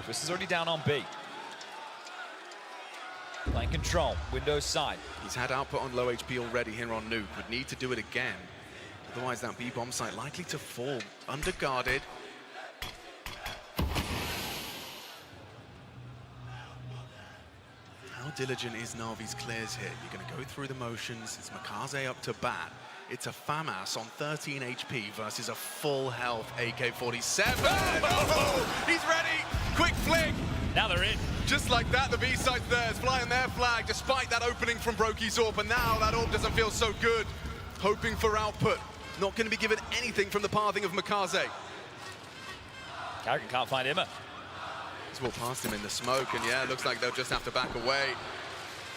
Twist is already down on B. Playing control, Windows side.
He's had output on low HP already here on Nuke. Would need to do it again. Otherwise, that B bomb site likely to fall. Underguarded. How diligent is Navi's clears here? You're going to go through the motions. It's Makaze up to bat. It's a FAMAS on 13 HP versus a full health AK-47. Oh, he's ready. Quick flick.
Now they're in.
Just like that, the B site's there. It's flying their flag despite that opening from Broky's AWP. And now that AWP doesn't feel so good. Hoping for output. Not going to be given anything from the pathing of Makaze.
Carrigan can't find Imma.
He's walked past him in the smoke, and yeah, it looks like they'll just have to back away.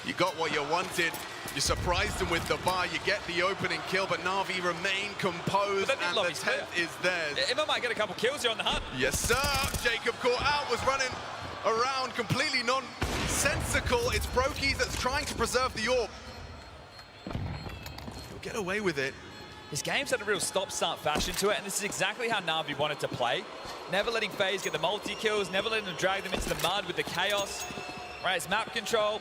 You got what you wanted. You surprised them with the bar. You get the opening kill, but Navi remain composed, and the 10th is theirs.
Imma might get a couple kills here on the hunt.
Yes, sir. Jacob caught out, was running around completely nonsensical. It's Broky that's trying to preserve the AWP. He'll get away with it.
His game's had a real stop-start fashion to it, and this is exactly how Navi wanted to play. Never letting FaZe get the multi-kills, never letting them drag them into the mud with the chaos. Right, it's map control.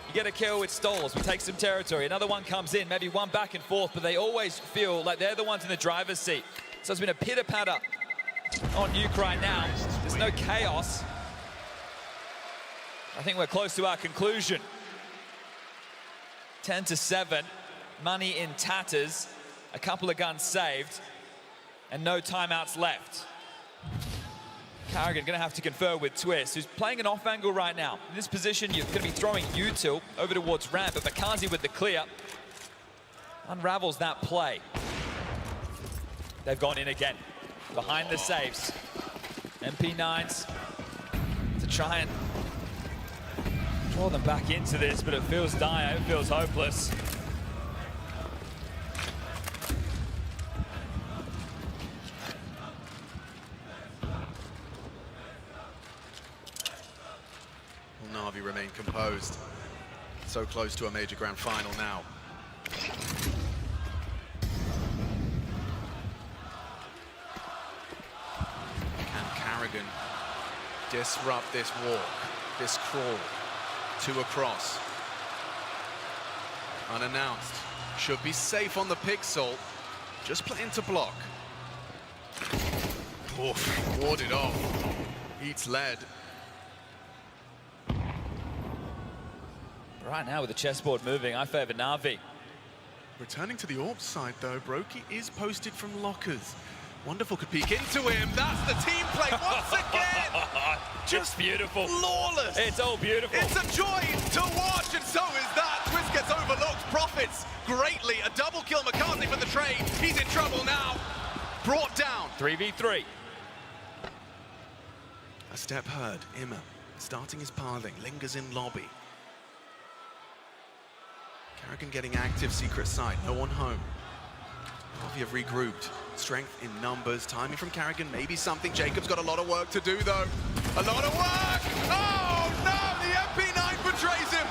You get a kill with stalls, we take some territory. Another one comes in, maybe one back and forth, but they always feel like they're the ones in the driver's seat. So it's been a pitter-patter on Nuke right now. There's no chaos. I think we're close to our conclusion. 10-7, money in tatters. A couple of guns saved, and no timeouts left. Carrigan gonna have to confer with Twist, who's playing an off angle right now. In this position, you're gonna be throwing util over towards ramp, but Makazi with the clear unravels that play. They've gone in again, behind the safes. MP9s to try and draw them back into this, but it feels dire, it feels hopeless.
Navi remain composed. So close to a major grand final now. Can Carrigan disrupt this walk, this crawl? 2 across. Unannounced. Should be safe on the pixel. Just playing to block. Oof, warded off. Eats lead.
Right now with the chessboard moving, I favor Navi.
Returning to the AWP side though, Broky is posted from lockers. Wonderful could peek into him. That's the team play once again.
Just beautiful.
Flawless.
It's all beautiful.
It's a joy to watch, and so is that. Twist gets overlooked, profits greatly. A double kill McCartney for the trade. He's in trouble now. Brought down.
3v3.
A step heard. Imma starting his pathing, lingers in lobby. Carrigan getting active, secret side, no one home. Navi have regrouped. Strength in numbers, timing from Carrigan, maybe something. Jacob's got a lot of work to do though. A lot of work! Oh no, the MP9 betrays him.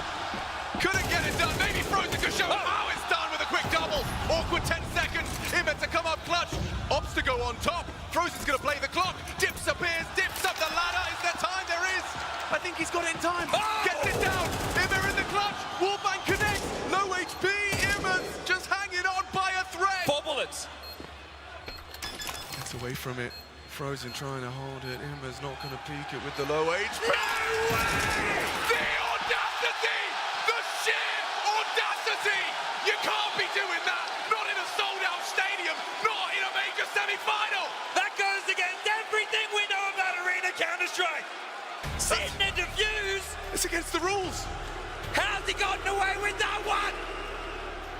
Couldn't get it done. Maybe Frozen could show him how it's done with a quick double. Awkward 10 seconds. Imma to come up clutch. Ops to go on top. Frozen's gonna play the clock. Dips appears, dips up the ladder. Is there time? There is. I think he's got it in time. Gets it down. Imma in the clutch. Wallbang connects. Low HP. Imma's just hanging on by a thread.
4 bullets.
Gets away from it. Frozen trying to hold it. Imma's not going to peek it with the low HP. No way! The audacity! The sheer audacity! You can't be doing that! Not in a sold-out stadium! Not in a major semi-final!
That goes against everything we know about Arena Counter-Strike! Sitting in defuse!
It's against the rules!
How's he gotten away with that one?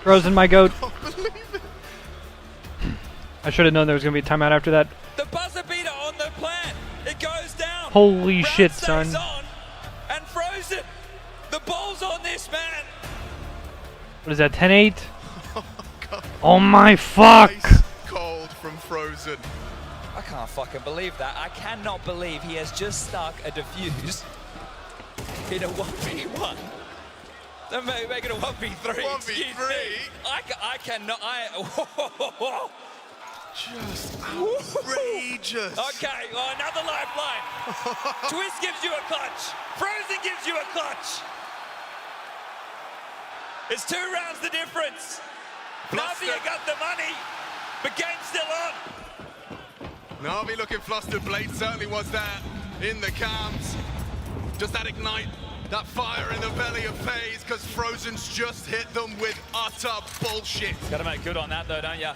Frozen, my goat.
I can't believe it.
I should have known there was going to be a timeout after that.
The buzzer beater on the plan. It goes down.
Holy shit, son.
On, and Frozen. The ball's on this man.
What is that, 10-8? Oh my fuck.
Ice cold from Frozen.
I can't fucking believe that. I cannot believe he has just stuck a defuse in a 1v1. Don't make it a 1v3.
1v3?
I cannot.
Just outrageous.
Okay, well, another lifeline. Twist gives you a clutch. Frozen gives you a clutch. It's 2 rounds the difference. Navi got the money, but game's still on.
Navi looking flustered. Blade certainly was there in the cams. Just that ignite, that fire in the belly of FaZe, because Frozen's just hit them with utter bullshit.
Gotta make good on that though, don't ya?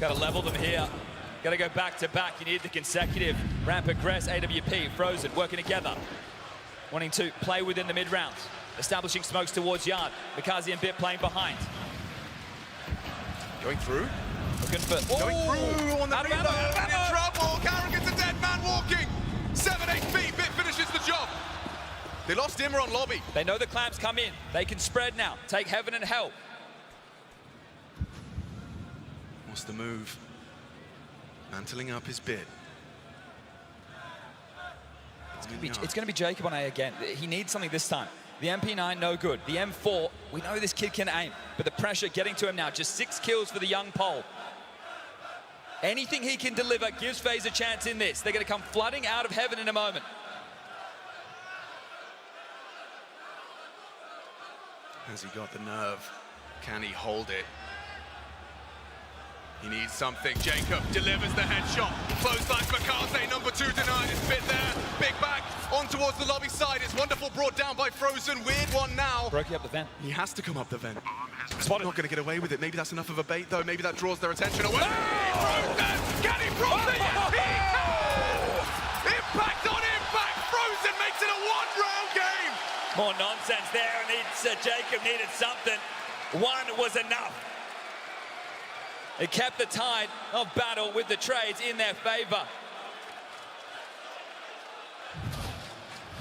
Gotta level them here. Gotta go back to back. You need the consecutive ramp aggress, AWP, Frozen working together. Wanting to play within the mid rounds. Establishing smokes towards Yard. Mikaze and Bit playing behind.
Going through.
Looking for...
Going through on the reload. In trouble. Carrigan's a dead man walking. 7 HP. Bit finishes the job. They lost Dimmer on lobby.
They know the clamps come in. They can spread now. Take heaven and hell.
What's the move? Mantling up his Bit.
It's going to be Jacob on A again. He needs something this time. The MP9, no good. The M4, we know this kid can aim, but the pressure getting to him now. Just 6 kills for the young Pole. Anything he can deliver gives FaZe a chance in this. They're going to come flooding out of heaven in a moment.
Has he got the nerve? Can he hold it? He needs something. Jacob delivers the headshot. Close like Mikaze, number 2 denied. It's Bit there. Big back on towards the lobby side. It's wonderful, brought down by Frozen. Weird one now.
Broke up the vent.
He has to come up the vent. Spotted. Not going to get away with it. Maybe that's enough of a bait, though. Maybe that draws their attention away. Frozen! Can he cross it? Yes, he can! Impact on impact. Frozen makes it a 1-round game.
More nonsense there. Jacob needed something. 1 was enough. It kept the tide of battle with the trades in their favor.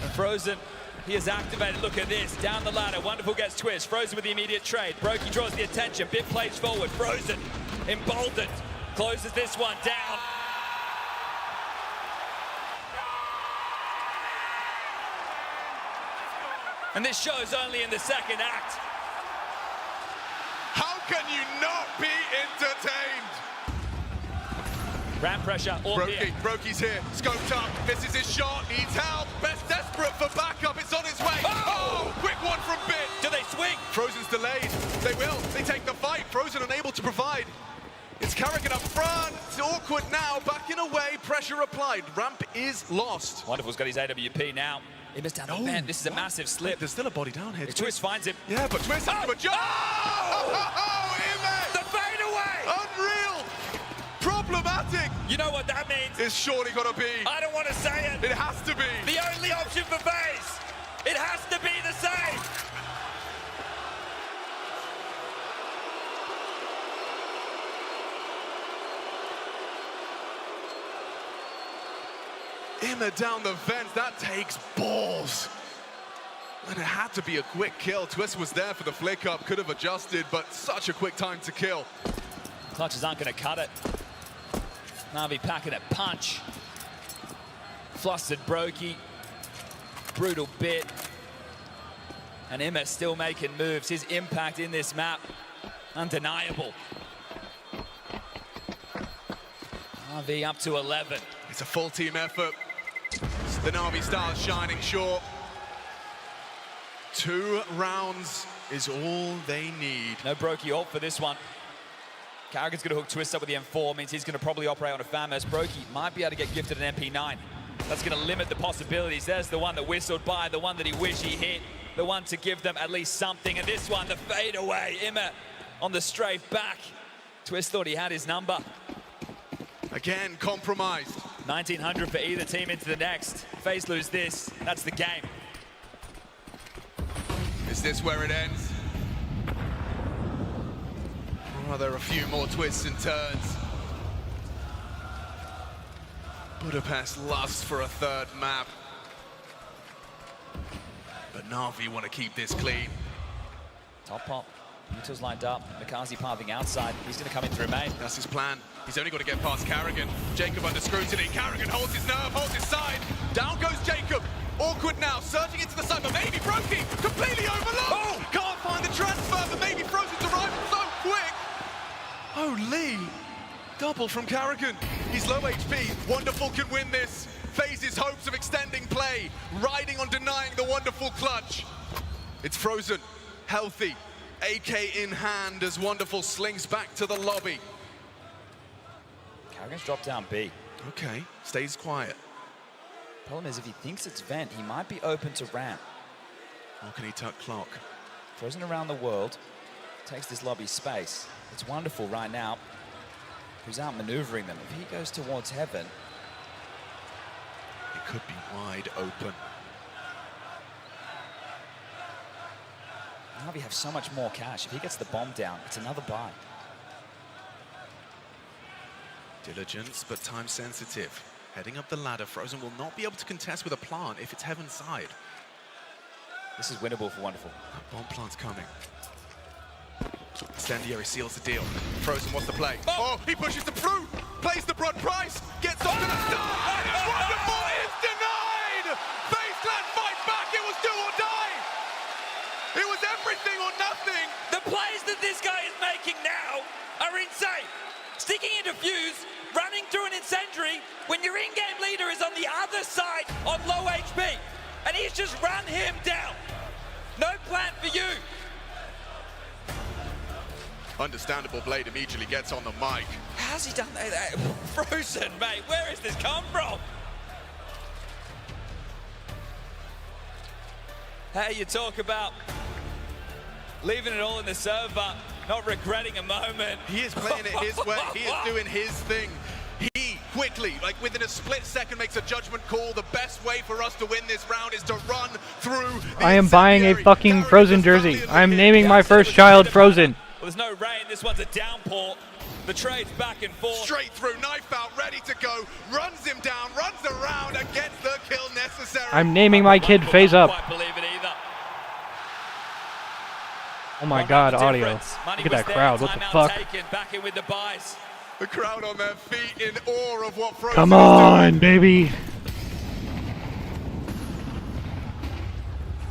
And Frozen, he is activated. Look at this, down the ladder. Wonderful gets Twist. Frozen with the immediate trade. Brokey draws the attention. Bit plays forward. Frozen, emboldened, closes this one down. And this show's only in the second act.
How can you not be entertained?
Ramp pressure, all here.
Brokey's here, scoped up. This is his shot, needs help. Best desperate for backup, it's on his way. Oh, quick one from Bit.
Do they swing?
Frozen's delayed. They will, they take the fight. Frozen unable to provide. It's Carrigan up front. It's awkward now, backing away, pressure applied. Ramp is lost.
Wonderful's got his AWP now. He missed down the vent. This is a massive slip.
There's still a body down here.
Twist finds him.
Yeah, but Twist has to adjust. Oh,
the fade away!
Unreal! Problematic!
You know what that means?
It's surely got to be.
I don't want to say it.
It has to be.
The only option for FaZe. It has to be the same.
Imma down the vents, that takes balls. And it had to be a quick kill. Twist was there for the flick up, could have adjusted, but such a quick time to kill.
Clutches aren't going to cut it. Navi packing a punch. Flustered Brokey. Brutal Bit. And Imma still making moves. His impact in this map, undeniable. Navi up to 11.
It's a full team effort. The Navi stars shining short. 2 rounds is all they need.
No Brokey ult for this one. Carrigan's going to hook Twist up with the M4, means he's going to probably operate on a FAMAS. Brokey might be able to get gifted an MP9. That's going to limit the possibilities. There's the one that whistled by, the one that he wished he hit, the one to give them at least something. And this one, the fade away. Imma on the straight back. Twist thought he had his number.
Again, compromised.
1900 for either team into the next. FaZe lose this, that's the game.
Is this where it ends? Oh, there are a few more twists and turns. Budapest lusts for a 3rd map. But Navi want to keep this clean.
Top pop. Muto's lined up. Mikaze pathing outside. He's going to come in through main.
That's his plan. He's only got to get past Carrigan. Jacob under scrutiny. Carrigan holds his nerve, holds his side. Down goes Jacob. Awkward now, surging into the side, but maybe Brokey completely overlooked. Oh! Can't find the transfer, but maybe Frozen's arrival so quick. Oh, Lee. Double from Carrigan. He's low HP. Wonderful can win this. FaZe's hopes of extending play, riding on denying the Wonderful clutch. It's Frozen, healthy, AK in hand as Wonderful slings back to the lobby.
Carrigan's dropped down B.
Okay, stays quiet.
Problem is, if he thinks it's vent, he might be open to ramp.
Or can he tuck clock?
Frozen around the world, takes this lobby space. It's Wonderful right now, who's out maneuvering them. If he goes towards heaven,
it could be wide open.
Navi have so much more cash. If he gets the bomb down, it's another buy.
Diligence, but time sensitive. Heading up the ladder, Frozen will not be able to contest with a plant if it's heaven side.
This is winnable for Wonderful.
That bomb plant's coming. Incendiary seals the deal. Frozen wants to play. Oh, he pushes them through. Plays the broad price. Gets off to the start. And it's Wonderful is denied. FaZe Clan fight back. It was do or die. It was everything or nothing.
The plays that this guy is making now are insane. Sticking into Fuse, running through an incendiary when your in-game leader is on the other side on low HP. And he's just run him down. No plan for you.
Understandable. Blade immediately gets on the mic.
How's he done that? Frozen, mate. Where has this come from? Hey, you talk about leaving it all in the server, not regretting a moment.
He is playing it his way. He is doing his thing. He quickly, like within a split second, makes a judgment call. The best way for us to win this round is to run through.
I am buying a fucking Frozen jersey. I'm naming my first child Frozen.
Well, there's no rain. This one's a downpour. The trade's back and forth.
Straight through, knife out, ready to go. Runs him down, runs around and gets the kill necessary.
I'm naming my kid FaZe Up.
Quite believe it either.
Oh my god, audio. Look at that crowd. What the fuck?
Back in with the buys.
The crowd on their feet in awe of what Frozen
Come on, baby.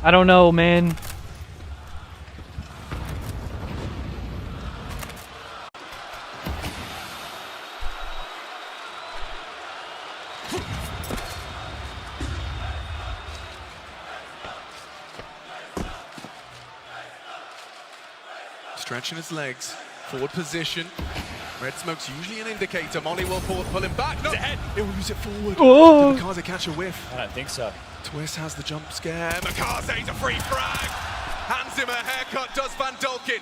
I don't know, man.
Stretching his legs, forward position. Red smoke's usually an indicator. Molly will pull him back. No, it will use it forward.
Oh.
Did Mikaze catch a whiff?
I don't think so.
Twist has the jump scare. Mikaze's a free frag. Hands him a haircut, does Van Dolkin.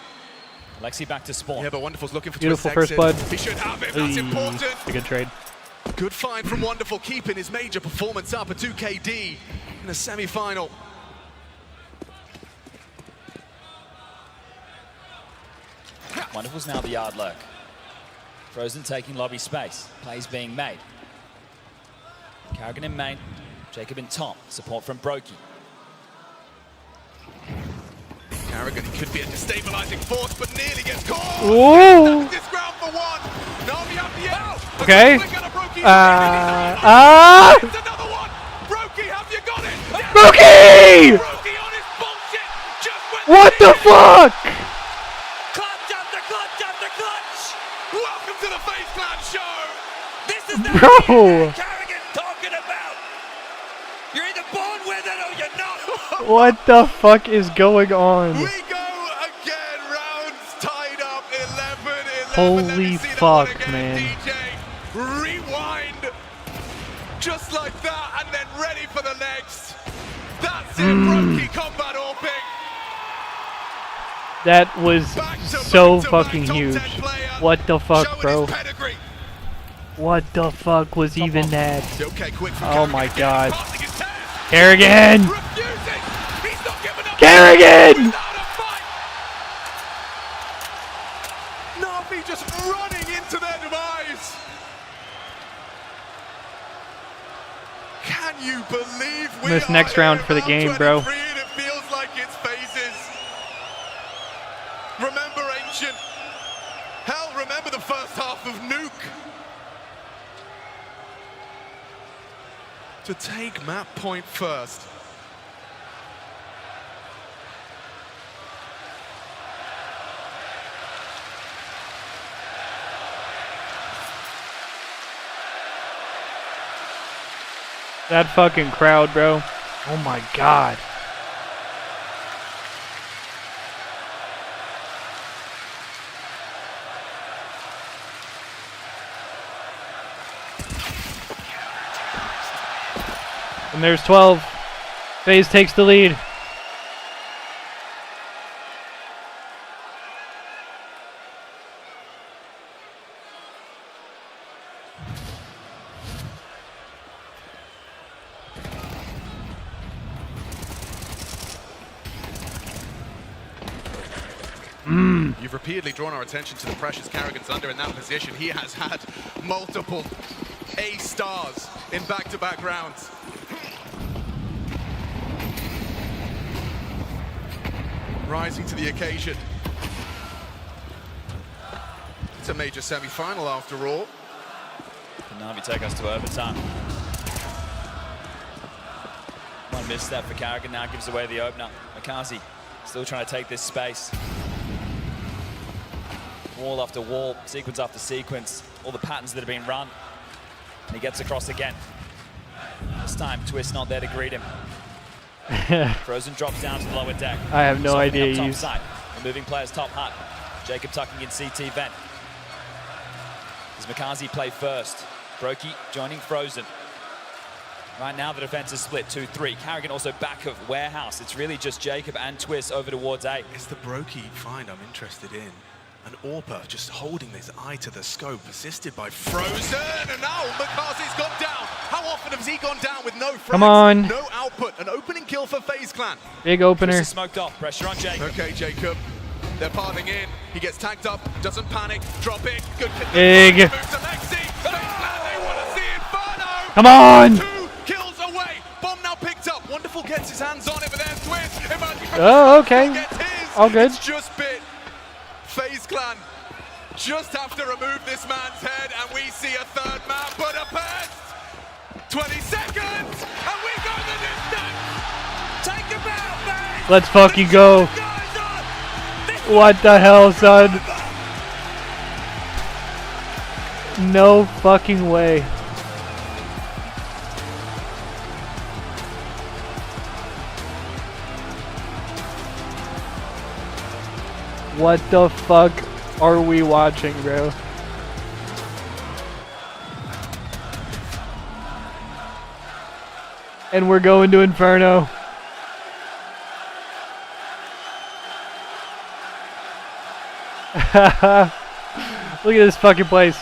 Lexi back to spawn.
Yeah, but Wonderful's looking for
Beautiful
Twist's
first
exit.
blood.
He should have it, that's important.
A good trade.
Good find from Wonderful, keeping his major performance up, a 2KD in a semi-final.
Wonderful's now the yard lurk. Frozen taking lobby space. Plays being made. Carrigan in main. Jacob in top. Support from Brokey.
Carrigan could be a destabilizing force, but nearly gets caught.
Ooh.
This ground for one. Navi up the end.
Okay.
Another one. Brokey, have you got it?
Brokey!
Brokey on his bullshit. Just went
What the fuck?
Clutch after clutch after clutch.
Welcome to the FaZe Clan show.
This is the
Bro.
Carrigan talking about. You're either born with it or you're not.
What the fuck is going on?
We go again. Rounds tied up. 11.
Holy fuck, man.
DJ, rewind. Just like that, and then ready for the next. That's it, Brokey combat orping.
That was so fucking huge. What the fuck, bro? What the fuck was even that? Oh my god. Carrigan! Carrigan!
Navi just running into their demise. Can you believe we
This next round for the game, bro.
It feels like it's FaZe's. Remember possession. Hell, remember the first half of Nuke. To take map point first.
That fucking crowd, bro. Oh my god. And there's 12. FaZe takes the lead.
You've repeatedly drawn our attention to the pressures Carrigan's under in that position. He has had multiple A stars in back-to-back rounds. Rising to the occasion. It's a major semi-final after all.
Can Navi take us to overtime? One misstep for Carrigan now gives away the opener. Makazi still trying to take this space. Wall after wall, sequence after sequence, all the patterns that have been run. And he gets across again. This time, Twist not there to greet him. Frozen drops down to the lower deck.
I have no idea.
Top side, removing players top hut. Jacob tucking in CT vent. Does Makazi play first? Brokey joining Frozen. Right now the defense is split 2-3. Carrigan also back of Warehouse. It's really just Jacob and Twist over towards A.
It's the Brokey find I'm interested in. And Orpa just holding his eye to the scope, assisted by Frozen, and now McCarthy's gone down. How often has he gone down with no frags,
Come on.
no output? An opening kill for FaZe Clan.
Big opener.
Twist is smoked off, pressure on Jacob.
Okay, Jacob. They're parting in. He gets tagged up, doesn't panic, drop it. Good.
Big.
Move to Lexi. FaZe Clan, they want to see Inferno.
Come on.
2 kills away. Bomb now picked up. Wonderful gets his hands on it, but then Twist.
Oh, okay. All good.
It's just bit. FaZe Clan just have to remove this man's head, and we see a third map. Budapest, 20 seconds, and we go the distance. Take him out, man.
Let's fucking go. What the hell, son? No fucking way. What the fuck are we watching, bro? And we're going to Inferno. Look at this fucking place.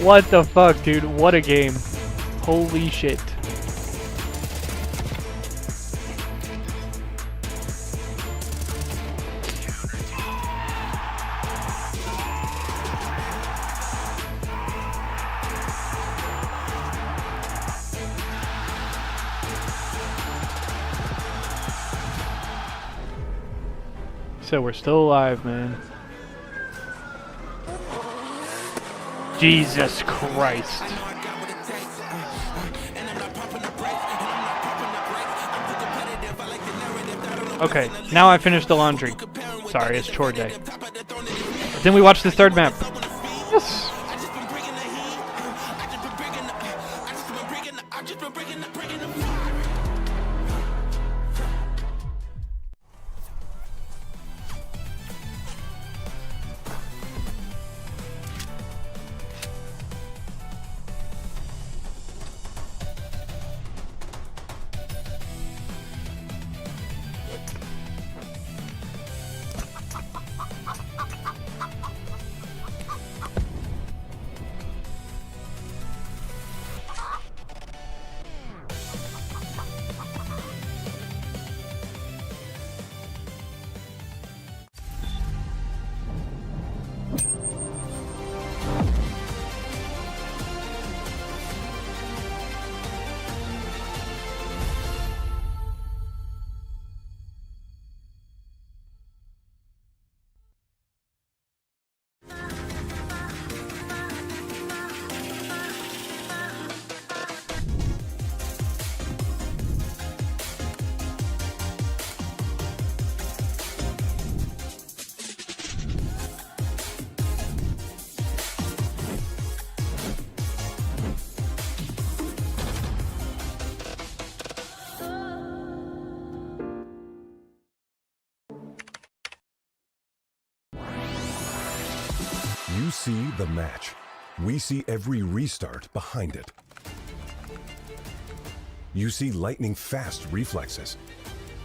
What the fuck, dude? What a game. Holy shit. So we're still alive, man. Jesus Christ. Okay, now I finished the laundry. Sorry, it's chore day. Then we watch this third map. Yes.
You see the match. We see every restart behind it. You see lightning-fast reflexes.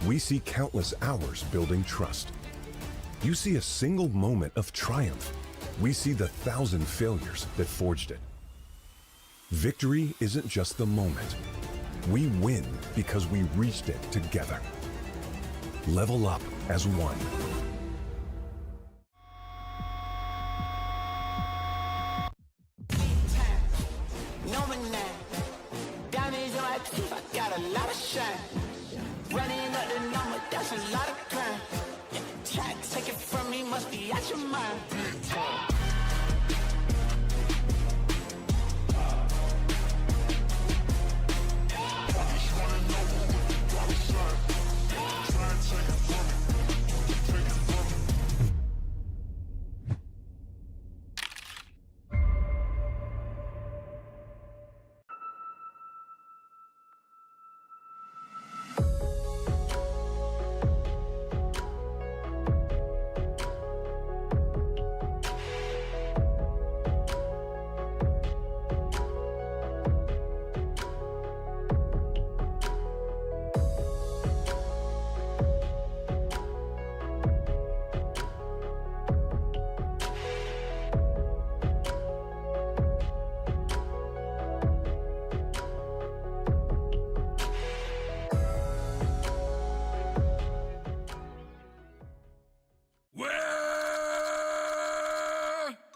We see countless hours building trust. You see a single moment of triumph. We see the 1,000 failures that forged it. Victory isn't just the moment. We win because we reached it together. Level up as one.
I got a lot of shine. Running up the number, that's a lot of crime. Try to take it from me, must be out your mind.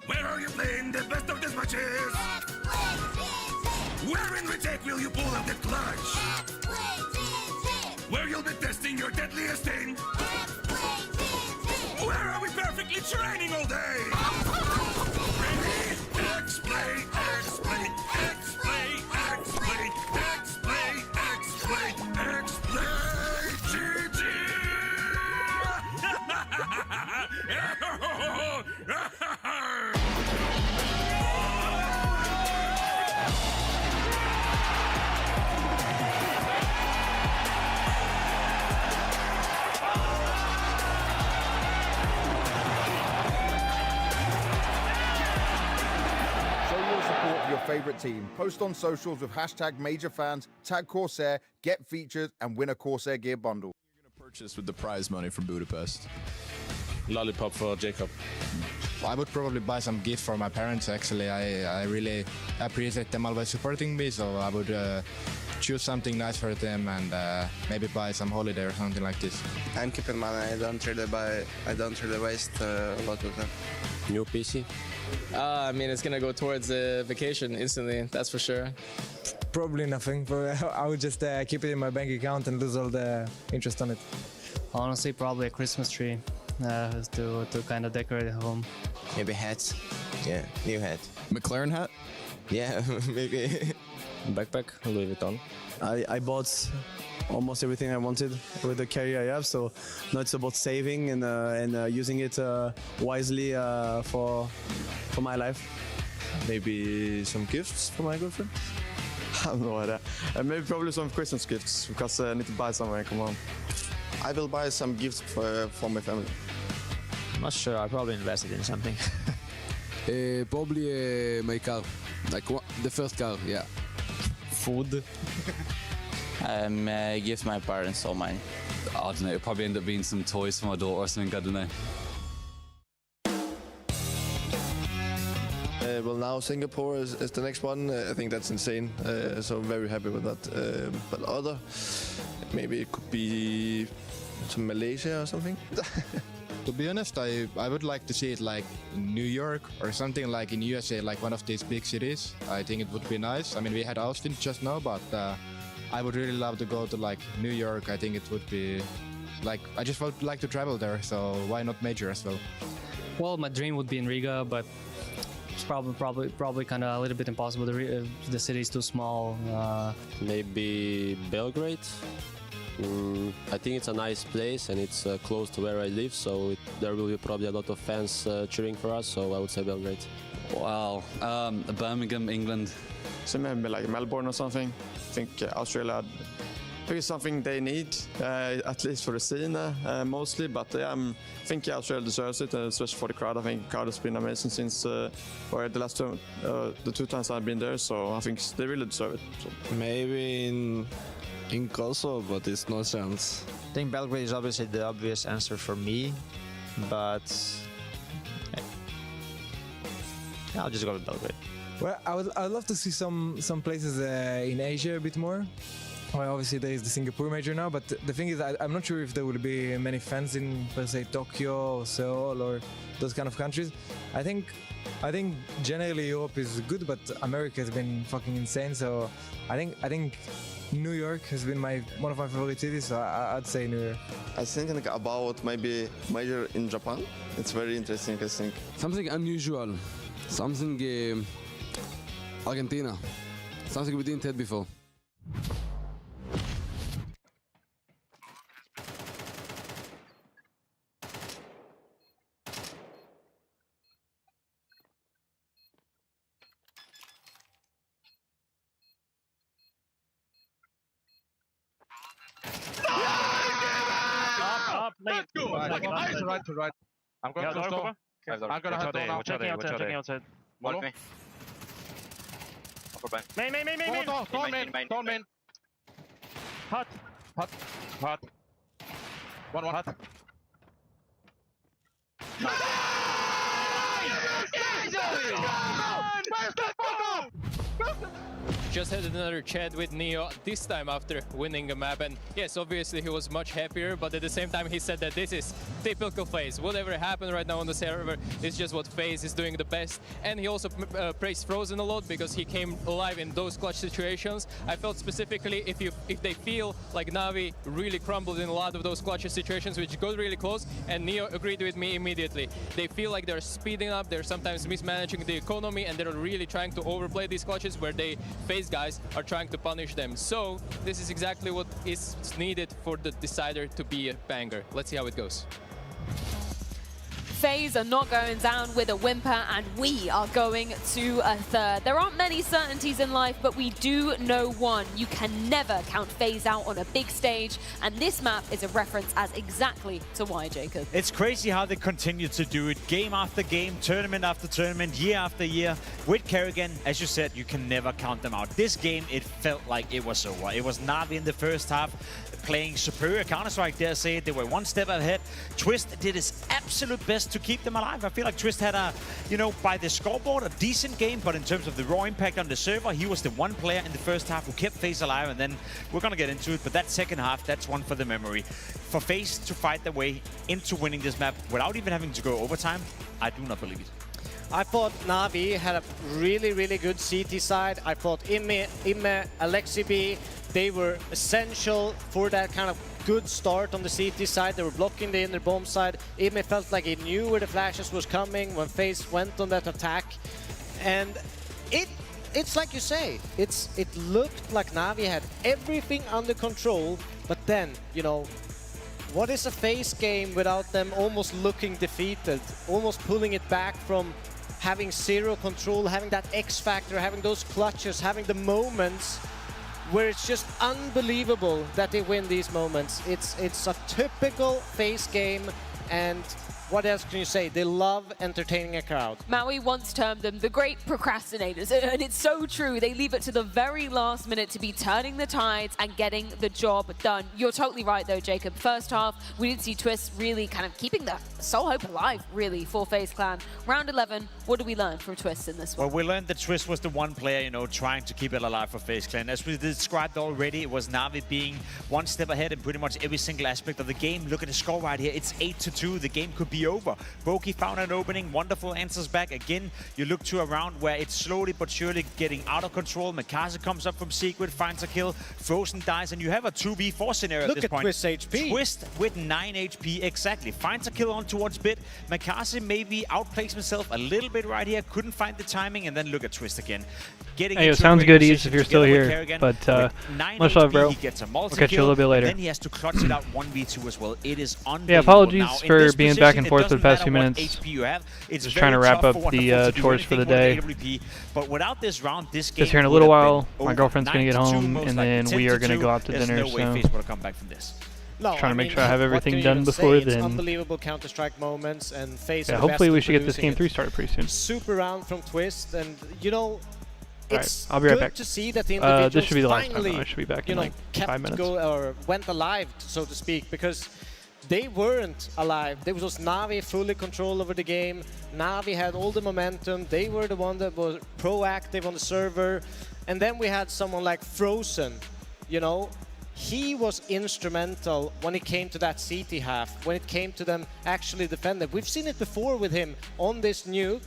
Where are you playing the best of these matches? Where in retake will you pull up the clutch? Where you'll be testing your deadliest thing? Where are we perfectly training all day? Ready? Explain, explain, explain, explain, explain, explain, explain, GG!
Your favorite team. Post on socials with hashtag MajorFans, tag Corsair, get featured, and win a Corsair gear bundle.
You're gonna purchase with the prize money from Budapest. Lollipop for Jacob.
I would probably buy some gift for my parents. Actually, I really appreciate them always supporting me, so I would choose something nice for them and maybe buy some holiday or something like this.
I'm keeping money. I don't really waste a lot of them.
New PC. I mean, it's gonna go towards the vacation instantly, that's for sure.
Probably nothing, but I would just keep it in my bank account and lose all the interest on it.
Honestly, probably a Christmas tree to kind of decorate at home.
Maybe hats. Yeah, new hat.
McLaren hat?
Yeah, maybe.
Backpack, Louis Vuitton. I bought almost everything I wanted with the career I have, so now it's about saving and using it wisely for my life. Maybe some gifts for my girlfriend. I have no idea. Maybe probably some Christmas gifts because I need to buy somewhere. Come on.
I will buy some gifts for my family.
I'm not sure. I probably invested in something.
Probably my car, like the first car. Yeah.
Food.
Gift my parents all mine.
I don't know. It'll probably end up being some toys for my daughter or something. I don't know.
Well, now Singapore is the next one. I think that's insane. So I'm very happy with that. But other, maybe it could be to Malaysia or something.
To be honest, I would like to see it like in New York or something like in USA, like one of these big cities. I think it would be nice. I mean, we had Austin just now, but I would really love to go to like New York. I think it would be like, I just would like to travel there, so why not major as well?
Well, my dream would be in Riga, but it's probably kind of a little bit impossible. The city is too small.
Maybe Belgrade. I think it's a nice place and it's close to where I live, so there will be probably a lot of fans cheering for us, so I would say Belgrade.
Wow. Birmingham, England.
So maybe like Melbourne or something. I think Australia
think it's something they need, at least for the scene mostly. But yeah, I think Australia deserves it, especially for the crowd. I think the crowd has been amazing since the last the 2 times I've been there. So I think they really deserve it. So.
Maybe in Kosovo, but it's no chance.
I think Belgrade is obviously the obvious answer for me, but yeah, I'll just go with Belgrade.
Well, I'd love to see some places in Asia a bit more. Well, obviously there is the Singapore major now, but the thing is I'm not sure if there will be many fans in, per se, Tokyo or Seoul or those kind of countries. I think generally Europe is good, but America has been fucking insane. So I think New York has been one of my favorite cities. So I'd say New York.
I think about maybe major in Japan. It's very interesting. I think
something unusual, something Argentina, something we didn't have before.
Let's go! Right to right. I'm going to stop. I'm going to have to
checking outside. One me. Upper bank. Main.
Don't main. Hot. One hot.
Just had another chat with Neo, this time after winning a map, and yes, obviously he was much happier, but at the same time he said that this is typical FaZe. Whatever happened right now on the server is just what FaZe is doing the best, and he also praised Frozen a lot because he came alive in those clutch situations. I felt specifically if they feel like Navi really crumbled in a lot of those clutch situations, which got really close, and Neo agreed with me immediately. They feel like they're speeding up, they're sometimes mismanaging the economy, and they're really trying to overplay these clutches where they FaZe guys are trying to punish them. So this is exactly what is needed for the decider to be a banger. Let's see how it goes.
FaZe are not going down with a whimper, and we are going to a third. There aren't many certainties in life, but we do know one. You can never count FaZe out on a big stage, and this map is a reference as exactly to why, Jacob.
It's crazy how they continue to do it, game after game, tournament after tournament, year after year. With Kerrigan, as you said, you can never count them out. This game, it felt like it was over. It was Navi in the first half, playing superior Counter-Strike, dare say it. They were one step ahead. Twist did his absolute best to keep them alive. I feel like Twist had a, by the scoreboard, a decent game, but in terms of the raw impact on the server, he was the one player in the first half who kept FaZe alive, and then we're gonna get into it, but that second half, that's one for the memory. For FaZe to fight their way into winning this map without even having to go overtime, I do not believe it.
I thought Navi had a really, really good CT side. I thought Imme, Alexi B, they were essential for that kind of good start on the CT side. They were blocking the inner bomb side. Imme felt like he knew where the flashes was coming when FaZe went on that attack. And it's like you say, it looked like Navi had everything under control, but then, what is a FaZe game without them almost looking defeated, almost pulling it back from having zero control, having that X factor, having those clutches, having the moments where it's just unbelievable that they win these moments. It's a typical FaZe game, and what else can you say? They love entertaining a crowd.
Maui once termed them the great procrastinators, and it's so true. They leave it to the very last minute to be turning the tides and getting the job done. You're totally right, though, Jacob. First half, we did see Twist really kind of keeping the soul hope alive, really, for FaZe Clan. Round 11, what did we learn from Twist in this one?
Well, we learned that Twist was the one player, trying to keep it alive for FaZe Clan. As we described already, it was Navi being one step ahead in pretty much every single aspect of the game. Look at the score right here. It's 8-2. The game could be over. Boki found an opening, wonderful answers back. Again, you look to a round where it's slowly but surely getting out of control. Mikasa comes up from Secret, finds a kill, Frozen dies, and you have a 2v4 scenario at this point.
Look at Twist HP.
Twist with 9 HP, exactly. Finds a kill on towards Bit. Mikasa maybe outplays himself a little bit right here, couldn't find the timing, and then look at Twist again.
Hey, it sounds good, Ease, if you're still here, but much love, bro. We'll catch you a little bit later.
Then he has to clutch it out 1v2 as well. It is unbelievable.
Yeah, apologies for being back and forth for the past few minutes. Just trying to wrap up the chores for the day.
But without this round, this game
Because here in a little while, my girlfriend's going to get home, and then we are going to go out to dinner.
No way FaZe would have come back from this.
No,
trying to make sure I have
what
everything
can you
done
even
before
say? It's
then.
Unbelievable Counter-Strike moments, and FaZe.
Yeah, hopefully we should get this game 3 started pretty soon.
Super round from Twist, and you know, it's
I'll be right
good
back.
to see that the individuals
this should be the last time.
finally,
I should be back
you
in
know,
like
kept
5 minutes.
or went alive, so to speak, because they weren't alive. There was Navi fully control over the game. Navi had all the momentum. They were the one that was proactive on the server, and then we had someone like Frozen, you know. He was instrumental when it came to that CT half, when it came to them actually defending. We've seen it before with him on this nuke.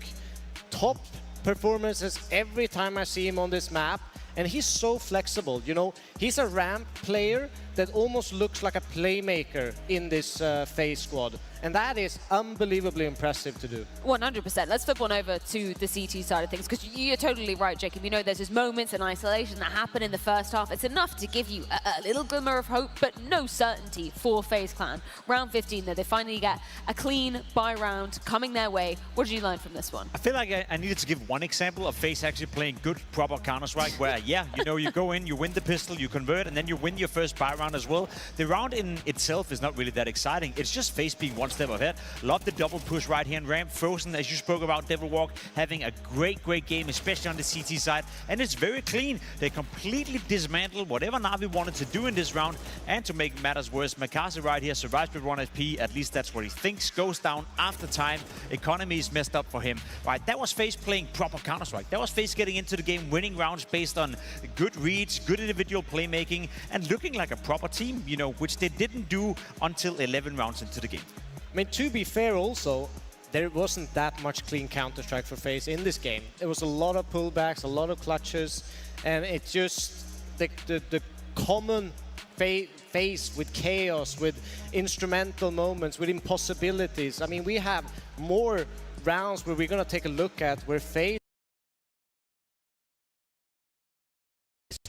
Top performances every time I see him on this map. And he's so flexible, you know. He's a ramp player that almost looks like a playmaker in this FaZe squad. And that is unbelievably impressive to do.
100%. Let's flip on over to the CT side of things, because you're totally right, Jacob. You know, there's these moments in isolation that happen in the first half. It's enough to give you a little glimmer of hope, but no certainty for FaZe Clan. Round 15, though, they finally get a clean buy round coming their way. What did you learn from this one?
I feel like I needed to give one example of FaZe actually playing good, proper Counter-Strike, where, yeah, you know, you go in, you win the pistol, you convert, and then you win your first buy round as well. The round in itself is not really that exciting. It's just FaZe being one step ahead. Love the double push right here in ramp. Frozen, as you spoke about, Devil Walk, having a great game, especially on the CT side. And it's very clean. They completely dismantled whatever Navi wanted to do in this round. And to make matters worse, Makase right here survives with 1 HP. At least that's what he thinks. Goes down after time. Economy is messed up for him. Right, that was FaZe playing proper Counter-Strike. That was FaZe getting into the game, winning rounds based on good reads, good individual playmaking, and looking like a proper team, you know, which they didn't do until 11 rounds into the game.
I mean, to be fair also, there wasn't that much clean Counter-Strike for FaZe in this game. There was a lot of pullbacks, a lot of clutches, and it's just the common FaZe with chaos, with instrumental moments, with impossibilities. I mean, we have more rounds where we're going to take a look at where FaZe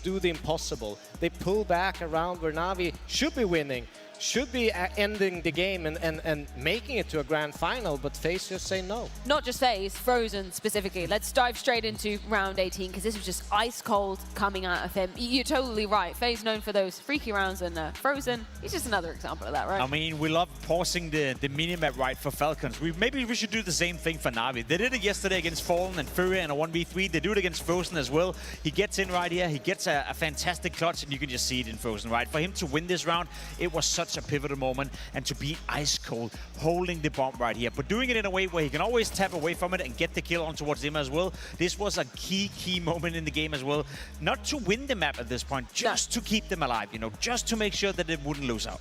do the impossible. They pull back around where Navi should be winning, should be ending the game and making it to a grand final, but FaZe just say no.
Not just FaZe, Frozen specifically. Let's dive straight into round 18, because this was just ice cold coming out of him. You're totally right. FaZe known for those freaky rounds, and Frozen, he's just another example of that, right?
I mean, we love pausing the minimap right for Falcons. Maybe we should do the same thing for Navi. They did it yesterday against Fallen and Fury in a 1v3. They do it against Frozen as well. He gets in right here. He gets a fantastic clutch, and you can just see it in Frozen, right? For him to win this round, it was such a pivotal moment, and to be ice cold, holding the bomb right here, but doing it in a way where he can always tap away from it and get the kill on towards him as well. This was a key moment in the game as well. Not to win the map at this point, just to keep them alive, you know, just to make sure that they wouldn't lose out.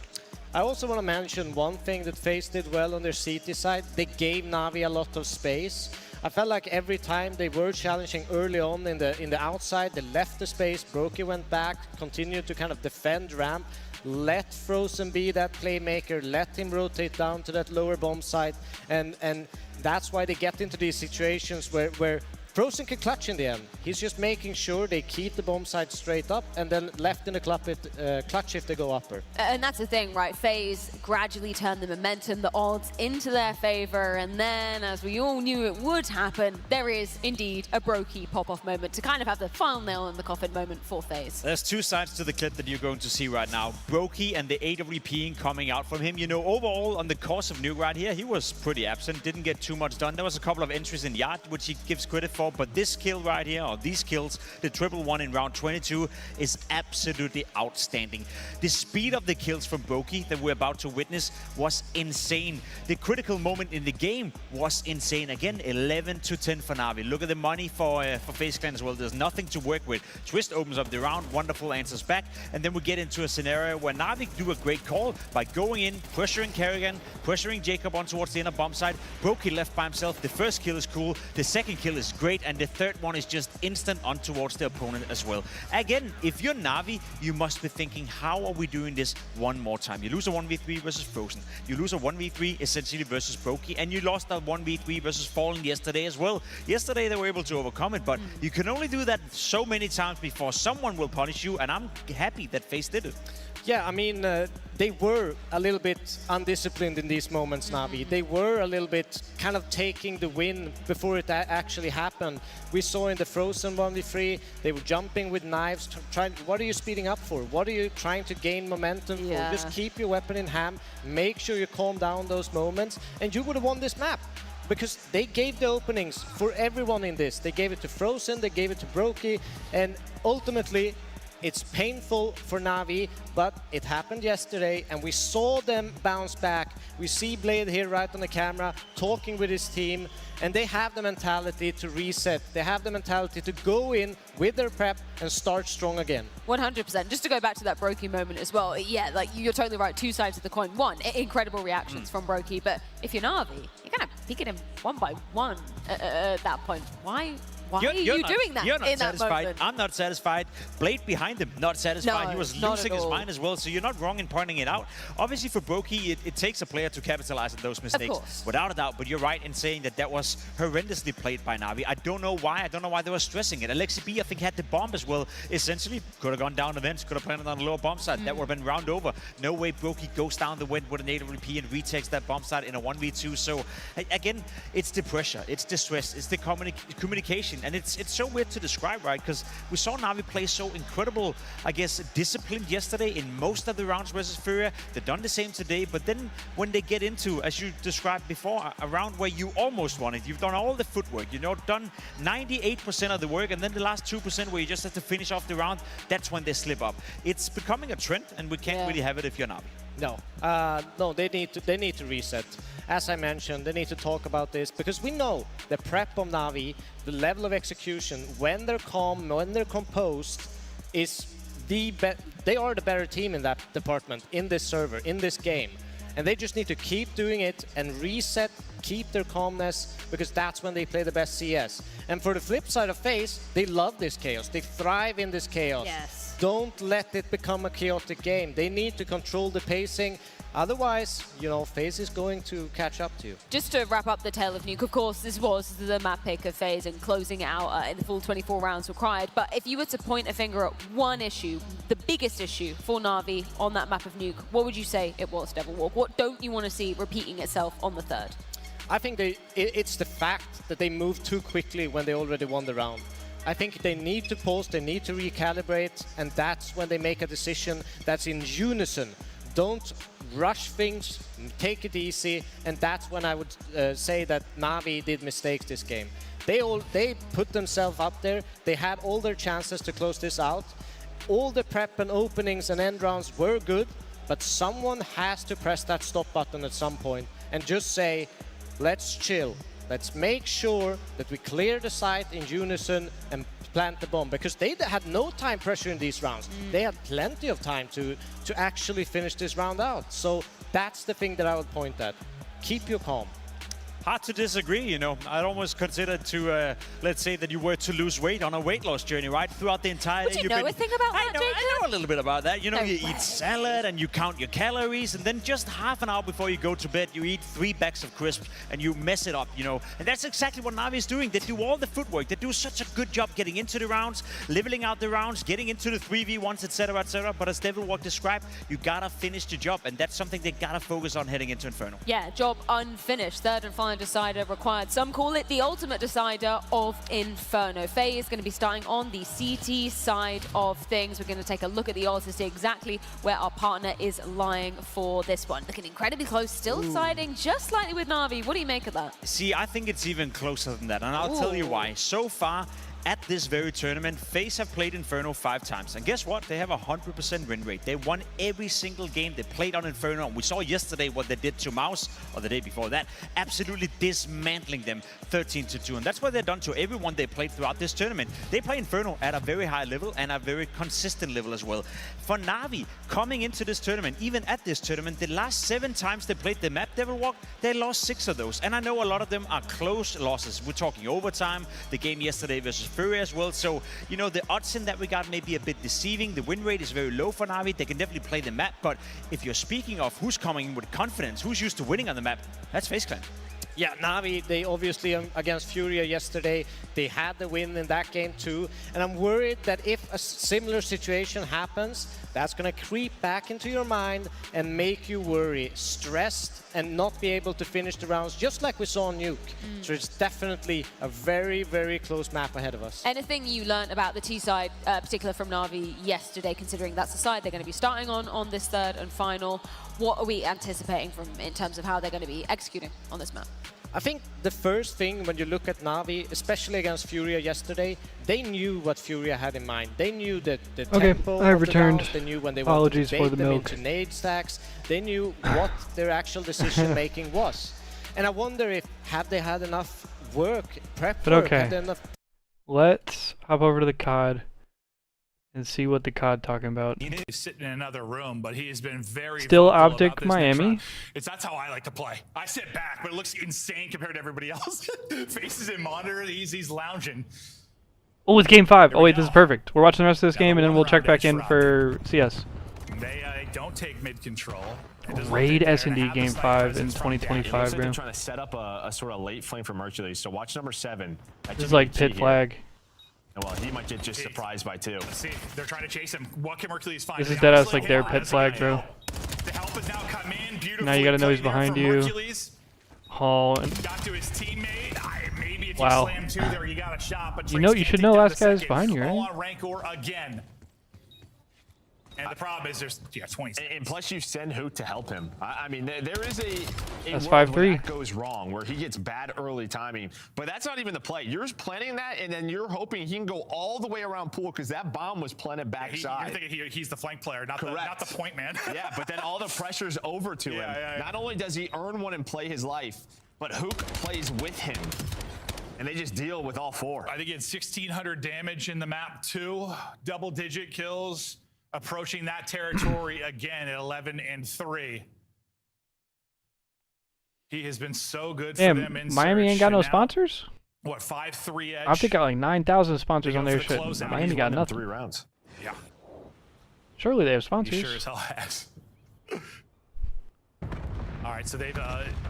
I also want to mention one thing that FaZe did well on their CT side. They gave Navi a lot of space. I felt like every time they were challenging early on in the outside, they left the space, Brokey went back, continued to kind of defend ramp, let Frozen be that playmaker, let him rotate down to that lower bomb site, and that's why they get into these situations where Frozen can clutch in the end. He's just making sure they keep the bomb side straight up and then left in the clutch if they go upper.
And that's the thing, right? FaZe gradually turned the momentum, the odds into their favor, and then, as we all knew it would happen, there is indeed a Brokey pop-off moment to kind of have the final nail in the coffin moment for FaZe.
There's two sides to the clip that you're going to see right now. Brokey and the AWPing coming out from him. You know, overall, on the course of Nuke right here, he was pretty absent, didn't get too much done. There was a couple of entries in Yard, which he gives credit for, but this kill right here, or these kills, the triple one in round 22, is absolutely outstanding. The speed of the kills from Brokey that we're about to witness was insane. The critical moment in the game was insane. Again, 11-10 for Navi. Look at the money for FaZe Clan as well. There's nothing to work with. Twist opens up the round, wonderful answers back, and then we get into a scenario where Navi do a great call by going in, pressuring Kerrigan, pressuring Jacob on towards the inner bomb side. Brokey left by himself. The first kill is cool, the second kill is great, and the third one is just instant on towards the opponent as well. Again, if you're Navi, you must be thinking, how are we doing this one more time? You lose a 1v3 versus Frozen. You lose a 1v3 essentially versus Brokey, and you lost a 1v3 versus Fallen yesterday as well. Yesterday they were able to overcome it, but you can only do that so many times before someone will punish you, and I'm happy that FaZe did it.
Yeah, I mean, they were a little bit undisciplined in these moments, Navi. They were a little bit kind of taking the win before it actually happened. We saw in the Frozen 1v3, they were jumping with knives, trying. What are you speeding up for? What are you trying to gain momentum for? Just keep your weapon in hand, make sure you calm down those moments, and you would have won this map. Because they gave the openings for everyone in this. They gave it to Frozen, they gave it to Brokey, and ultimately, it's painful for Navi, but it happened yesterday, and we saw them bounce back. We see Blade here right on the camera, talking with his team, and they have the mentality to reset. They have the mentality to go in with their prep and start strong again.
100%. Just to go back to that Brokey moment as well, yeah, like you're totally right, two sides of the coin. One, incredible reactions from Brokey, but if you're Navi, you're kind of picking him one by one at that point. Why are you doing that?
You're not
in
satisfied.
That moment?
I'm not satisfied. Blade behind him, not satisfied.
No,
he was
not
losing
at
his
all.
mind as well, so you're not wrong in pointing it out. Obviously, for Brokey, it takes a player to capitalize on those mistakes, without a doubt. But you're right in saying that that was horrendously played by Navi. I don't know why. I don't know why they were stressing it. Alexi B, I think, had the bomb as well. Essentially, could have gone down the vents, could have planted on the lower bomb side. That would have been round over. No way Brokey goes down the wind with an AWP and retakes that bomb side in a 1v2. So, again, it's the pressure, it's the stress, it's the communication, and it's so weird to describe, right? Because we saw Navi play so incredible, I guess, disciplined yesterday in most of the rounds versus Furia. They've done the same today, but then when they get into, as you described before, a round where you almost won it, you've done all the footwork, you know, done 98% of the work, and then the last 2% where you just have to finish off the round, that's when they slip up. It's becoming a trend, and we can't really have it if you're Navi.
No, no, they need to reset. As I mentioned, they need to talk about this because we know the prep of Navi, the level of execution, when they're calm, when they're composed, is they are the better team in that department, in this server, in this game. And they just need to keep doing it and reset, keep their calmness, because that's when they play the best CS. And for the flip side of FaZe, they love this chaos. They thrive in this chaos.
Yes.
Don't let it become a chaotic game. They need to control the pacing. Otherwise, you know, FaZe is going to catch up to you.
Just to wrap up the tale of Nuke, of course, this was the map pick of FaZe and closing it out in the full 24 rounds required. But if you were to point a finger at one issue, the biggest issue for Navi on that map of Nuke, what would you say it was, Devilwalk? What don't you want to see repeating itself on the third?
I think it's the fact that they moved too quickly when they already won the round. I think they need to pause, they need to recalibrate, and that's when they make a decision that's in unison. Don't rush things, take it easy, and that's when I would say that Navi did mistakes this game. They put themselves up there, they had all their chances to close this out. All the prep and openings and end rounds were good, but someone has to press that stop button at some point and just say, let's chill. Let's make sure that we clear the site in unison and plant the bomb, because they had no time pressure in these rounds. They had plenty of time to actually finish this round out. So that's the thing that I would point at. Keep your calm.
Hard to disagree, you know. I'd almost consider to, let's say that you were to lose weight on a weight loss journey, right? Throughout the entire day.
Would you know a thing about that, Jacob?
I know a little bit about that. You know, you eat salad and you count your calories, and then just half an hour before you go to bed, you eat 3 bags of crisps and you mess it up, you know. And that's exactly what Navi is doing. They do all the footwork. They do such a good job getting into the rounds, leveling out the rounds, getting into the 3v1s, etc., etc. But as Devilwalk described, you gotta finish the job, and that's something they gotta focus on heading into Inferno.
Yeah, job unfinished. Third and final decider required. Some call it the ultimate decider of Inferno. FaZe is going to be starting on the CT side of things. We're going to take a look at the odds to see exactly where our partner is lying for this one. Looking incredibly close, still siding just slightly with Navi. What do you make of that?
See, I think it's even closer than that, and I'll tell you why. So far, at this very tournament, FaZe have played Inferno 5 times. And guess what? They have a 100% win rate. They won every single game they played on Inferno. And we saw yesterday what they did to Mouse, or the day before that, absolutely dismantling them 13-2. And that's what they've done to everyone they played throughout this tournament. They play Inferno at a very high level and a very consistent level as well. For Navi, coming into this tournament, even at this tournament, the last 7 times they played the map Devilwalk, they lost 6 of those. And I know a lot of them are close losses. We're talking overtime, the game yesterday versus Fury as well. So, you know, the odds in that regard may be a bit deceiving. The win rate is very low for Navi. They can definitely play the map. But if you're speaking of who's coming in with confidence, who's used to winning on the map, that's FaZe Clan.
Yeah, Navi, they obviously against Furia yesterday, they had the win in that game too. And I'm worried that if a similar situation happens, that's going to creep back into your mind and make you worry, stressed, and not be able to finish the rounds, just like we saw on Nuke. So it's definitely a very, very close map ahead of us.
Anything you learned about the T side, particularly from Navi yesterday, considering that's the side they're going to be starting on this third and final? What are we anticipating from in terms of how they're going to be executing on this map?
I think the first thing when you look at Navi, especially against Furia yesterday, they knew what Furia had in mind. They knew that the tempo
I
of
returned.
the rounds, they knew when they
Apologies
wanted to
for
bait
the
them
milk.
into nade stacks. They knew what their actual decision making was. And I wonder if have they had enough work, prep
But
work,
okay.
have they enough.
Let's hop over to the COD and see what the COD talking about.
He's sitting in another room, but he has been very
Still
vocal
Optic
about this next
Miami.
round. That's how I like to play. I sit back, but it looks insane compared to everybody else. Faces in monitor, he's lounging.
Oh, it's game 5. Oh wait, this is perfect. We're watching the rest of this game and then we'll check back in for CS.
They don't take mid control.
Raid S&D game 5 in 2025, bro.
They're trying to set up a sort of late flame for Mercury. So watch number 7.
This is like pit flag.
Well, he might get just surprised by 2.
Let's see, they're trying to chase him. What can Mercury's find?
This is deadass like their pit flag, bro.
The help has now come in. Beautifully
Now you gotta know he's
played there
behind
from
you.
Hercules.
Hall and
Got to his teammate. Maybe if
wow.
you slam 2 there, you got a shot. But
You know, you should know last guy is behind you,
All
right?
on Rancor again. And the problem is there's 20 seconds.
And plus you send Hoot to help him. I mean, there is a
That's
world
5-3.
where that goes wrong, where he gets bad early timing. But that's not even the play. You're just planning that, and then you're hoping he can go all the way around pool because that bomb was planted backside.
You're thinking he's the flank player, not the point man.
Yeah, but then all the pressure's over to him.
Yeah.
Not only does he earn one and play his life, but Hook plays with him. And they just deal with all 4.
I think he had 1,600 damage in the map too. Double-digit kills. Approaching that territory again at 11 and 3. He has been so good for them in
Miami
search,
ain't got no
and now,
sponsors?
What, 5-3 edge?
Optic got like 9,000 sponsors
They
on
go
their
for the
shit.
closeout.
Miami
He's
got
won
nothing.
3 rounds.
Yeah.
Surely they have
He
sponsors.
sure as hell has. All right, so they've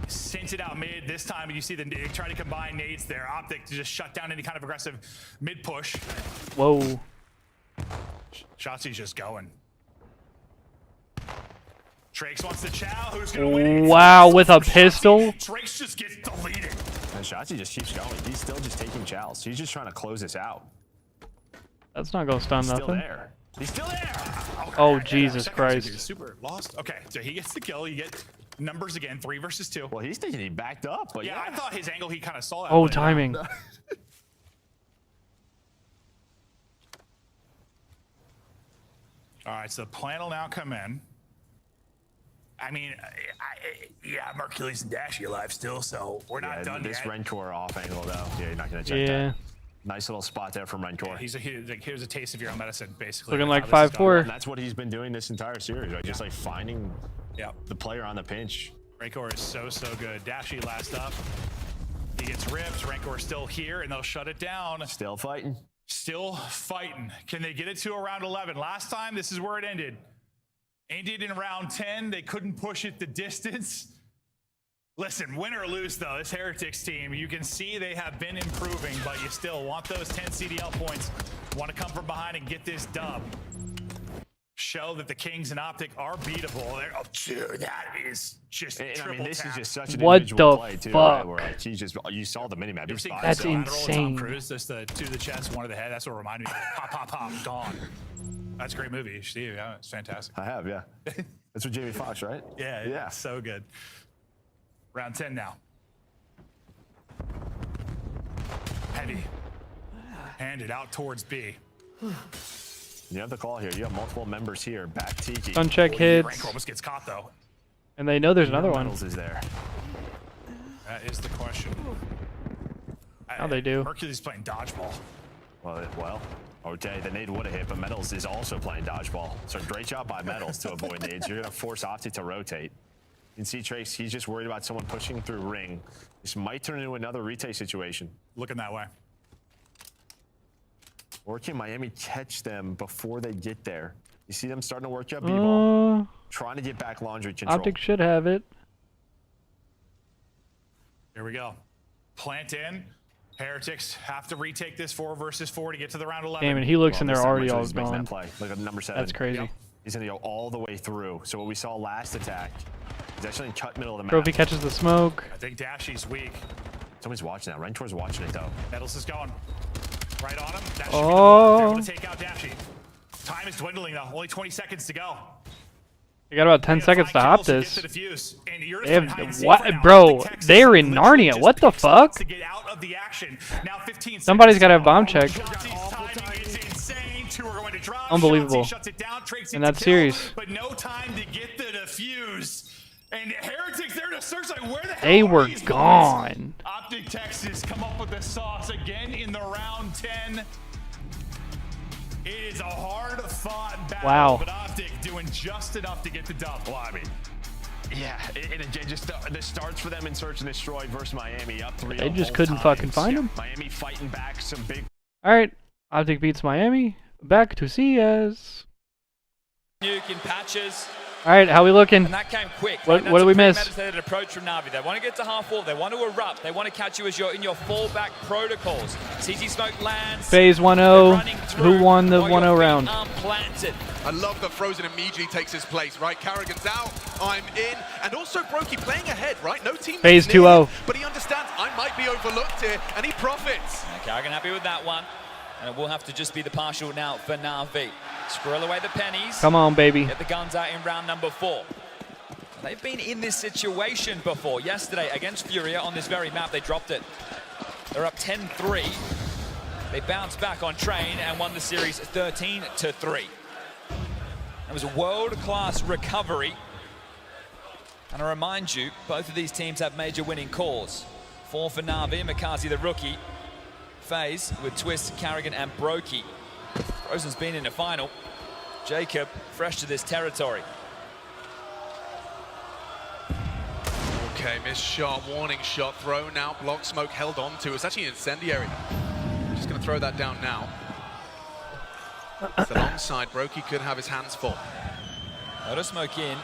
sent it out mid. This time you see they try to combine nades there. Optic to just shut down any kind of aggressive mid push.
Whoa.
Shotzi's just going. Trakes wants the chow. Who's going to win it?
Wow, with a pistol?
Trakes just gets deleted.
And Shotzi just keeps going. He's still just taking chows. He's just trying to close this out.
That's not gonna stun
He's
nothing.
still there. He's still there.
Okay,
Oh,
yeah,
Jesus
second
Christ.
second, super lost. Okay, so he gets the kill. You get numbers again, 3 versus 2.
Well, he's thinking he backed up, but
yeah, I thought his angle, he kind of saw that.
Oh,
but,
timing.
All right, so the plan will now come in. I mean, yeah, Mercury's and Dashy alive still, so we're not done
this
yet.
Rancor off angle, though. Yeah, you're not going to check
Yeah.
that. Nice little spot there from Rancor.
Here's a taste of your own medicine, basically.
Looking
That's
like
how this is
5-4.
done.
That's what he's been doing this entire series, right? Just like finding the player on the pinch.
Rancor is so good. Dashy last up. He gets ripped. Rancor still here, and they'll shut it down.
Still fighting.
Still fighting. Can they get it to around 11? Last time, this is where it ended. Ended in round 10. They couldn't push it the distance. Listen, win or lose, though, this Heretics team, you can see they have been improving, but you still want those 10 CDL points. Want to come from behind and get this dub. Show that the Kings and Optic are beatable. Oh, dude, that is just
I mean, this is just such an
What
individual
the
play, too,
fuck?
right? Where like, he just, you saw the minimap.
You ever seen
That's
Chris Lateral with Tom
insane.
Cruise? Just the 2 to the chest, 1 to the head. That's what reminded me of it. Pop, pop, pop, gone. That's a great movie. You should see it. Yeah, it's fantastic.
I have, yeah. That's with Jamie Foxx, right?
Yeah, so good. Round 10 now. Heavy. Handed out towards B.
You have the call here. You have multiple members here. Back Tiki.
Stun check hits.
Rancor almost gets caught, though.
And they know there's another one.
Metals is there.
That is the question.
How they do?
Mercury's playing dodgeball.
Well, okay, the nade would have hit, but Metals is also playing dodgeball. So great job by Metals to avoid nades. You're going to force Optic to rotate. You can see Trace, he's just worried about someone pushing through ring. This might turn into another retake situation.
Looking that way.
Or can Miami catch them before they get there? You see them starting to work up B-ball. Trying to get back laundry control.
Optic should have it.
Here we go. Plant in. Heretics have to retake this 4 versus 4 to get to the round 11.
Damn it, he looks in there already all
He's making
gone.
that play. Look at number 7.
That's crazy.
Yep. He's gonna go all the way through. So what we saw last attack, he's actually in cut middle of the map.
Trophy catches the smoke.
I think Dashy's weak.
Somebody's watching that. Rentor's watching it though.
Metals is going. Right on him. That should be
Oh.
able to take out Dashy. Time is dwindling though. Only 20 seconds to go.
You got about 10 seconds to hop this.
The defuse. And you're
They have, what, bro? They're in Narnia. What the fuck?
to get out of the action. Now 15
Somebody's got to have bomb check.
timing is insane. 2 are going to drop.
Unbelievable.
Shuts it down,
In that series.
But no time to get the defuse. And Heretics there to search like where the hell
They
are
were
these
gone.
boys? Optic Texas come up with the sauce again in the round 10. It is a hard-fought battle,
Wow.
but Optic doing just enough to get the dub.
Well, I mean, yeah, and again, just the starts for them in Search and Destroy versus Miami up 3.
They just couldn't fucking find him.
Miami fighting back some big.
All right, Optic beats Miami. Back to CS.
Nuke in patches.
All right, how we looking?
And that came quick.
What
That's
do we
a
miss?
premeditated approach from Navi. They want to get to half wall. They want to erupt. They want to catch you as you're in your fallback protocols. CT smoke lands.
FaZe 1-0. Who won the 1-0 round?
I love that Frozen immediately takes his place, right? Carrigan's out, I'm in, and also Brokey playing ahead, right? No team.
FaZe 2-0.
But he understands I might be overlooked here, and he profits.
Carrigan happy with that one. And it will have to just be the partial now for Navi. Squirrel away the pennies.
Come on, baby.
Get the guns out in round number 4. They've been in this situation before. Yesterday against Furia on this very map, they dropped it. They're up 10-3. They bounced back on Train and won the series 13-3. It was a world-class recovery. And I remind you, both of these teams have major winning calls. 4 for Navi, Makazi the rookie. FaZe with Twist, Carrigan, and Brokey. Frozen's been in a final. Jacob, fresh to this territory.
Okay, missed shot, warning shot thrown out, block smoke held on to. It's actually incendiary. Just going to throw that down now. It's alongside, Brokey could have his hands full.
Auto smoke in,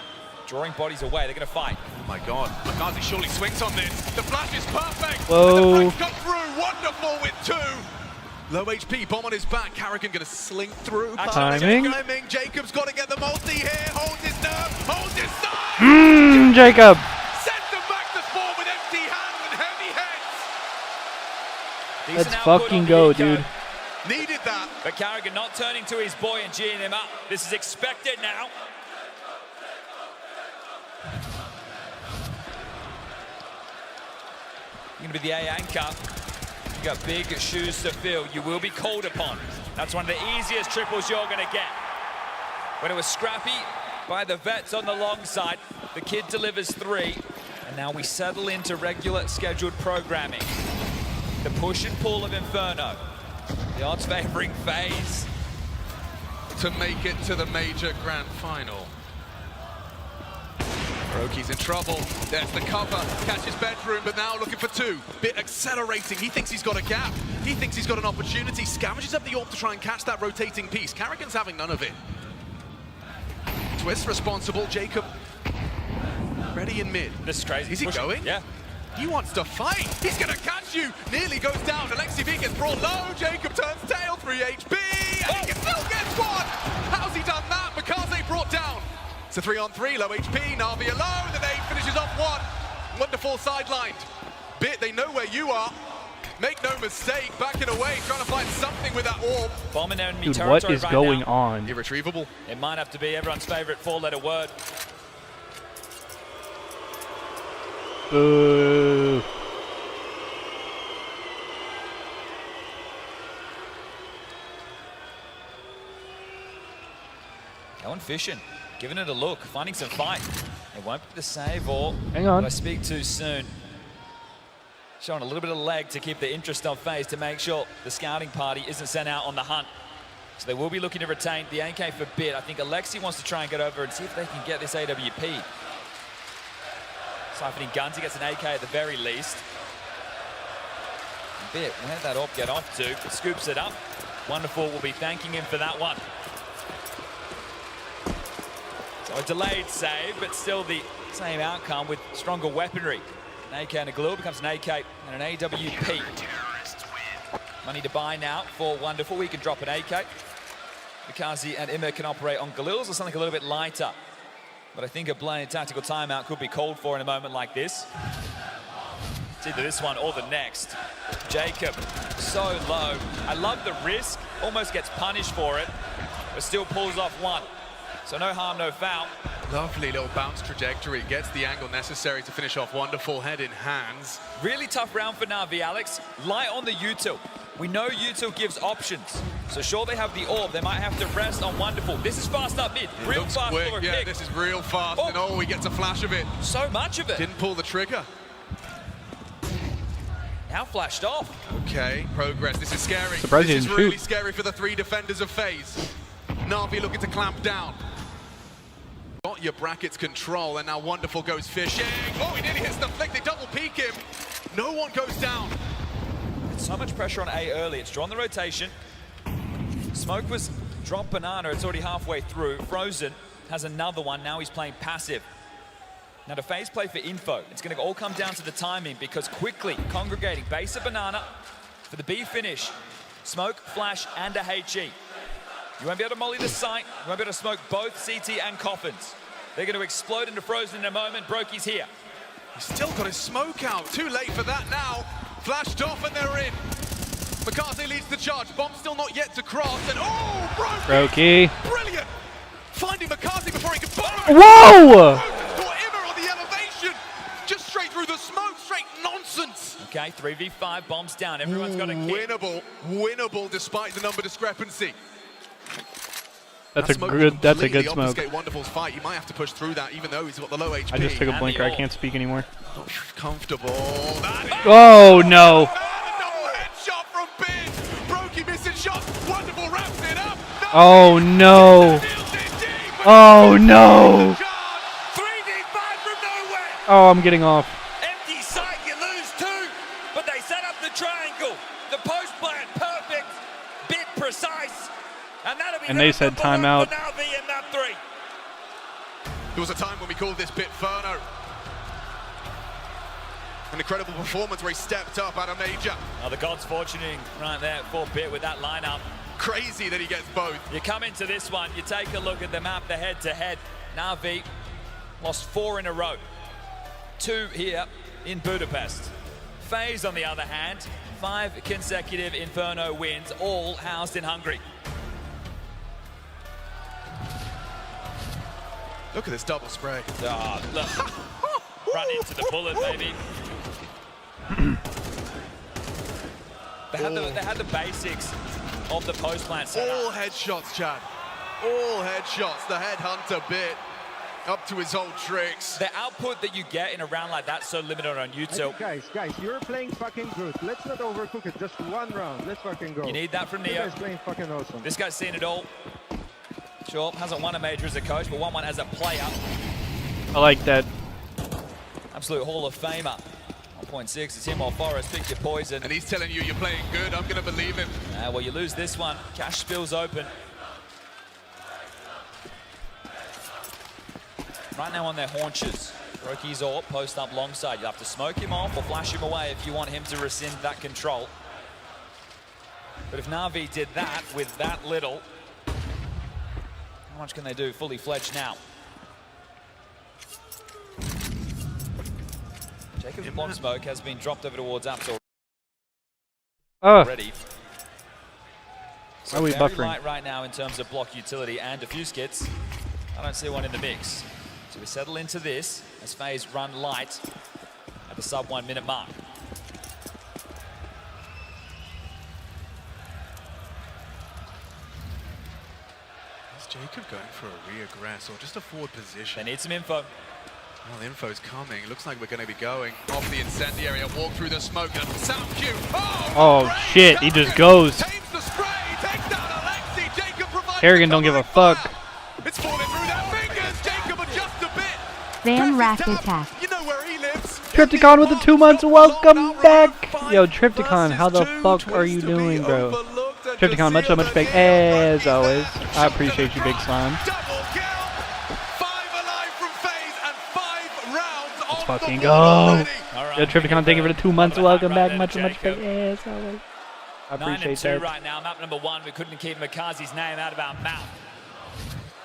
drawing bodies away. They're going to fight.
Oh my God, Makazi surely swings on this. The flash is perfect.
Whoa.
And the flanks come through, wonderful with 2. Low HP, bomb on his back. Carrigan going to slink through.
Timing.
Jacob's got to get the multi here. Holds his nerve, holds his side.
Jacob.
Sends them back to spawn with empty hands and heavy heads.
Let's fucking go, dude.
Needed that.
But Carrigan not turning to his boy and G'ing him up. This is expected now. You're going to be the A anchor. You got big shoes to fill. You will be called upon. That's one of the easiest triples you're going to get. When it was scrappy by the vets on the long side, the kid delivers 3. And now we settle into regular scheduled programming. The push and pull of Inferno. The odds favoring FaZe.
To make it to the major grand final. Brokey's in trouble. There's the cover. Catches bedroom, but now looking for 2. Bit accelerating. He thinks he's got a gap. He thinks he's got an opportunity. Scavenges up the AWP to try and catch that rotating piece. Carrigan's having none of it. Twist responsible. Jacob ready in mid.
This is crazy.
Is he going?
Yeah.
He wants to fight. He's going to catch you. Nearly goes down. Alexi V gets brought low. Jacob turns tail. 3 HP. And he can still get 1. How's he done that? Makaze brought down. It's a 3-on-3, low HP, Navi alone, and they finishes off 1. Wonderful sidelined. Bit, they know where you are. Make no mistake, backing away, trying to find something with that AWP.
Bomb in enemy
Dude,
territory
what is
right
going
now.
on?
Irretrievable.
It might have to be everyone's favorite 4-letter word.
Boo.
Going fishing, giving it a look, finding some fight. It won't be the save or
hang on.
Did I speak too soon? Showing a little bit of leg to keep the interest on FaZe to make sure the scouting party isn't sent out on the hunt. So they will be looking to retain the AK for Bit. I think Alexi wants to try and get over and see if they can get this AWP. Siphoning guns, he gets an AK at the very least. Bit, where'd that AWP get off to? Scoops it up. Wonderful, we'll be thanking him for that one. So a delayed save, but still the same outcome with stronger weaponry. An AK and a Galil becomes an AK and an AWP. Money to buy now for Wonderful. We can drop an AK. Mikaze and Immer can operate on Galils or something a little bit lighter. But I think a blind tactical timeout could be called for in a moment like this. It's either this one or the next. Jacob, so low. I love the risk, almost gets punished for it, but still pulls off one. So no harm, no foul.
Lovely little bounce trajectory. Gets the angle necessary to finish off Wonderful, head in hands.
Really tough round for Navi, Alex. Light on the util. We know util gives options. So sure they have the orb, they might have to rest on Wonderful. This is fast up mid, real fast
quick.
for a
Yeah,
pick.
this is real fast, and oh, he gets a flash of it.
So much of it.
Didn't pull the trigger.
Now flashed off.
Okay, progress. This is scary.
Surprised he
This is
didn't
really
shoot.
scary for the three defenders of FaZe. Navi looking to clamp down. Got your brackets control, and now Wonderful goes fishing. Oh, he nearly hits the flick. They double peek him. No one goes down.
So much pressure on A early. It's drawn the rotation. Smoke was drop banana. It's already halfway through. Frozen has another one. Now he's playing passive. Now to FaZe play for info, it's going to all come down to the timing because quickly congregating base of banana for the B finish. Smoke, flash, and a HE. You won't be able to molly the site. You won't be able to smoke both CT and coffins. They're going to explode into Frozen in a moment. Brokey's here.
He's still got his smoke out. Too late for that now. Flashed off and they're in. Mikaze leads the charge. Bomb still not yet to cross. And oh,
Brokey.
Brilliant. Finding Mikaze before he can
Whoa!
on the elevation. Just straight through the smoke. Straight nonsense.
Okay, 3v5, bombs down. Everyone's got a kick.
Winnable despite the number discrepancy.
That's a good smoke.
Obfuscate Wonderful's fight. He might have to push through that, even though he's got the low HP.
I just took a blinker. I can't speak anymore.
Comfortable.
Oh no!
Headshot from Big. Brokey missing shots. Wonderful wraps it up.
Oh no! Oh no!
3v5 from nowhere.
Oh, I'm getting off.
Empty site, you lose two. But they set up the triangle. The post plant, perfect. Bit precise.
And they said timeout.
There was a time when we called this bit Ferno. An incredible performance where he stepped up at a major.
Oh, the gods fortuning right there for Bit with that lineup.
Crazy that he gets both.
You come into this one, you take a look at the map, the head-to-head. Navi lost 4 in a row. 2 here in Budapest. FaZe, on the other hand, 5 consecutive Inferno wins, all housed in Hungary.
Look at this double spray.
Oh, look. Run into the bullet, baby. They had the basics of the post plant setup.
All headshots, Chad. All headshots. The headhunter bit up to his old tricks.
The output that you get in a round like that so limited on util.
Guys, you're playing fucking good. Let's not overcook it. Just one round. Let's fucking go.
You need that from Neo.
You guys playing fucking awesome.
This guy's seen it all. Sure, hasn't won a major as a coach, but won one as a player.
I like that.
Absolute Hall of Famer. 1.6, it's him or Forrest, pick your poison.
And he's telling you you're playing good, I'm gonna believe him.
Well, you lose this one, cash spills open. Right now on their haunches. Brokey's AWP, post up long side. You have to smoke him off or flash him away if you want him to rescind that control. But if Navi did that with that little, how much can they do fully fledged now? Jacob's block smoke has been dropped over towards Apps already. So
Why are we
very
buffering?
light right now in terms of block utility and diffuse kits. I don't see one in the mix. So we settle into this as FaZe run light at the sub 1 minute mark.
Jacob going for a re-aggress or just a forward position?
They need some info.
Well, the info's coming. Looks like we're going to be going off the incendiary and walk through the smoke. And sound cue.
Oh shit, he just goes. Kerrigan don't give a fuck.
It's falling through their fingers. Jacob adjusts a bit.
Van Rack attack.
You know where he lives.
Tripticon with the 2 months. Welcome back. Yo, Tripticon, how the fuck are you doing, bro? Tripticon, much respect as always. I appreciate you, Big Slime.
Double kill. 5 alive from FaZe and 5 rounds
Let's fucking go. Yo, Tripticon, thank you for the 2 months. Welcome back. Much appreciated. Yes, I appreciate
9-2
that.
right now. Map number 1. We couldn't keep Makazi's name out of our mouth.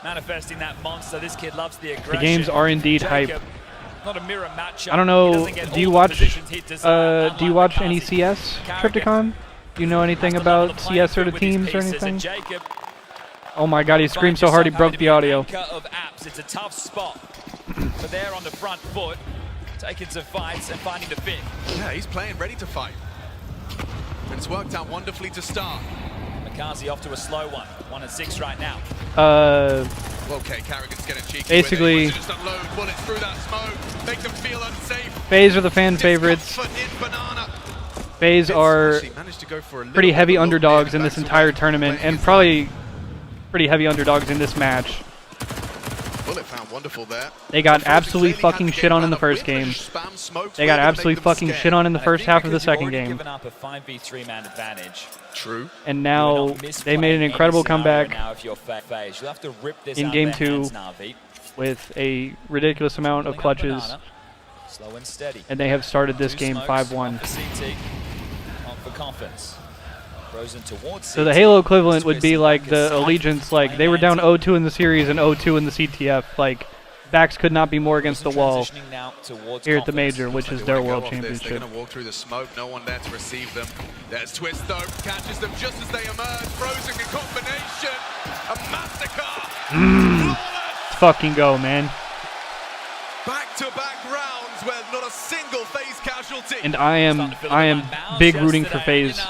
Manifesting that monster. This kid loves the aggression.
The games are indeed hype.
Not a mirror matchup.
I don't know. Do you watch? Do you watch any CS, Tripticon? Do you know anything about CS or the teams or anything? Oh my God! He screamed so hard he broke the audio.
It's a tough spot, but they're on the front foot, taking some fights and finding the fit.
Yeah, he's playing ready to fight, and it's worked out wonderfully to start.
Makazi off to a slow one. 1-6 right now.
Okay, Carrigan's getting cheeky.
Basically,
just unload bullets through that smoke, make them feel unsafe.
FaZe are the fan favorites. FaZe are pretty heavy underdogs in this entire tournament, and probably pretty heavy underdogs in this match.
Bullet found wonderful there.
They got absolutely fucking shit on in the first game. They got absolutely fucking shit on in the first half of the second game.
Given up a 5v3 man advantage.
True.
And now they made an incredible comeback in game 2 with a ridiculous amount of clutches.
Slow and steady.
And they have started this game 5-1. So the Halo equivalent would be like the Allegiance, like they were down 0-2 in the series and 0-2 in the CTF. Like backs could not be more against the wall here at the Major, which is their world championship.
They're going to walk through the smoke, no one there to receive them. There's Twist though, catches them just as they emerge. Frozen in combination, a massacre.
Let's fucking go, man.
Back-to-back rounds where not a single FaZe casualty.
And I am big rooting for FaZe.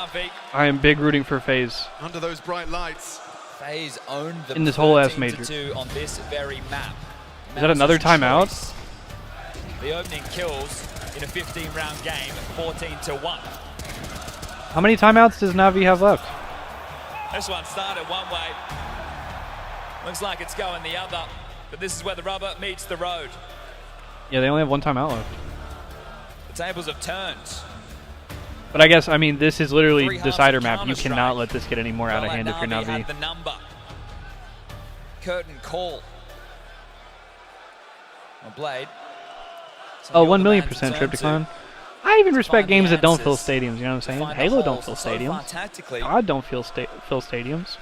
I am big rooting for FaZe.
Under those bright lights.
FaZe owned the
in this whole ass Major.
on this very map.
Is that another timeout?
The opening kills in a 15-round game, 14-1.
How many timeouts does Navi have left?
This one started one way. Looks like it's going the other. But this is where the rubber meets the road.
Yeah, they only have one timeout left.
The tables have turned.
But I guess, I mean, this is literally decider map. You cannot let this get any more out of hand if you're Navi.
The number. Curtain call. Blade.
Oh, 1,000,000% Tripticon. I even respect games that don't fill stadiums, you know what I'm saying? Halo don't fill stadiums. God don't fill stadiums.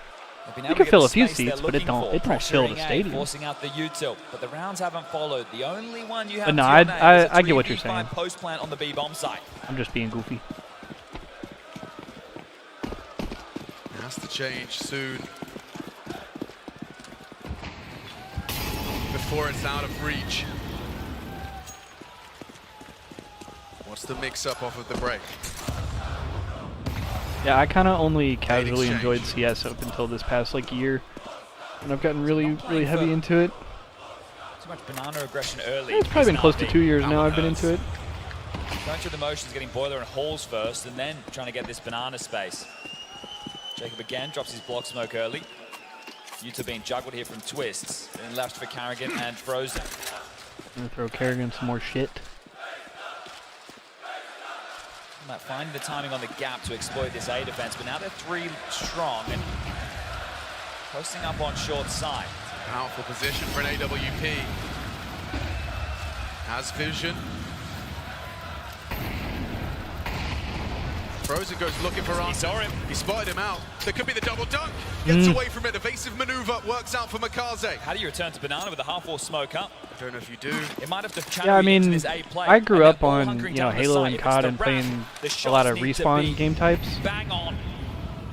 You can fill a few seats, but it don't fill the stadium.
Forcing out the util, but the rounds haven't followed. The only one you have
but no, I get what you're saying.
Post plant on the B bomb site.
I'm just being goofy.
It has to change soon. Before it's out of reach. What's the mix-up off of the break?
Yeah, I kind of only casually enjoyed CS up until this past like year, and I've gotten really heavy into it.
Too much banana aggression early.
It's probably been close to 2 years now I've been into it.
Going through the motions, getting Boiler and Halls first, and then trying to get this banana space. Jacob again drops his block smoke early. Yuta being juggled here from Twists, and left for Carrigan and Frozen.
I'm gonna throw Carrigan some more shit.
Finding the timing on the gap to exploit this A defense, but now they're 3 strong and posting up on short side.
Powerful position for an AWP. Has vision. Frozen goes looking for answers.
He saw him.
He spotted him out. There could be the double dunk. Gets away from it. Evasive maneuver works out for Makaze.
How do you return to banana with a half-wall smoke up?
I don't know if you do.
It might have to
yeah, I mean, I grew up on Halo and COD and playing a lot of respawn game types.
Bang on.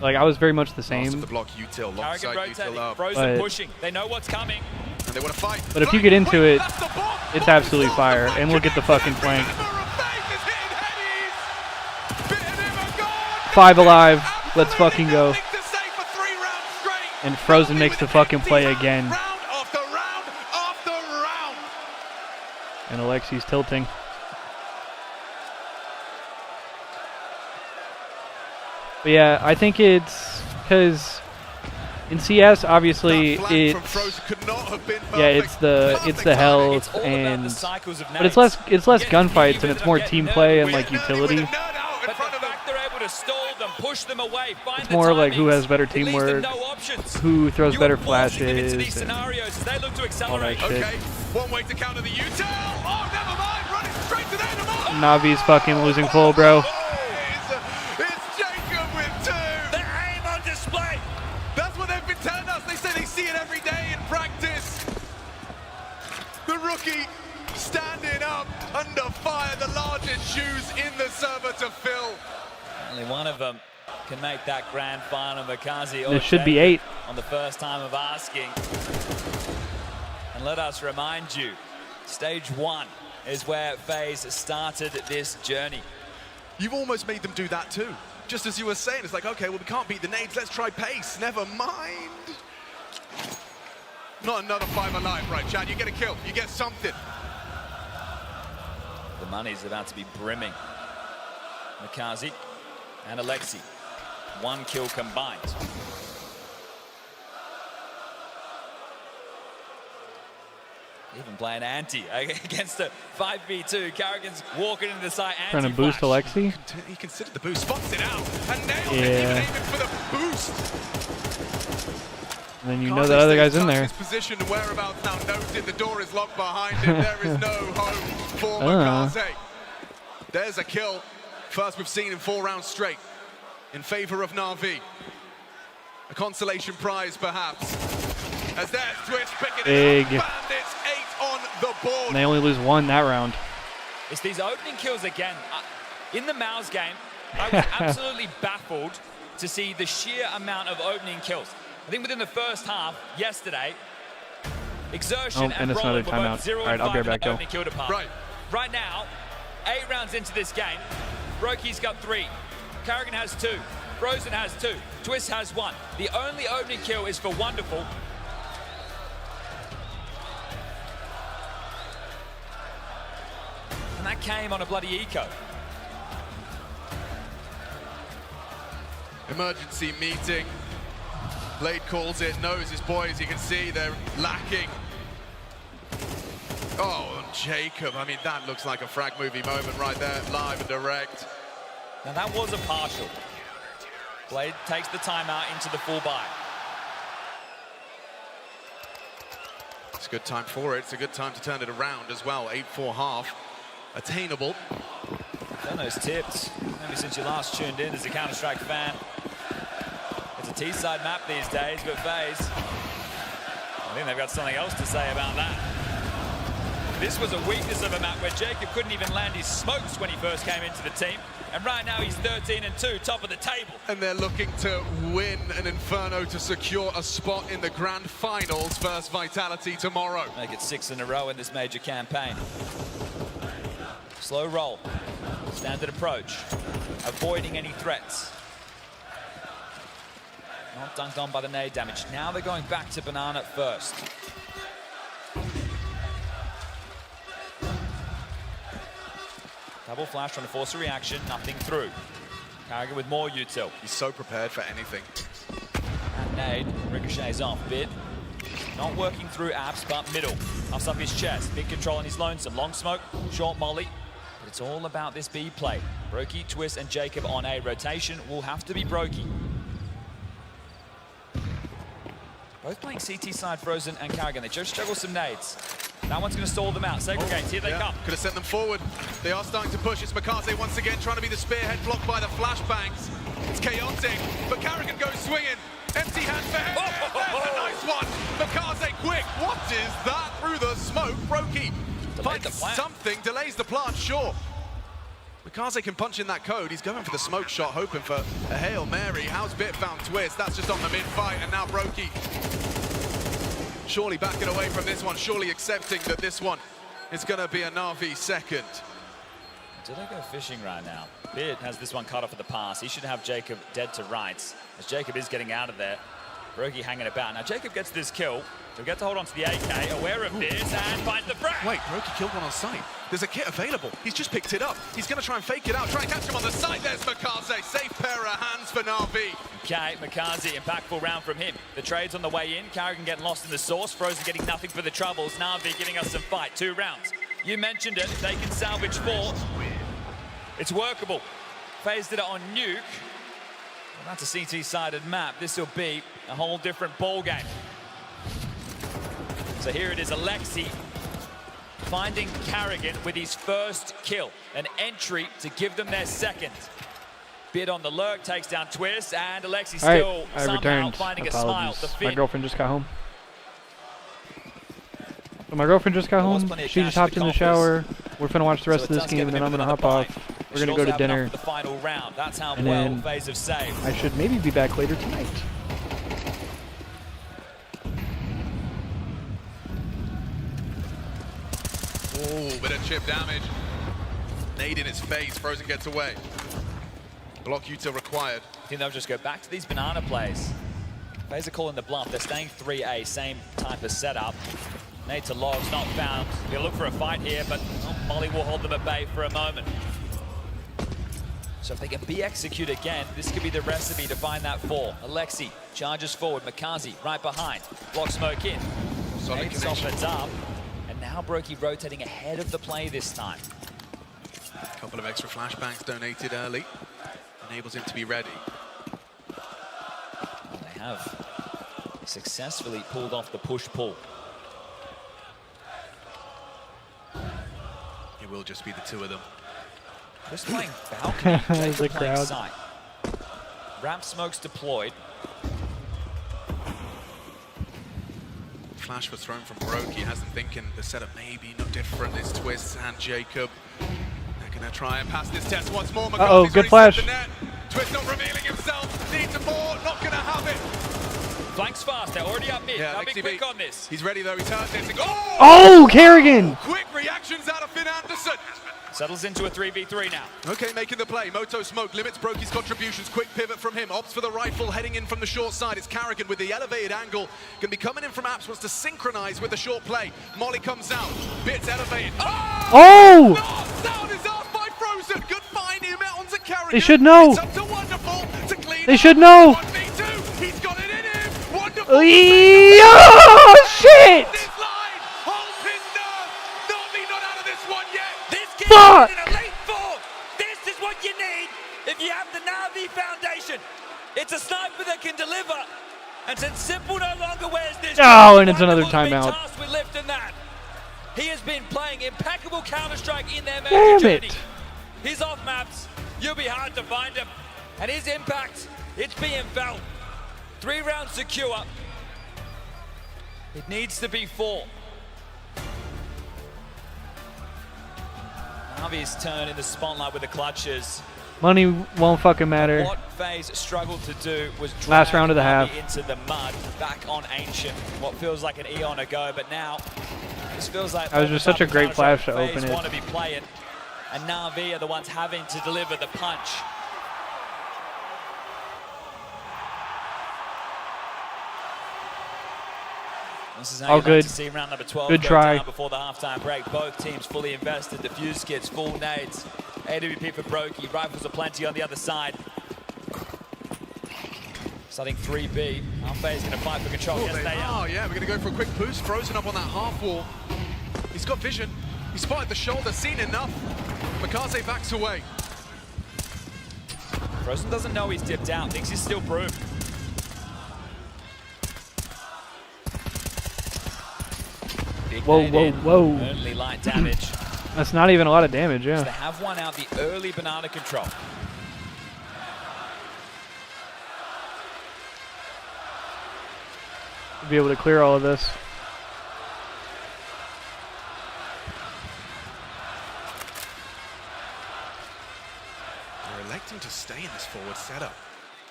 Like I was very much the same.
The block util,
Carrigan rotating. Frozen pushing. They know what's coming.
And they want to fight.
But if you get into it, it's absolutely fire. And look at the fucking flank. 5 alive. Let's fucking go. And Frozen makes the fucking play again. And Alexi's tilting. But yeah, I think it's because in CS, obviously, it's the health and but it's less gunfights and it's more team play and like utility.
Push them away,
it's more like who has better teamwork, who throws better flashes, and
scenarios as they look to
all that shit.
Okay, one way to counter the util. Oh, never mind, running
Navi's fucking losing full, bro.
It's Jacob with 2. The aim on display. That's what they've been telling us. They say they see it every day in practice. The rookie standing up under fire, the largest shoes in the server to fill.
Only one of them can make that grand final. Makazi
There should be 8.
on the first time of asking. And let us remind you, stage 1 is where FaZe started this journey.
You've almost made them do that too. Just as you were saying, it's like, okay, well, we can't beat the nades, let's try pace. Never mind. Not another 5 alive, right, Chad? You get a kill, you get something.
The money's about to be brimming. Makazi and Alexi, 1 kill combined. Even playing anti against a 5v2. Carrigan's walking into the site.
Trying to boost Alexi.
He considered the boost, spots it out, and nails it, even aiming for the boost.
And then you know that other guy's in there.
His position and whereabouts now noted. The door is locked behind him. There is no hope for Makaze. There's a kill. First we've seen in 4 rounds straight in favor of Navi. A consolation prize, perhaps. As there's Twitch picking it up. Bandits 8 on the board.
And they only lose 1 that round.
It's these opening kills again. In the Mouse game, I was absolutely baffled to see the sheer amount of opening kills. I think within the first half yesterday, Exertion and
it's
Roland
another
were both
timeout.
0
All right,
and
I'll
5
be
in
right
the
back,
opening kill department. Right now, 8 rounds into this game, Broki's got 3. Carrigan has 2. Frozen has 2. Twist has 1. The only opening kill is for Wonderful. And that came on a bloody eco.
Emergency meeting. Blade calls it, knows his boys. You can see they're lacking. Oh, Jacob. I mean, that looks like a frag movie moment right there, live and direct.
Now that was a partial. Blade takes the timeout into the full buy.
It's a good time for it. It's a good time to turn it around as well. 8-4 half. Attainable.
Those tips. Maybe since you last tuned in as a Counter-Strike fan. It's a T-side map these days, but FaZe, I think they've got something else to say about that. This was a weakness of a map where Jacob couldn't even land his smokes when he first came into the team. And right now he's 13-2, top of the table.
And they're looking to win an Inferno to secure a spot in the Grand Finals versus Vitality tomorrow.
Make it 6 in a row in this major campaign. Slow roll, standard approach, avoiding any threats. Not dunked on by the nade damage. Now they're going back to Banana first. Double flash trying to force a reaction, nothing through. Carrigan with more util.
He's so prepared for anything.
And nade ricochets off. Bid not working through apps, but middle. Ups up his chest. Big control on his lonesome. Long smoke, short molly. But it's all about this B play. Brokey, Twist, and Jacob on A. Rotation will have to be Brokey. Both playing CT side, Frozen and Carrigan. They just juggle some nades. That one's going to stall them out. Segregates, here they come.
Could have sent them forward. They are starting to push. It's Makaze once again trying to be the spearhead, blocked by the flashbangs. It's chaotic, but Carrigan goes swinging. Empty hands for him. There's a nice one. Makaze quick. What is that through the smoke? Brokey finds something, delays the plant, sure. Makaze can punch in that code. He's going for the smoke shot, hoping for a Hail Mary. How's Bit found Twist? That's just on the mid-fight, and now Brokey surely backing away from this one, surely accepting that this one is going to be a Navi second.
Do they go fishing right now? Bid has this one cut off at the pass. He should have Jacob dead to rights, as Jacob is getting out of there. Brokey hanging about. Now Jacob gets this kill. He'll get to hold on to the AK, aware of this, and finds the frag.
Wait, Brokey killed one on site. There's a kit available. He's just picked it up. He's going to try and fake it out, try and catch him on the side. There's Makaze. Safe pair of hands for Navi.
Okay, Makaze, impactful round from him. The trade's on the way in. Carrigan getting lost in the source. Frozen getting nothing for the troubles. Navi giving us some fight. 2 rounds. You mentioned it. They can salvage 4. It's workable. FaZe did it on Nuke. Well, that's a CT-sided map. This will be a whole different ball game. So here it is, Alexi finding Carrigan with his first kill, an entry to give them their second. Bid on the lurk, takes down Twist, and Alexi still somehow finding a smile.
My girlfriend just got home. So my girlfriend just got home. She just hopped in the shower. We're finna watch the rest of this game, and then I'm gonna hop off. We're gonna go to dinner.
The final round. That's how
and
well
then
FaZe have saved.
I should maybe be back later tonight.
Oh, bit of chip damage. Nade in his face. Frozen gets away. Block util required.
I think they'll just go back to these banana plays. FaZe are calling the bluff. They're staying 3A, same type of setup. Nade to logs, not found. They'll look for a fight here, but Molly will hold them at bay for a moment. So if they can be execute again, this could be the recipe to find that fall. Alexi charges forward, Makazi right behind. Block smoke in. Nade softens up. And now Brokey rotating ahead of the play this time.
A couple of extra flashbangs donated early. Enables him to be ready.
They have successfully pulled off the push-pull.
It will just be the two of them.
Just playing balcony.
There's the
Jacob playing
crowd.
side. Ramp smokes deployed.
Flash was thrown from Brokey. Has them thinking the setup may be no different. It's Twist and Jacob. They're going to try and pass this test once more.
Uh-oh, good flash.
Twist not revealing himself. Needs a more. Not going to have it.
Flanks fast. They're already up mid.
Yeah,
Now be quick on this.
He's ready though. He turns this and goes.
Oh, Carrigan!
Quick reactions out of Finn Anderson.
Settles into a 3v3 now.
Okay, making the play. Moto smoke limits Brokey's contributions. Quick pivot from him. Opts for the rifle, heading in from the short side. It's Carrigan with the elevated angle. Going to be coming in from Apps. Wants to synchronize with the short play. Molly comes out. Bits elevated.
Oh!
Down is asked by Frozen. Good find here, Mountains and Carrigan.
They should know.
It's up to Wonderful to clean
They
up.
should know.
1v2. He's got it in him. Wonderful.
Oh, shit!
Navi not out of this one yet.
This game
Fuck!
is in a late fourth. This is what you need if you have the Navi foundation. It's a sniper that can deliver. And since Simple no longer wears this,
Oh, and it's another timeout.
with lift and that. He has been playing impeccable Counter-Strike in their
Damn
major journey.
it.
He's off maps. You'll be hard to find him. And his impact, it's being felt. 3 rounds secure. It needs to be 4. Navi's turn in the spotlight with the clutches.
Money won't fucking matter.
What FaZe struggled to do was drag
Last round of the half.
Navi into the mud, back on Ancient. What feels like an eon ago, but now this feels like
That was just such a great flash to
FaZe
open it.
want to be playing, and Navi are the ones having to deliver the punch. This is how you like to see round number 12
Good
go
try.
down before the halftime break. Both teams fully invested. Defuse kits, full nades. AWP for Brokey. Rifles are plenty on the other side. Starting 3B. Our FaZe going to fight for control.
Oh,
Yes,
they
they are.
are. Yeah, we're going to go for a quick boost. Frozen up on that half wall. He's got vision. He spotted the shoulder. Seen enough. Makaze backs away.
Frozen doesn't know he's dipped out. Thinks he's still broomed.
Whoa, whoa, whoa.
Only light damage.
That's not even a lot of damage,
They
yeah.
have one out the early banana control.
Be able to clear all of this.
They're electing to stay in this forward setup.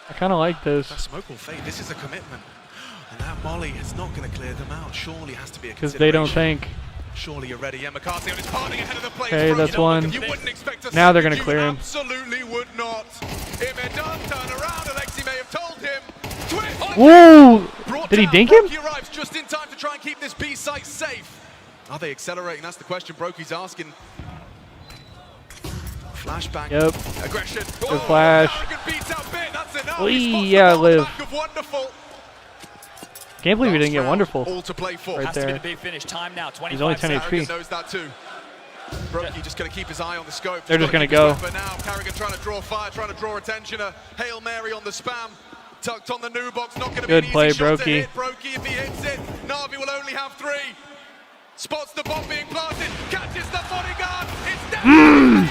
I kind of like this.
That smoke will fade. This is a commitment. And that Molly is not going to clear them out. Surely has to be a
Because they don't think.
Surely you're ready. Yeah, McCarthy on his parting ahead of the play.
Okay, that's one.
You wouldn't expect to
Now they're
going
gonna clear him.
Absolutely would not. Ime does turn around. Alexi may have told him. Twist.
Whoa!
Brought
Did he
down.
dink him?
Brokey arrives just in time to try and keep this B site safe. Are they accelerating? That's the question Brokey's asking. Flashbang.
Yep.
Aggression.
Good flash.
Carrigan beats out Bit. That's enough.
Wee,
He spots
yeah,
the
live.
back of Wonderful.
Can't believe he didn't get wonderful.
All to play for.
Right
Has to be
there.
the big finish. Time now. 25
He's only 10
seconds.
HP.
Carrigan knows that too. Brokey just going to keep his eye on the scope.
They're just
gotta
gonna
keep
go.
his weapon now. Carrigan trying to draw fire, trying to draw attention. A Hail Mary on the spam. Tucked on the new box. Not going to be
Good
an
play,
easy shot to
Brokey.
hit. Brokey, if he hits it, Navi will only have 3. Spots the bomb being planted, catches the bodyguard. It's down.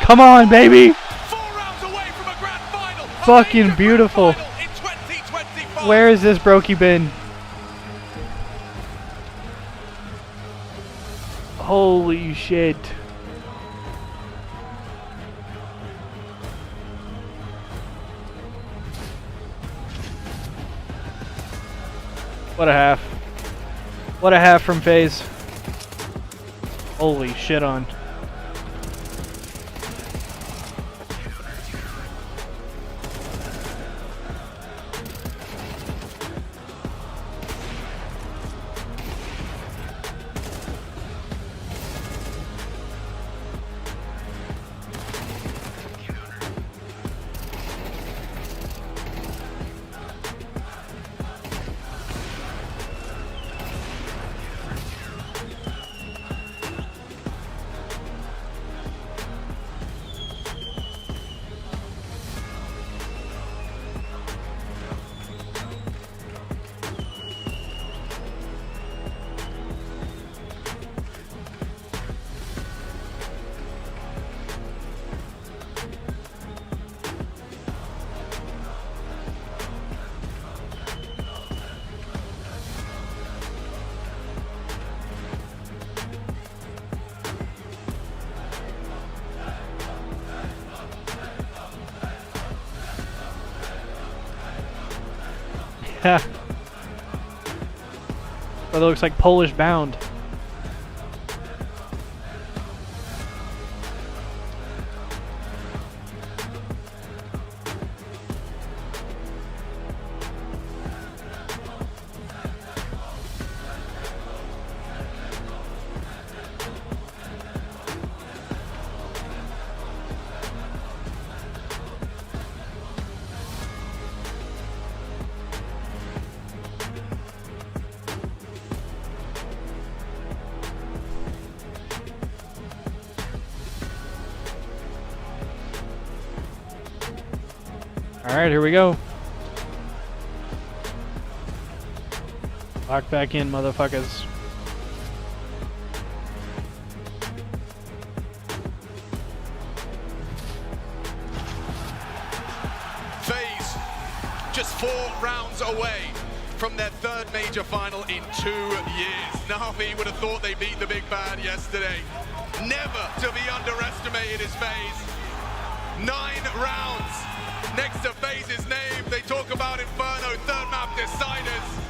Come on, baby.
4 rounds away from a grand final.
Fucking beautiful. Where has this Brokey been? Holy shit. What a half. What a half from FaZe. Holy shit on. But it looks like Polish bound. Alright, here we go. Lock back in, motherfuckers.
FaZe, just 4 rounds away from their 3rd major final in 2 years. Navi would have thought they beat the big bad yesterday. Never to be underestimated is FaZe. 9 rounds. Next to FaZe's name, they talk about Inferno, 3rd map deciders.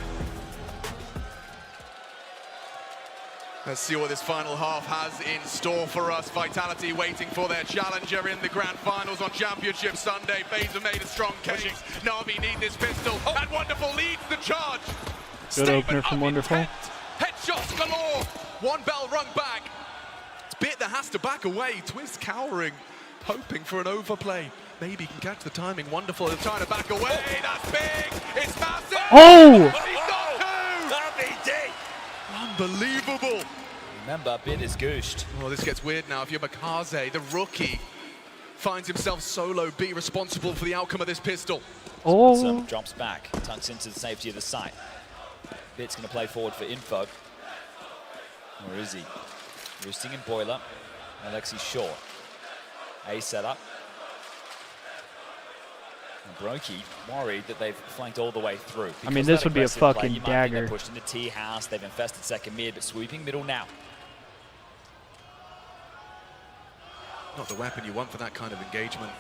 Let's see what this final half has in store for us. Vitality waiting for their challenger in the grand finals on Championship Sunday. FaZe have made a strong case. Navi need this pistol, and Wonderful leads the charge.
Good opener from Wonderful.
Headshots galore. 1 bell rung back. It's Bit that has to back away. Twist cowering, hoping for an overplay. Maybe he can catch the timing. Wonderful is trying to back away. That's big. It's massive.
Oh!
But he's got 2. Unbelievable.
Remember, Bit is goosed.
Oh, this gets weird now. If you're Makaze, the rookie, finds himself solo B, responsible for the outcome of this pistol.
Oh.
Drops back, tucks into the safety of the site. Bit's going to play forward for info. Where is he? Roosting in Boiler. Alexi Shaw. A setup. And Brokey worried that they've flanked all the way through.
I mean, this would be a fucking dagger.
They're pushed into T house. They've infested second mid, but sweeping middle now.
Not the weapon you want for that kind of engagement.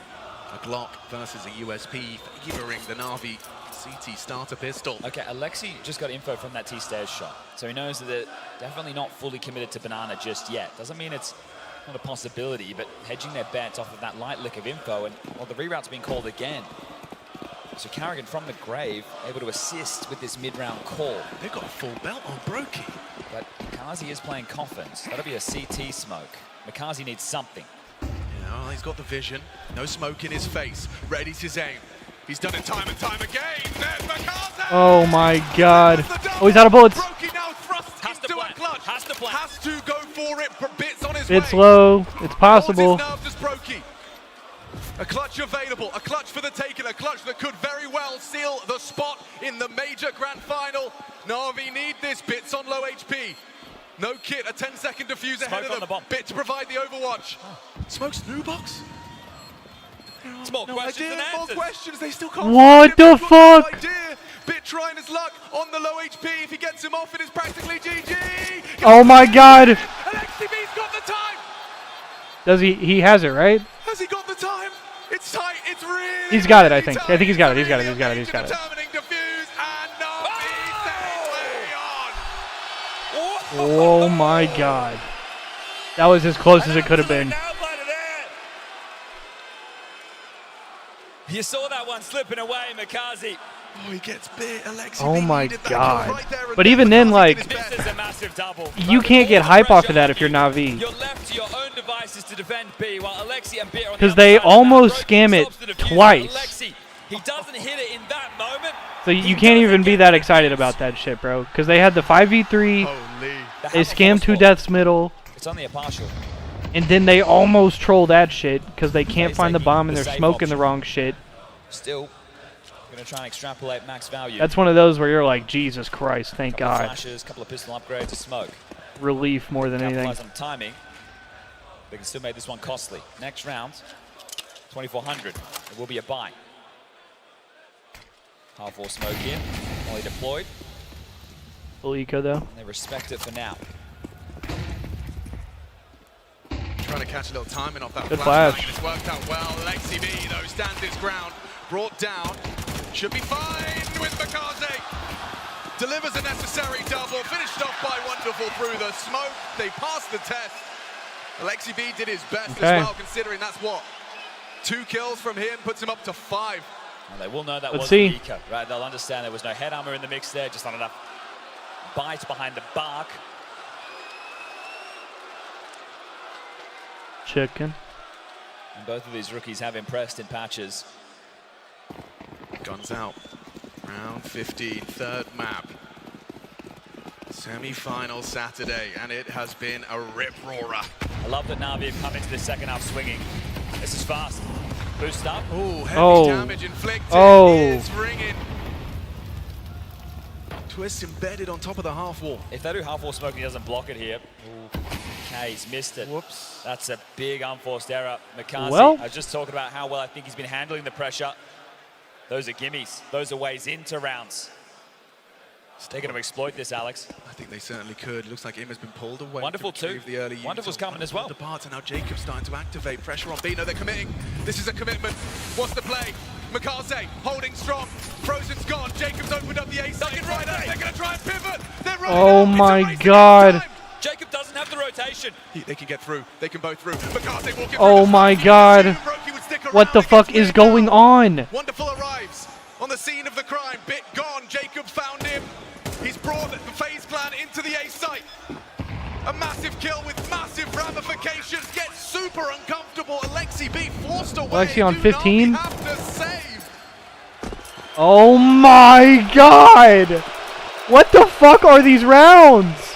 A Glock versus a USP, favoring the Navi CT starter pistol.
Okay, Alexi just got info from that T-stairs shot. So he knows that they're definitely not fully committed to Banana just yet. Doesn't mean it's not a possibility, but hedging their bets off of that light lick of info, and well, the reroute's been called again. So Carrigan from the grave, able to assist with this mid-round call.
They've got a full belt on Brokey.
But Makazi is playing coffins. That'll be a CT smoke. Makazi needs something.
Yeah, well, he's got the vision. No smoke in his face. Ready to aim. He's done it time and time again. There's Makazi!
Oh my god. Oh, he's out of bullets.
Brokey now thrust into a clutch. Has to go for it. Bits on his
It's
way.
low. It's possible.
Holds his nerves as Brokey. A clutch available, a clutch for the taking, a clutch that could very well seal the spot in the major grand final. Navi need this, Bits on low HP. No kit, a 10-second defuse ahead of them. Bit to provide the overwatch. Smokes new box.
It's more questions than answers.
More questions, they still can't.
What the fuck?
Bit trying his luck on the low HP. If he gets him off, it is practically GG.
Oh my god.
LXCB's got the time.
Does he? He has it, right?
Has he got the time? It's tight. It's really.
He's got it, I think. I think he's got it. He's got it. He's got it. He's got it.
Determining defuse and Navi on.
Oh my god. That was as close as it could have been.
You saw that one slipping away, Makazi.
Oh, he gets bit. Alexi
Oh my god.
right there,
But even then, like,
This is a massive double.
you can't get hype off of that if you're Navi.
You're left to your own devices to defend B, while Alexi and B are on the
Because
other
they
side.
almost scam it twice.
Alexi, he doesn't hit it in that moment.
So you can't even be that excited about that shit, bro. Because they had the 5v3. They scammed 2 deaths middle.
It's only a partial.
And then they almost troll that shit because they can't find the bomb and they're smoking the wrong shit.
Still, going to try and extrapolate max value.
That's one of those where you're like, Jesus Christ, thank
Couple of
God.
flashes, couple of pistol upgrades to smoke.
Relief more than anything.
Capitalize on timing. They can still make this one costly. Next round, 2400. It will be a buy. Half wall smoke in, only deployed.
Full eco though.
And they respect it for now.
Trying to catch a little timing off that
Good
flash.
flash.
And it's worked out well. Lexi B, though, stands his ground. Brought down. Should be fine with Makaze. Delivers a necessary double. Finished off by Wonderful through the smoke. They passed the test. Lexi B did his best as well, considering that's what? 2 kills from him puts him up to 5.
Well, they will know that
Let's
was
see.
the eco, right? They'll understand there was no head armor in the mix there, just not enough bite behind the bark.
Chicken.
And both of these rookies have impressed in patches.
Guns out. Round 15, 3rd map. Semi-final Saturday, and it has been a rip-roarer.
I love that Navi have come into the second half swinging. This is fast. Boost up.
Ooh, heavy damage inflicted. It's ringing. Twist embedded on top of the half wall.
If they do half wall smoke and he doesn't block it here. Ooh. Okay, he's missed it.
Whoops.
That's a big unforced error. Makazi,
Well.
I was just talking about how well I think he's been handling the pressure. Those are gimmies. Those are ways into rounds. They're going to exploit this, Alex.
I think they certainly could. Looks like Im has been pulled away.
Wonderful
to
too.
retrieve the early
Wonderful's coming as well.
Departs, and now Jacob's starting to activate pressure on B. No, they're committing. This is a commitment. What's the play? Makaze holding strong. Frozen's gone. Jacob's opened up the A side. They're going to try and pivot. They're running
Oh my god.
Jacob doesn't have the rotation.
They can get through. They can both through. Makaze walking
Oh my god. What the fuck is going on?
Wonderful arrives on the scene of the crime. Bit gone. Jacob found him. He's brought the FaZe clan into the A site. A massive kill with massive ramifications. Gets super uncomfortable. Alexi B forced away.
Alexi on 15.
Have to save.
Oh my god. What the fuck are these rounds?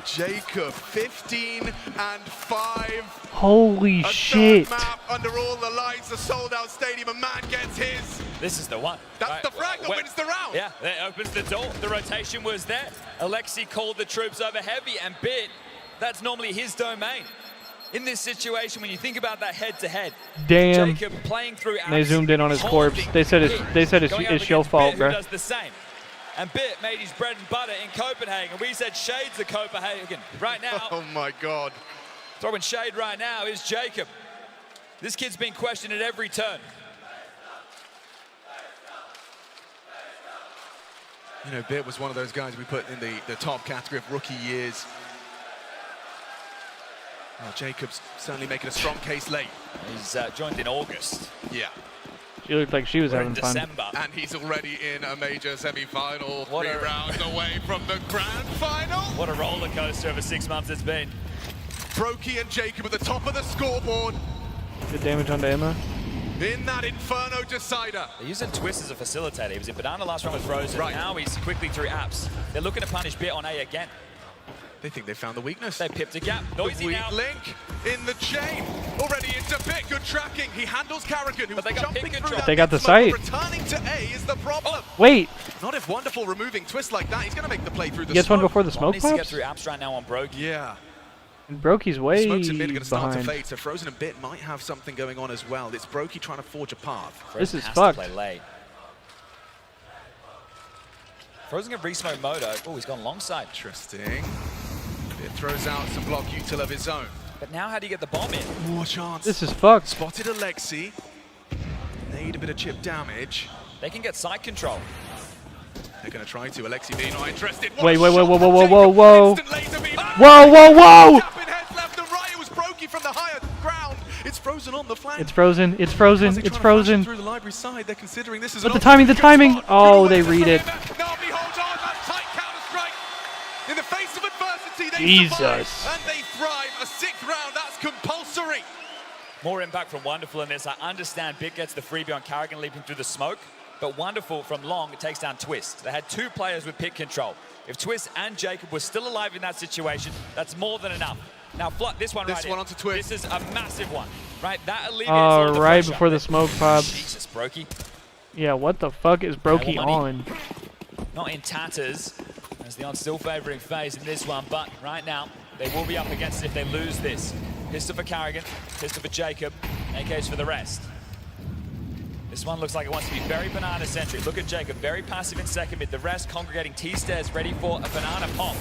Jacob 15 and 5.
Holy shit.
Map under all the lights, a sold-out stadium. A man gets his.
This is the one.
That's the frag that wins the round.
Yeah, that opens the door. The rotation was there. Alexi called the troops over heavy, and Bit, that's normally his domain. In this situation, when you think about that head-to-head,
Damn.
Jacob playing through
They zoomed in on his corpse. They said it's your fault,
Bit,
bro.
who does the same. And Bit made his bread and butter in Copenhagen. We said shades of Copenhagen. Right now,
oh my God.
Throwing shade right now is Jacob. This kid's been questioned at every turn.
You know, Bit was one of those guys we put in the top category of rookie years. Well, Jacob's certainly making a strong case late.
He's joined in August.
Yeah.
She looked like she was having fun.
December.
And he's already in a major semi-final, 3 rounds away from the grand final.
What a roller coaster over 6 months it's been.
Brokey and Jacob at the top of the scoreboard.
Good damage on the Emma.
In that Inferno decider.
They're using Twist as a facilitator. He was in Banana last round with Frozen. Right. Now he's quickly through apps. They're looking to punish Bit on A again.
They think they found the weakness.
They pipped a gap. Noisy
Weak
now.
link in the chain. Already into Pit. Good tracking. He handles Carrigan, who's jumping through that.
They got the
mid-smoke,
site.
but returning to A is the problem.
Wait.
Not if Wonderful removing Twist like that. He's going to make the play through the
He gets one
smoke.
before the smoke
Needs to get
pops?
through apps right now on Broke.
Yeah.
And Brokey's way
Smokes and Mid are going to start to
behind.
fade, so Frozen and Bit might have something going on as well. It's Brokey trying to forge a path.
This is
has
fucked.
to play late. Frozen can re-smoke Moto. Oh, he's gone long side.
Interesting. Bit throws out some block util of his own.
But now how do you get the bomb in?
More chance.
This is fucked.
Spotted Alexi. Need a bit of chip damage.
They can get side control.
They're going to try to. Alexi being not interested.
Wait, whoa, whoa, whoa, whoa, whoa, whoa, whoa. Whoa, whoa, whoa!
Tapping heads left and right. It was Brokey from the higher ground. It's Frozen on the flank.
It's frozen. It's frozen. It's frozen.
Through the library side, they're considering this is
But the timing, the timing. Oh, they read it.
Navi holds on. That tight counter strike. In the face of adversity, they
Jesus.
survive and they thrive. A 6th round, that's compulsory.
More impact from Wonderful in this. I understand Bit gets the freebie on Carrigan leaping through the smoke, but Wonderful from long takes down Twist. They had 2 players with pit control. If Twist and Jacob were still alive in that situation, that's more than enough. Now, this one right here.
onto Twist.
This is a massive one, right? That alleviates
Oh,
all the
right
pressure.
before the smoke pops.
Jesus, Brokey.
Yeah, what the fuck is Brokey
Yeah, well,
on?
Not in tatters, as the odds still favouring FaZe in this one, but right now, they will be up against it if they lose this. Pistol for Carrigan, pistol for Jacob, AKs for the rest. This one looks like it wants to be very banana-centric. Look at Jacob, very passive in second mid. The rest congregating T-stairs, ready for a banana pop.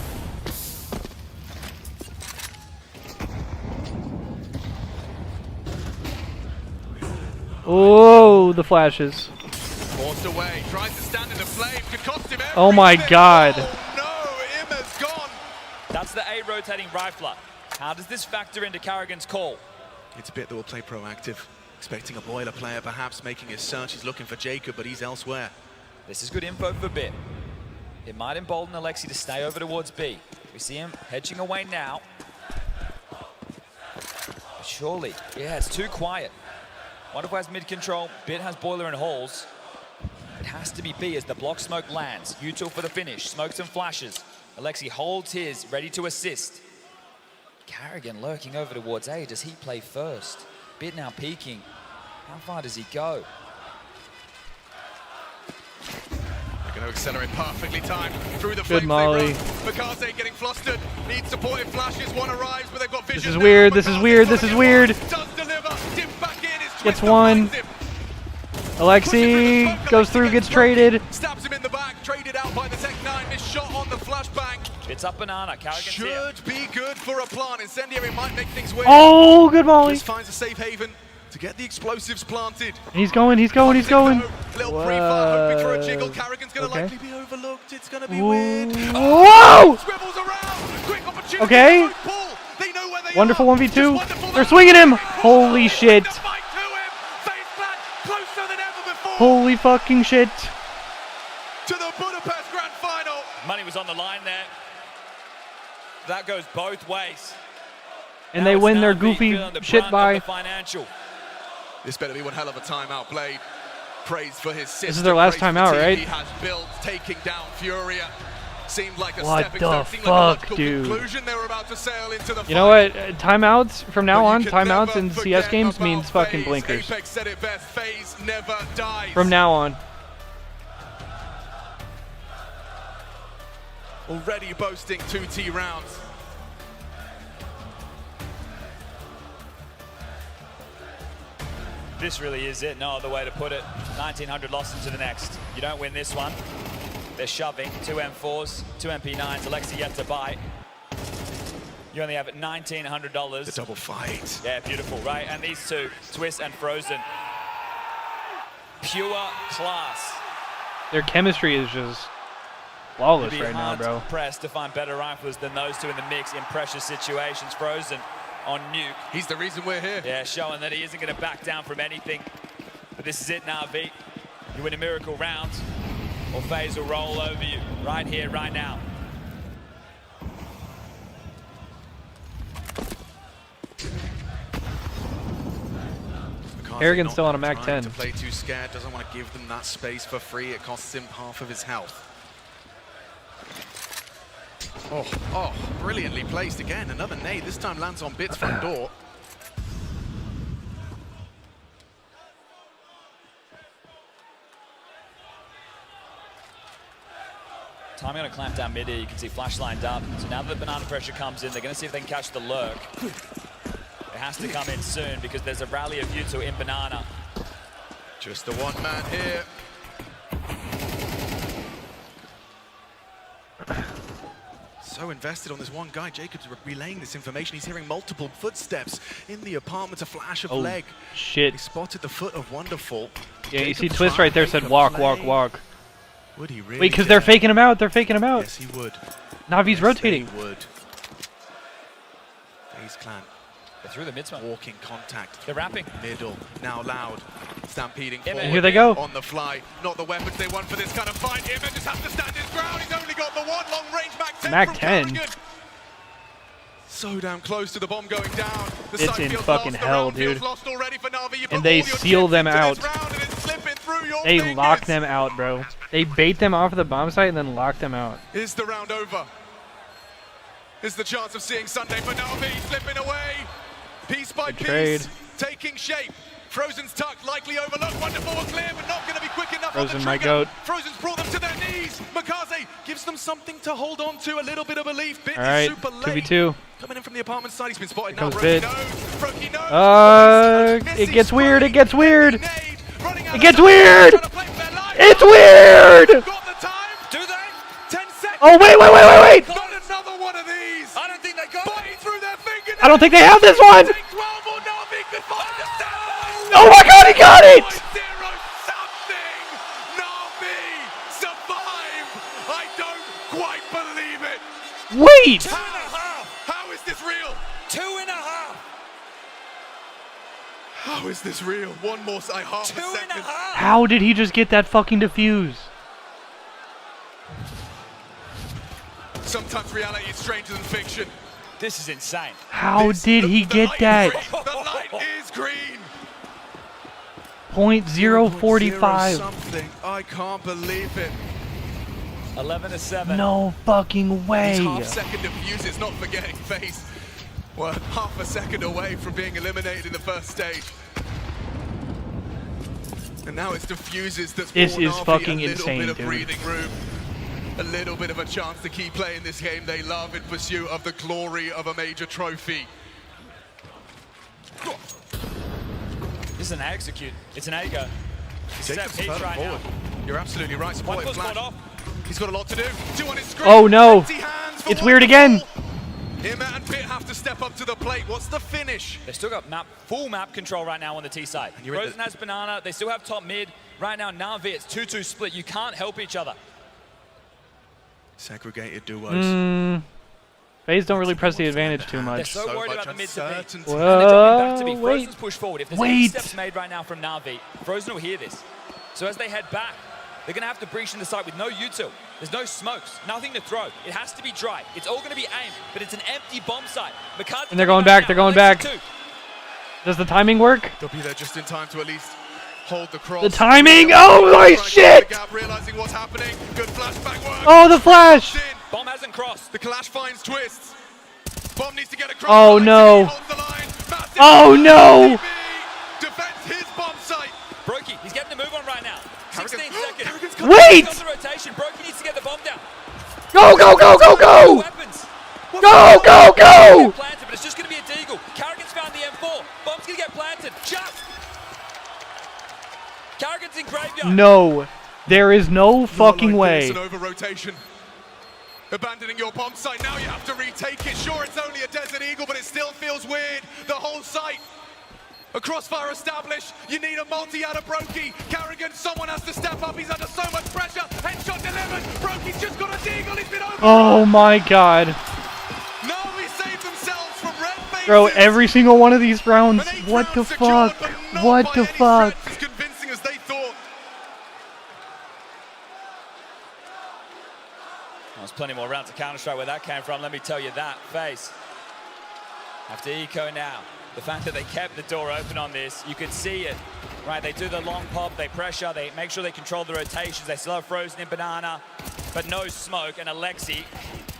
Oh, the flashes.
Forced away, tries to stand in the flame, could cost him everything.
Oh my god.
Oh no, Imma's gone.
That's the A rotating rifler. How does this factor into Carrigan's call?
It's a Bit that will play proactive. Expecting a boiler player perhaps making his search. He's looking for Jacob, but he's elsewhere.
This is good info for Bit. It might embolden Alexi to stay over towards B. We see him hedging away now. But surely, yeah, it's too quiet. Wonderful has mid control, Bit has boiler and halls. It has to be B as the block smoke lands. Util for the finish, smokes and flashes. Alexi holds his, ready to assist. Carrigan lurking over towards A. Does he play first? Bit now peeking. How far does he go?
They're going to accelerate perfectly timed through the
Good
flames.
molly.
Mikaze getting flustered. Needs supportive flashes. One arrives, but they've got vision.
This is weird. This is weird. This is weird.
Does deliver. Dip back in. It's
Gets one. Alexi goes through, gets traded.
Stabs him in the back. Traded out by the Tech 9. Missed shot on the flashbang.
It's up banana. Carrigan's here.
Should be good for a plant. Incendiary might make things weird.
Oh, good molly.
Just finds a safe haven to get the explosives planted.
He's going, he's going, he's going.
Little pre-fire, hoping for a jiggle. Carrigan's going to likely be overlooked. It's going to be weird.
Whoa!
Swivels around. Quick opportunity.
Okay.
They know where they
Wonderful
are.
1v2. They're swinging him. Holy shit. Holy fucking shit.
To the Budapest Grand Final.
Money was on the line there. That goes both ways.
And
Now
they
it's
win their
Navi
goofy
feeling the
shit
brunt of
by.
the financial.
This better be one hell of a timeout. Blade praised for his sister.
This is their last timeout, right?
He has built, taking down Furia. Seemed like a
What
stepping
the
stone. Seemed like a logical
fuck, dude?
conclusion. They were about to sail into the
You know what? Timeouts from now on, timeouts in CS games means fucking blinkers.
Apex said it best. FaZe never dies.
From now on.
Already boasting 2T rounds.
This really is it, no other way to put it. 1900 lost into the next. You don't win this one. They're shoving. 2 M4s, 2 MP9s. Alexi yet to buy. You only have $1,900.
The double fight.
Yeah, beautiful, right? And these two, Twist and Frozen. Pure class.
Their chemistry is just flawless
You'd be
right now, bro.
pressed to find better riflers than those two in the mix in pressure situations. Frozen on Nuke.
He's the reason we're here.
Yeah, showing that he isn't going to back down from anything. But this is it, Navi. You win a miracle round, or FaZe will roll over you right here, right now.
Arrogant's still on a Mac 10.
To play too scared, doesn't want to give them that space for free. It costs him half of his health. Oh, brilliantly placed again. Another nade. This time lands on Bit's front door.
Timing on a clamp down mid here, you can see Flash lined up. So now that the banana pressure comes in, they're going to see if they can catch the lurk. It has to come in soon because there's a rally of Yuto in banana.
Just the one man here. So invested on this one guy. Jacob's relaying this information. He's hearing multiple footsteps in the apartment. A flash of leg.
Shit.
He spotted the foot of Wonderful.
Yeah, you see Twist right there said walk, walk, walk.
Would he really?
Wait, because they're faking him out. They're faking him out.
Yes, he would.
Navi's rotating.
He would. FaZe Clan.
They're through the mid smoke.
Walking contact.
They're wrapping.
Middle. Now Loud. Stampeding
And
forward.
here they go.
On the fly. Not the weapons they want for this kind of fight. Imma just has to stand his ground. He's only got the one long range Mac 10
Mac
from
10.
Carrigan. So damn close to the bomb going down. The
It's in
feels
fucking
lost.
hell,
The round feels
dude.
lost already for Navi. You put
And they
all your
seal
chips
them
into
out.
this round and it's slipping through your
They
fingers.
lock them out, bro. They bait them off the bomb site and then lock them out.
Is the round over? Is the chance of seeing Sunday for Navi slipping away? Piece by
Good trade.
piece, taking shape. Frozen's tuck, likely overlooked. Wonderful was clear, but not going to be quick enough
Frozen,
on the
my
trigger.
goat.
Frozen's brought them to their knees. Makaze gives them something to hold on to, a little bit of belief. Bit
All right,
is super late.
2v2.
Coming in from the apartment side, he's been spotted
Here
now.
comes
Brokey
Bit.
knows. Brokey knows.
It gets weird. It gets weird. It gets weird. It's weird.
Got the time. Do they? 10 seconds.
Oh wait.
Got another one of these. I don't think they got it. Through their fingernails.
I don't think they have this one.
12 or Navi could find the
Oh my God, he got it.
I don't quite believe it.
Wait.
2.5. How is this real? 2.5. How is this real? One more, half a second.
How did he just get that fucking defuse?
Sometimes reality is stranger than fiction.
This is insane.
How did he get that?
The light is green.
.045.
Something. I can't believe it.
11-7.
No fucking way.
These half-second defuses, not forgetting FaZe. Well, half a second away from being eliminated in the first stage. And now it's defuses that's
This
brought
is
Navi
fucking
a little
insane,
bit of
dude.
breathing room. A little bit of a chance to keep playing this game they love in pursuit of the glory of a major trophy.
This is an execute. It's an A-go.
Jacob's
He's right now.
You're absolutely right. Supporting
Wonderful's
Flash.
caught off.
He's got a lot to do. 2 on his screen.
Oh no.
Empty hands for
It's weird again.
Imma and Bit have to step up to the plate. What's the finish?
They still got full map control right now on the T side. Frozen has banana. They still have top mid. Right now, Navi, it's 2-2 split. You can't help each other.
Segregated duos.
FaZe don't really press the advantage too
They're
much.
so worried about the mid to B. And
Whoa,
they're jumping back to B.
wait.
Frozen's push forward. If there's any steps made right now from Navi, Frozen will hear this. So as they head back, they're going to have to breach in the site with no util. There's no smokes, nothing to throw. It has to be dry. It's all going to be aimed, but it's an empty bomb site.
And they're going back. They're going back. Does the timing work?
They'll be there just in time to at least hold the cross.
The timing! Oh my shit!
Realizing what's happening. Good flashback work.
Oh, the flash!
Bomb hasn't crossed.
The clash finds twists. Bomb needs to get across.
Oh no! Oh no!
Defends his bomb site.
Brokey, he's getting the move on right now. 16 seconds.
Wait!
He's on the rotation. Brokey needs to get the bomb down.
Go, go, go, go, go! Go, go, go!
Planted, but it's just going to be a deagle. Carrigan's found the M4. Bomb's going to get planted. Just. Carrigan's in graveyard.
No. There is no fucking way.
An over rotation. Abandoning your bomb site. Now you have to retake it. Sure, it's only a Desert Eagle, but it still feels weird. The whole site. A crossfire established. You need a multi out of Brokey. Carrigan, someone has to step up. He's under so much pressure. Headshot delivered. Brokey's just got a deagle. He's been over.
Oh my god.
Navi saved themselves from red faces.
Bro, every single one of these rounds. What the fuck? What the fuck?
As convincing as they thought.
There's plenty more rounds of Counter-Strike where that came from, let me tell you that. FaZe have to eco now. The fact that they kept the door open on this, you could see it. Right, they do the long pop, they pressure, they make sure they control the rotations. They still have Frozen in banana, but no smoke. And Alexi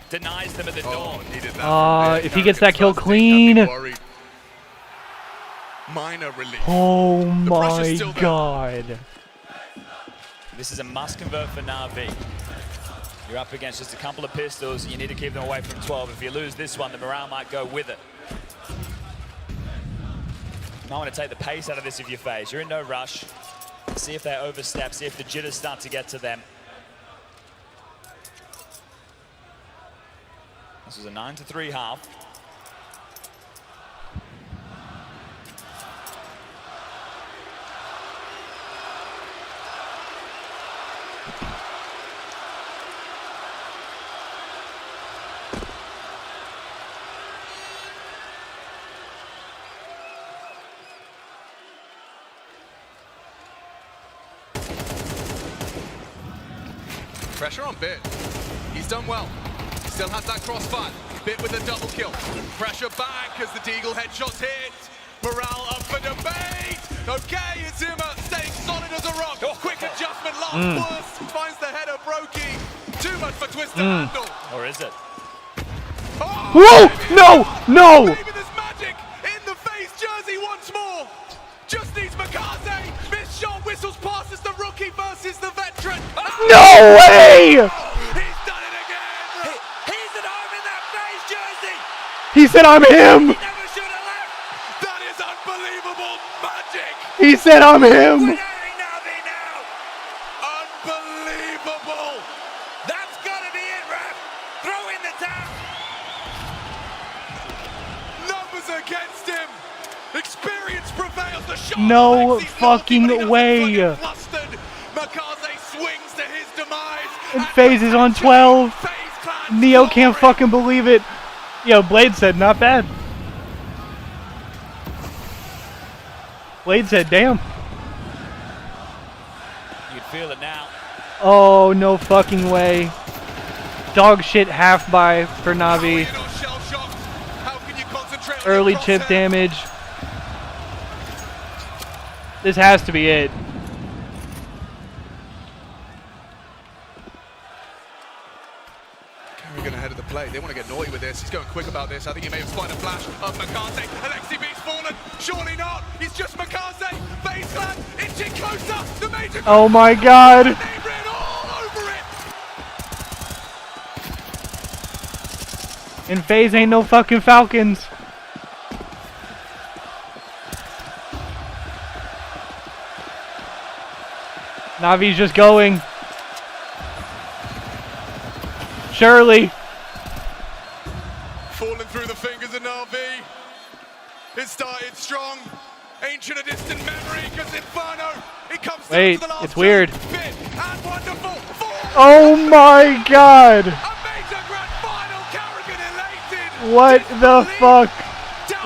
denies them at the door.
If he gets that kill clean.
Minor relief.
Oh my god.
This is a must convert for Navi. You're up against just a couple of pistols. You need to keep them away from 12. If you lose this one, the morale might go with it. You might want to take the pace out of this if you're FaZe. You're in no rush. See if they overstep, see if the jitters start to get to them. This was a 9-3 half.
Pressure on Bit. He's done well. He still has that crossfire. Bit with a double kill. Pressure back as the Deagle headshots hit. Morale up for debate. Okay, it's Zimmer staying solid as a rock. Quick adjustment, last burst. Finds the header, Brokey. Too much for Twist to handle.
Or is it?
Whoa! No! No!
Maybe there's magic in the FaZe jersey once more. Just needs Makaze. Missed shot, whistles past as the rookie versus the veteran.
No way!
He's done it again. He's at home in that FaZe jersey.
He said I'm him!
Never should have left. That is unbelievable magic.
He said I'm him!
Unbelievable. That's gotta be it, ref. Throw in the tap. Numbers against him. Experience prevails. The shot.
No fucking way!
Makaze swings to his demise.
And FaZe is on 12. Neo can't fucking believe it. Yo, Blade said not bad. Blade said damn.
You'd feel it now.
Oh, no fucking way. Dog shit half buy for Navi. Early chip damage. This has to be it.
Kerrigan ahead of the play. They want to get naughty with this. He's going quick about this. I think he may have spied a flash of Makaze. Alexi B's fallen. Surely not. He's just Makaze. Baseline inching closer. The major.
Oh my god. And FaZe ain't no fucking Falcons. Navi's just going. Surely.
Falling through the fingers of Navi. It started strong. Ancient a distant memory because Inferno. It comes down
Wait,
to the last
it's weird.
Bit and wonderful.
Oh my god. What the fuck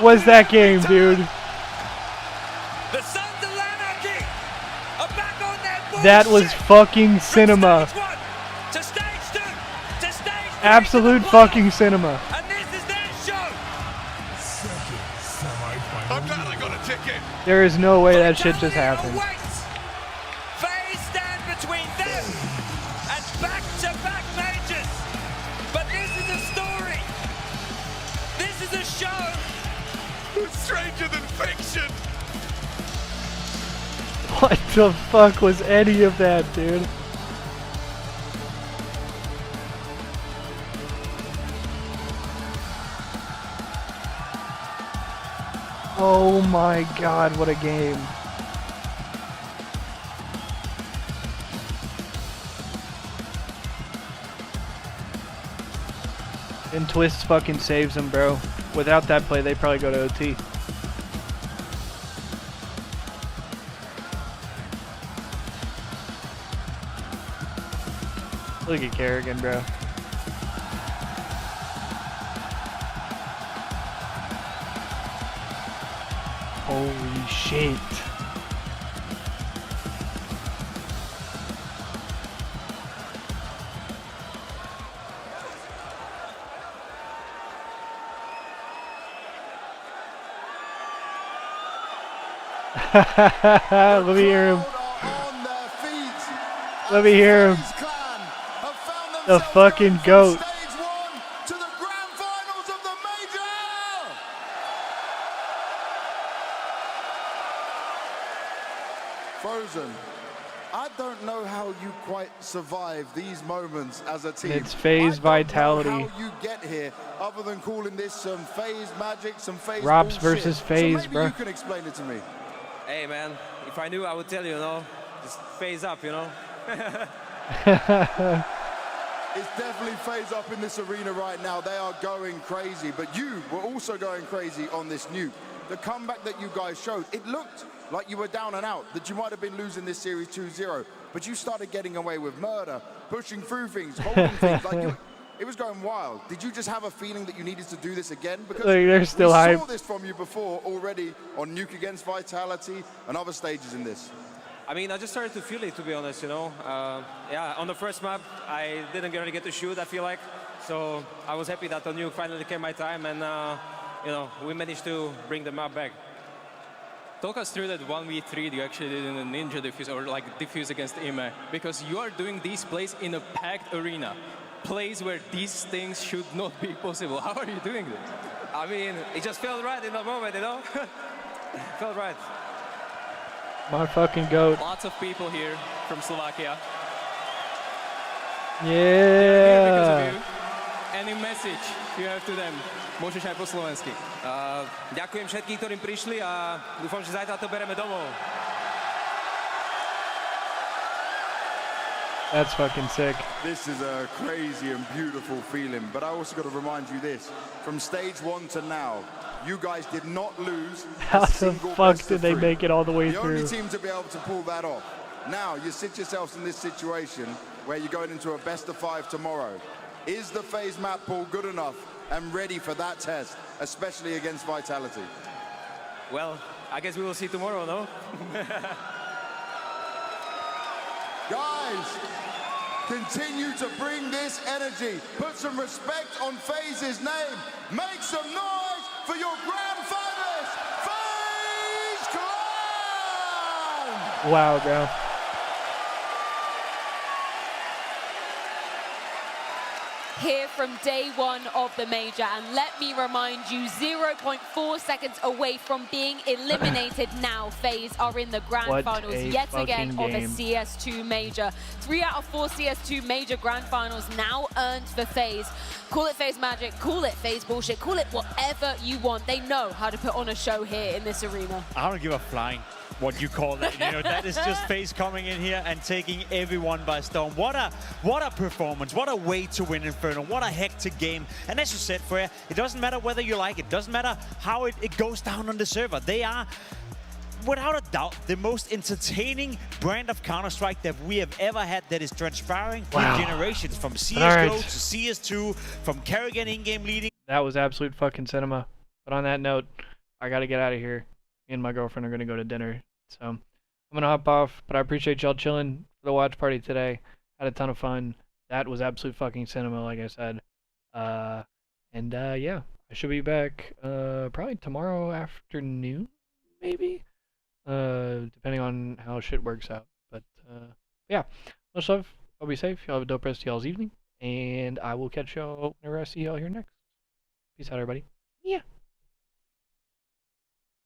was that game, dude? That was fucking cinema. Absolute fucking cinema.
I'm glad I got a ticket.
There is no way that shit just happened.
FaZe stand between them and back-to-back majors. But this is a story. This is a show.
Stranger than fiction.
What the fuck was any of that, dude? Oh my god, what a game. And Twist fucking saves them, bro. Without that play, they probably go to OT. Look at Kerrigan, bro. Holy shit. Let me hear him. Let me hear him. The fucking GOAT.
Frozen. I don't know how you quite survive these moments as a team.
It's FaZe Vitality.
How you get here, other than calling this some FaZe magic, some FaZe
Robs
bullshit.
versus FaZe,
so maybe
bro.
you can explain it to me.
Hey man, if I knew, I would tell you, you know, just FaZe up, you know.
It's definitely FaZe up in this arena right now. They are going crazy, but you were also going crazy on this nuke. The comeback that you guys showed, it looked like you were down and out, that you might have been losing this series 2-0, but you started getting away with murder, pushing through things, holding things, like it was going wild. Did you just have a feeling that you needed to do this again? Because
like they're still
we
hype.
saw this from you before already on Nuke against Vitality and other stages in this.
I mean, I just started to feel it, to be honest, you know. Yeah, on the first map, I didn't really get to shoot, I feel like. So I was happy that on Nuke finally came my time, and, you know, we managed to bring the map back.
Talk us through that 1v3 you actually did in a Ninja Diffuse, or like Diffuse against Ime, because you are doing these plays in a packed arena. Plays where these things should not be possible. How are you doing this?
I mean, it just felt right in that moment, you know? Felt right.
My fucking goat.
Lots of people here from Slovakia.
Yeah.
Any message you have to them? Môžeš aj po slovensky.
Ďakujem všetkým, ktorým prišli a dúfam, že zajtra to bereme domov.
That's fucking sick.
This is a crazy and beautiful feeling, but I also got to remind you this. From stage 1 to now, you guys did not lose
How the fuck did they make it all the way
the
through?
only team to be able to pull that off. Now, you sit yourselves in this situation where you're going into a best of 5 tomorrow. Is the FaZe map pool good enough and ready for that test, especially against Vitality?
Well, I guess we will see tomorrow, no?
Guys, continue to bring this energy. Put some respect on FaZe's name. Make some noise for your grand finalists, FaZe Clan!
Wow, bro.
Here from day 1 of the major, and let me remind you, 0.4 seconds away from being eliminated now. FaZe are in the grand finals yet again of a CS2 major. 3 out of 4 CS2 major grand finals now earned for FaZe. Call it FaZe magic, call it FaZe bullshit, call it whatever you want. They know how to put on a show here in this arena.
I don't give a flying what you call that. You know, that is just FaZe coming in here and taking everyone by storm. What a performance. What a way to win Inferno. What a hectic game. And as you said, Freya, it doesn't matter whether you like it. Doesn't matter how it goes down on the server. They are, without a doubt, the most entertaining brand of Counter-Strike that we have ever had, that is transpiring through generations, from CSGO to CS2, from Kerrigan in-game leading.
That was absolute fucking cinema. But on that note, I gotta get out of here. Me and my girlfriend are gonna go to dinner. So I'm gonna hop off, but I appreciate y'all chilling for the watch party today. Had a ton of fun. That was absolute fucking cinema, like I said. Yeah, I should be back probably tomorrow afternoon, maybe, depending on how shit works out. But yeah, much love. Y'all be safe. Y'all have a dope rest of y'all's evening, and I will catch y'all whenever I see y'all here next. Peace out, everybody.